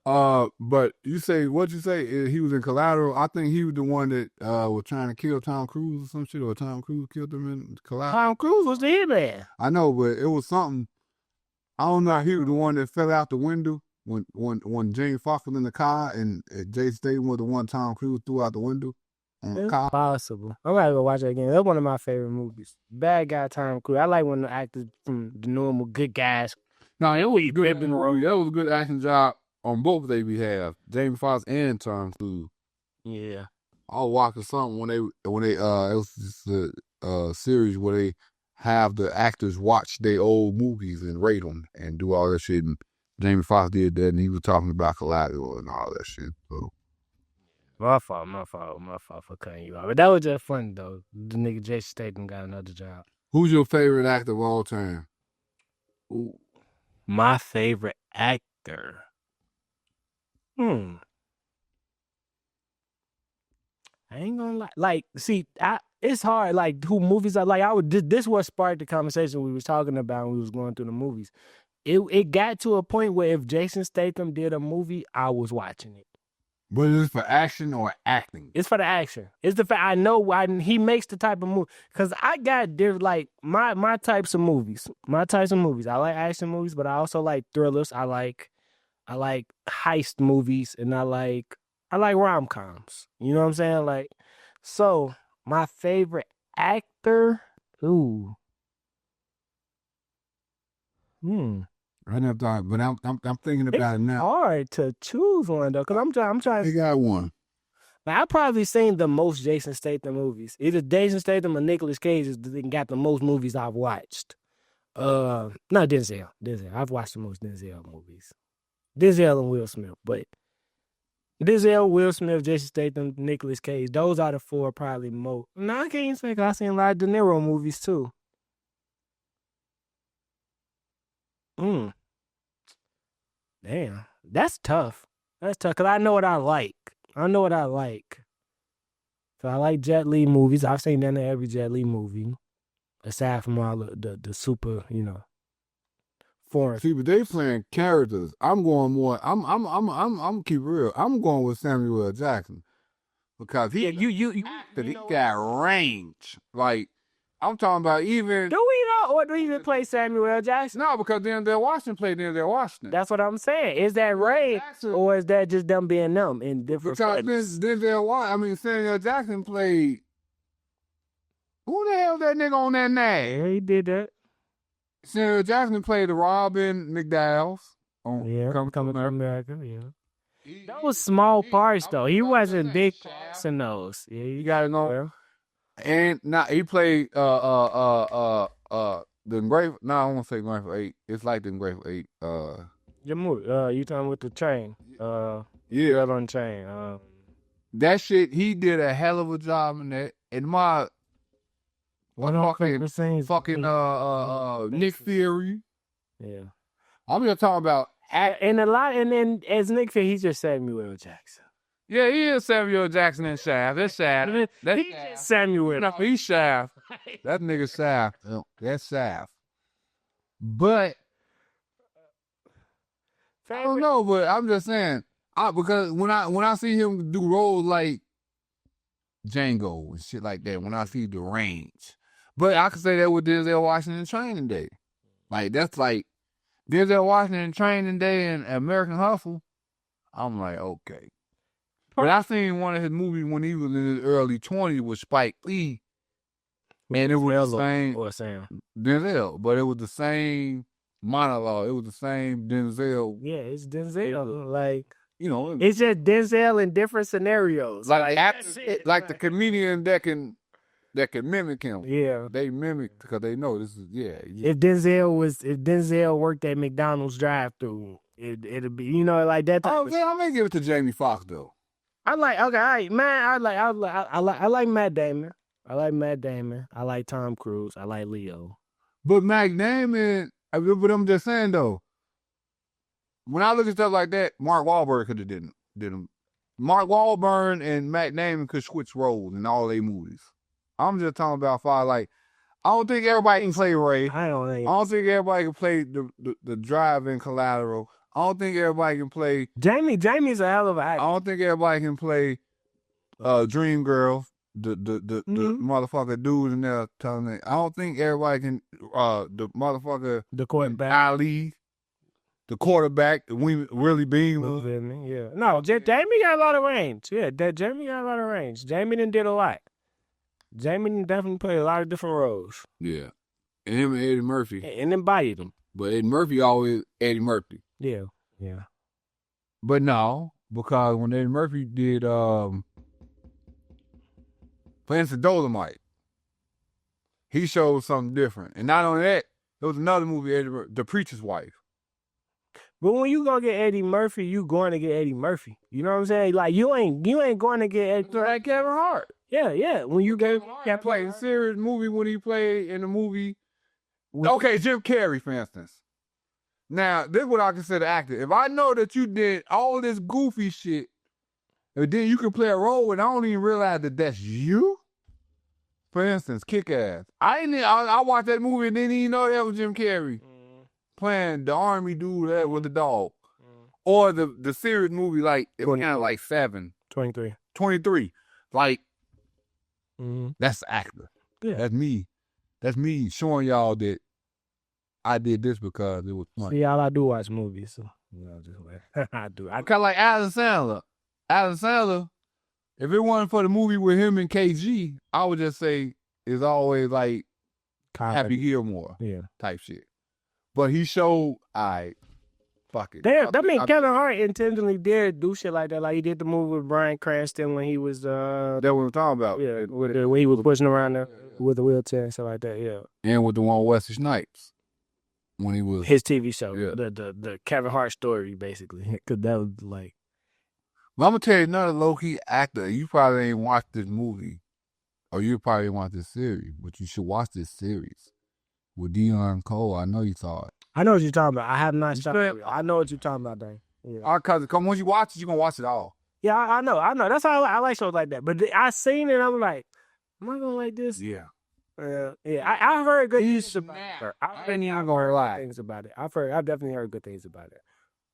Speaker 2: But what'd you say? He was in Collateral. I think he was the one that was trying to kill Tom Cruise or some shit, or Tom Cruise killed him in Collateral.
Speaker 1: Tom Cruise was the hitman.
Speaker 2: I know, but it was something. I don't know. He was the one that fell out the window when James Fox was in the car, and Jason Statham was the one Tom Cruise threw out the window.
Speaker 1: It's possible. I'm gonna go watch that again. That's one of my favorite movies. Bad guy Tom Cruise. I like when the actors from the normal good guys.
Speaker 2: No, it was good. That was a good acting job on both their behalf, Jamie Foxx and Tom Cruise.
Speaker 1: Yeah.
Speaker 2: I was watching something when they it was just a series where they have the actors watch their old movies and rate them and do all that shit. And Jamie Foxx did that, and he was talking about Collateral and all that shit. So.
Speaker 1: My fault for cutting you off. But that was just fun though. The nigga Jason Statham got another job.
Speaker 2: Who's your favorite actor of all time?
Speaker 1: Ooh. My favorite actor. I ain't gonna lie. Like, see, it's hard. Like, who movies I like. This was sparked the conversation we was talking about when we was going through the movies. It got to a point where if Jason Statham did a movie, I was watching it.
Speaker 2: But is it for action or acting?
Speaker 1: It's for the action. It's the fact I know he makes the type of movie. Because I got like my types of movies. My types of movies. I like action movies, but I also like thrillers. I like heist movies, and I like rom-coms. You know what I'm saying? Like, so my favorite actor. Ooh.
Speaker 2: I never thought, but I'm thinking about it now.
Speaker 1: It's hard to choose one though, because I'm trying.
Speaker 2: He got one.
Speaker 1: Like, I've probably seen the most Jason Statham movies. Either Jason Statham or Nicolas Cage got the most movies I've watched. No, Denzel. I've watched the most Denzel movies. Denzel and Will Smith, but Denzel, Will Smith, Jason Statham, Nicolas Cage. Those are the four probably most. No, I can't say 'cause I've seen a lot of De Niro movies too. Damn, that's tough. Because I know what I like. So I like Jet Li movies. I've seen none of every Jet Li movie, aside from all the super, foreign.
Speaker 2: See, but they playing characters. I'm going more. I'm keep real. I'm going with Samuel L. Jackson because he got range. Like I'm talking about even.
Speaker 1: Do we know or do we even play Samuel L. Jackson?
Speaker 2: No, because Denzel Washington played Denzel Washington.
Speaker 1: That's what I'm saying. Is that range or is that just them being them in different?
Speaker 2: Because Samuel L. Jackson played. Who the hell that nigga on that name?
Speaker 1: Yeah, he did that.
Speaker 2: Samuel Jackson played the Robin McDowell's on
Speaker 1: Coming to America. Yeah, that was small parts though. He wasn't big parts in those. Yeah, you gotta know.
Speaker 2: And now he played the Grateful. No, I won't say Grateful 8. It's like the Grateful 8.
Speaker 1: Your movie. You talking with the chain?
Speaker 2: Yeah,
Speaker 1: Girl on Chain.
Speaker 2: That shit. He did a hell of a job in that. And my. Fucking Nick Fury.
Speaker 1: Yeah.
Speaker 2: I'm just talking about
Speaker 1: and then as Nick Fury, he's just Samuel L. Jackson.
Speaker 2: Yeah, he is Samuel Jackson in Shaft. That's Shaft.
Speaker 1: He's just Samuel.
Speaker 2: No, he's Shaft. That nigga Shaft. That's Shaft. But I don't know, but I'm just saying, because when I see him do roles like Django and shit like that, when I see the range. But I could say that with Denzel Washington Training Day. Like, that's like Denzel Washington Training Day and American Hustle. I'm like, okay. But I seen one of his movies when he was in his early 20s with Spike Lee. And it was the same.
Speaker 1: Or Sam.
Speaker 2: Denzel. But it was the same monologue. It was the same Denzel.
Speaker 1: Yeah, it's Denzel. Like,
Speaker 2: it's
Speaker 1: just Denzel in different scenarios.
Speaker 2: Like the comedian that can that can mimic him.
Speaker 1: Yeah.
Speaker 2: They mimic because they know this is
Speaker 1: If Denzel worked at McDonald's drive-through, it'd be like that.
Speaker 2: I'm gonna give it to Jamie Foxx though.
Speaker 1: I like Matt Damon. I like Matt Damon. I like Tom Cruise. I like Leo.
Speaker 2: But Matt Damon, but I'm just saying though, when I look at stuff like that, Mark Wahlberg could have did him. Mark Wahlberg and Matt Damon could switch roles in all their movies. I'm just talking about I don't think everybody can play Ray.
Speaker 1: I don't
Speaker 2: think everybody can play the drive-in Collateral. I don't think everybody can play
Speaker 1: Jamie. Jamie's a hell of an actor.
Speaker 2: I don't think everybody can play Dream Girl. The motherfucker dude in there telling it. I don't think everybody can the motherfucker
Speaker 1: the quarterback
Speaker 2: Ali, the quarterback, Willie Beam.
Speaker 1: Yeah. No, Jamie got a lot of range. Yeah, Jamie got a lot of range. Jamie did a lot. Jamie definitely played a lot of different roles.
Speaker 2: Yeah. And him and Eddie Murphy.
Speaker 1: And embodied them.
Speaker 2: But Eddie Murphy always Eddie Murphy.
Speaker 1: Yeah.
Speaker 2: But no, because when Eddie Murphy did for instance, Dolomite, he showed something different. And not only that, there was another movie, The Preacher's Wife.
Speaker 1: But when you go get Eddie Murphy, you going to get Eddie Murphy. You know what I'm saying? Like you ain't going to get Eddie.
Speaker 2: Like Kevin Hart.
Speaker 1: Yeah. When you get
Speaker 2: Kevin played a serious movie when he played in the movie. Okay, Jim Carrey, for instance. Now, this is what I consider acting. If I know that you did all this goofy shit, and then you can play a role and I don't even realize that that's you. For instance, Kick-Ass. I watched that movie and didn't even know that was Jim Carrey playing the army dude with the dog. Or the serious movie, like, it was kind of like 23. Like, that's the actor.
Speaker 1: Yeah.
Speaker 2: That's me showing y'all that I did this because it was fun.
Speaker 1: See, all I do watch movies, so I do.
Speaker 2: I kind of like Adam Sandler. Adam Sandler, if it wasn't for the movie with him and KG, I would just say it's always like Happy Gilmore type shit. But he showed, fuck it.
Speaker 1: Kevin Hart intentionally did do shit like that. Like he did the movie with Bryan Cranston when he was
Speaker 2: that's what I'm talking about.
Speaker 1: Yeah, when he was pushing around there with the wheelchair and stuff like that. Yeah,
Speaker 2: and with the one with Wesley Snipes when he was
Speaker 1: his TV show, the Kevin Hart story, basically. Because that was like.
Speaker 2: But I'm gonna tell you another low key actor. You probably ain't watched this movie, or you probably ain't watched this series, but you should watch this series with Dion Cole. I know you saw it.
Speaker 1: I know what you're talking about. I have not shot it. I know what you're talking about, Dane.
Speaker 2: Yeah. Cause once you watch it, you're gonna watch it all.
Speaker 1: Yeah, I know. That's how I like shows like that. But I seen it, I'm like, am I gonna like this?
Speaker 2: Yeah.
Speaker 1: I've heard good things about her.
Speaker 2: I've
Speaker 1: definitely heard good things about it.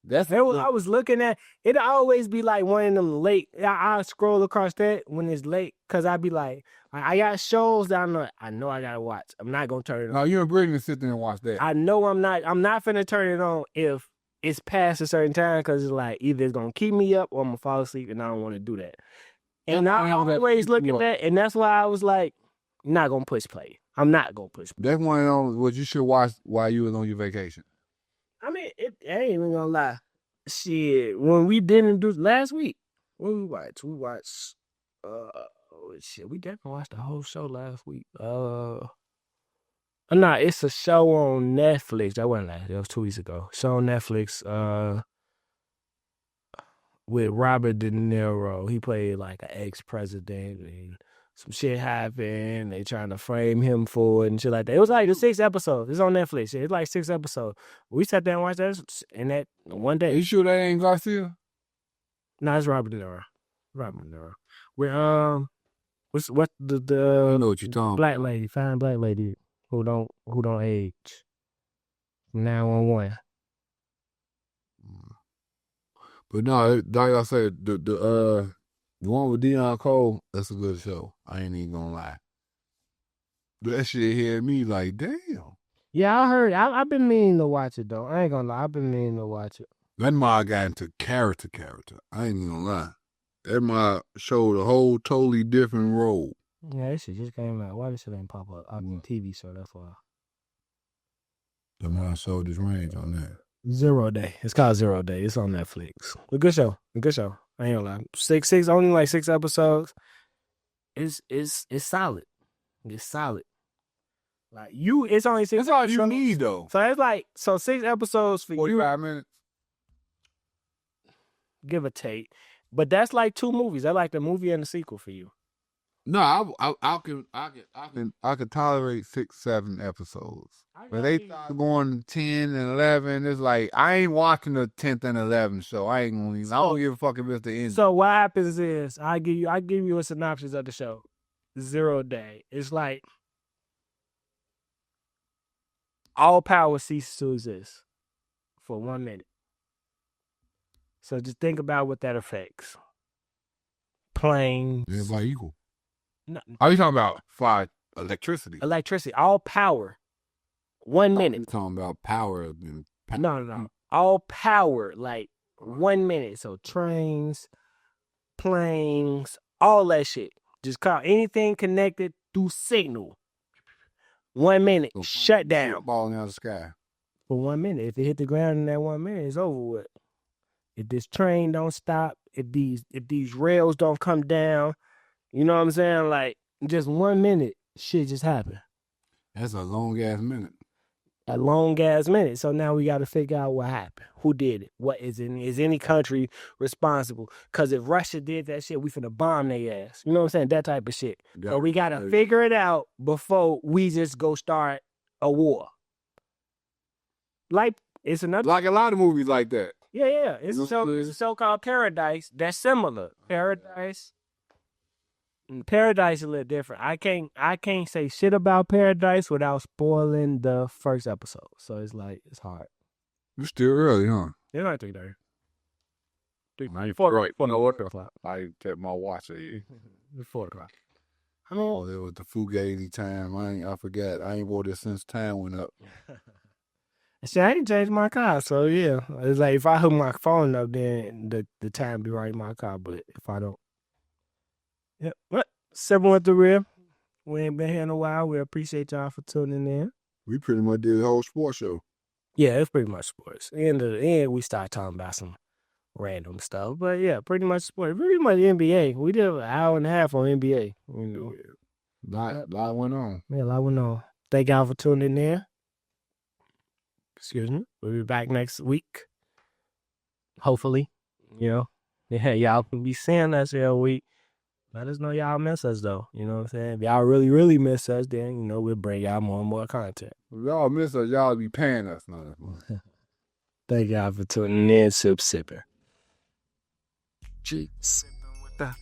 Speaker 1: I was looking at it. Always be like one of them late. I scroll across that when it's late because I be like, I got shows that I know I gotta watch. I'm not gonna turn it on.
Speaker 2: No, you and Brittany sit there and watch that.
Speaker 1: I know I'm not finna turn it on if it's past a certain time because it's like either it's gonna keep me up or I'm gonna fall asleep and I don't want to do that. And I always look at that, and that's why I was like, not gonna push play. I'm not gonna push play.
Speaker 2: That's one of those what you should watch while you was on your vacation.
Speaker 1: I mean, I ain't even gonna lie. Shit, when we didn't do last week, what we watched? We definitely watched the whole show last week. Nah, it's a show on Netflix. That wasn't last. That was 2 weeks ago. Show on Netflix. With Robert De Niro. He played like an ex-president and. Some shit happened. They trying to frame him for it and shit like that. It was like the 6 episodes. It's on Netflix. It's like 6 episodes. We sat there and watched that in that one day.
Speaker 2: You sure that ain't Garcia?
Speaker 1: No, it's Robert De Niro. We're what's the
Speaker 2: I know what you're talking
Speaker 1: black about. Lady, fine black lady who don't age. 911.
Speaker 2: But no, like I said, the one with Dion Cole, that's a good show. I ain't even gonna lie. That shit had me like, damn.
Speaker 1: Yeah, I heard. I've been meaning to watch it, though. I ain't gonna lie. I've been meaning to watch it.
Speaker 2: That ma got into character. I ain't even gonna lie. That ma showed a whole totally different role.
Speaker 1: Yeah, that shit just came out. Why this shit ain't pop up on the TV show? That's why.
Speaker 2: The ma showed his range on that.
Speaker 1: 0 Day. It's called 0 Day. It's on Netflix. A good show. I ain't gonna lie. Only like 6 episodes. It's solid. It's solid. Like it's only 6
Speaker 2: That's all you
Speaker 1: episodes.
Speaker 2: need, though.
Speaker 1: So it's like 6 episodes for
Speaker 2: 45 minutes.
Speaker 1: give or take. But that's like 2 movies. That's like the movie and the sequel for you.
Speaker 2: No, I could tolerate 6, 7 episodes. But they start going 10 and 11. It's like I ain't watching the 10th and 11th show. I don't give a fuck if it's the end.
Speaker 1: So what happens is I give you a synopsis of the show. 0 day. It's like all power ceases to exist for 1 minute. So just think about what that affects. Planes.
Speaker 2: Everybody equal.
Speaker 1: No,
Speaker 2: Are you talking about fire electricity?
Speaker 1: Electricity. All power. 1 minute.
Speaker 2: I'm talking about power.
Speaker 1: No. All power, like 1 minute. So trains, planes, all that shit. Just call anything connected through signal. 1 minute.
Speaker 2: So
Speaker 1: shut down.
Speaker 2: Falling out of the sky.
Speaker 1: For 1 minute. If it hit the ground in that 1 minute, it's over with. If this train don't stop, if these rails don't come down, you know what I'm saying? Like, just 1 minute, shit just happened.
Speaker 2: That's a long ass minute.
Speaker 1: A long ass minute. So now we got to figure out what happened. Who did it? What is any country responsible? Because if Russia did that shit, we finna bomb their ass. You know what I'm saying? That type of shit. So we got to figure it out before we just go start a war. Like, it's another.
Speaker 2: Like a lot of movies like that.
Speaker 1: Yeah. It's a so-called Paradise that's similar. Paradise is a little different. I can't say shit about Paradise without spoiling the first episode. So it's like it's hard.
Speaker 2: It's still early, huh?
Speaker 1: It's like 3:30.
Speaker 2: 4
Speaker 1: o'clock.
Speaker 2: I checked my watch.
Speaker 1: It's 4 o'clock.
Speaker 2: Oh, there was the Fugazi time. I forgot. I ain't wore this since time went up.
Speaker 1: See, I ain't changed my car, so yeah. It's like if I hook my phone up, then the time be right in my car. But if I don't, yep. What? Sippin Wit Da Real. We ain't been here in a while. We appreciate y'all for tuning in.
Speaker 2: We pretty much did the whole sports show.
Speaker 1: Yeah, it's pretty much sports. End of the end, we start talking about some random stuff, but yeah, pretty much sports. Pretty much NBA. We did an hour and a half on NBA. You know,
Speaker 2: lot went on.
Speaker 1: Yeah, a lot went on. Thank y'all for tuning in. Excuse me. We'll be back next week. Hopefully. You know. Yeah, y'all can be seeing us every week. Let us know y'all miss us, though. You know what I'm saying? If y'all really, really miss us, then, you know, we'll bring y'all more and more content.
Speaker 2: If y'all miss us, y'all be paying us.
Speaker 1: Thank y'all for tuning in. Sippin'. Sippin' with the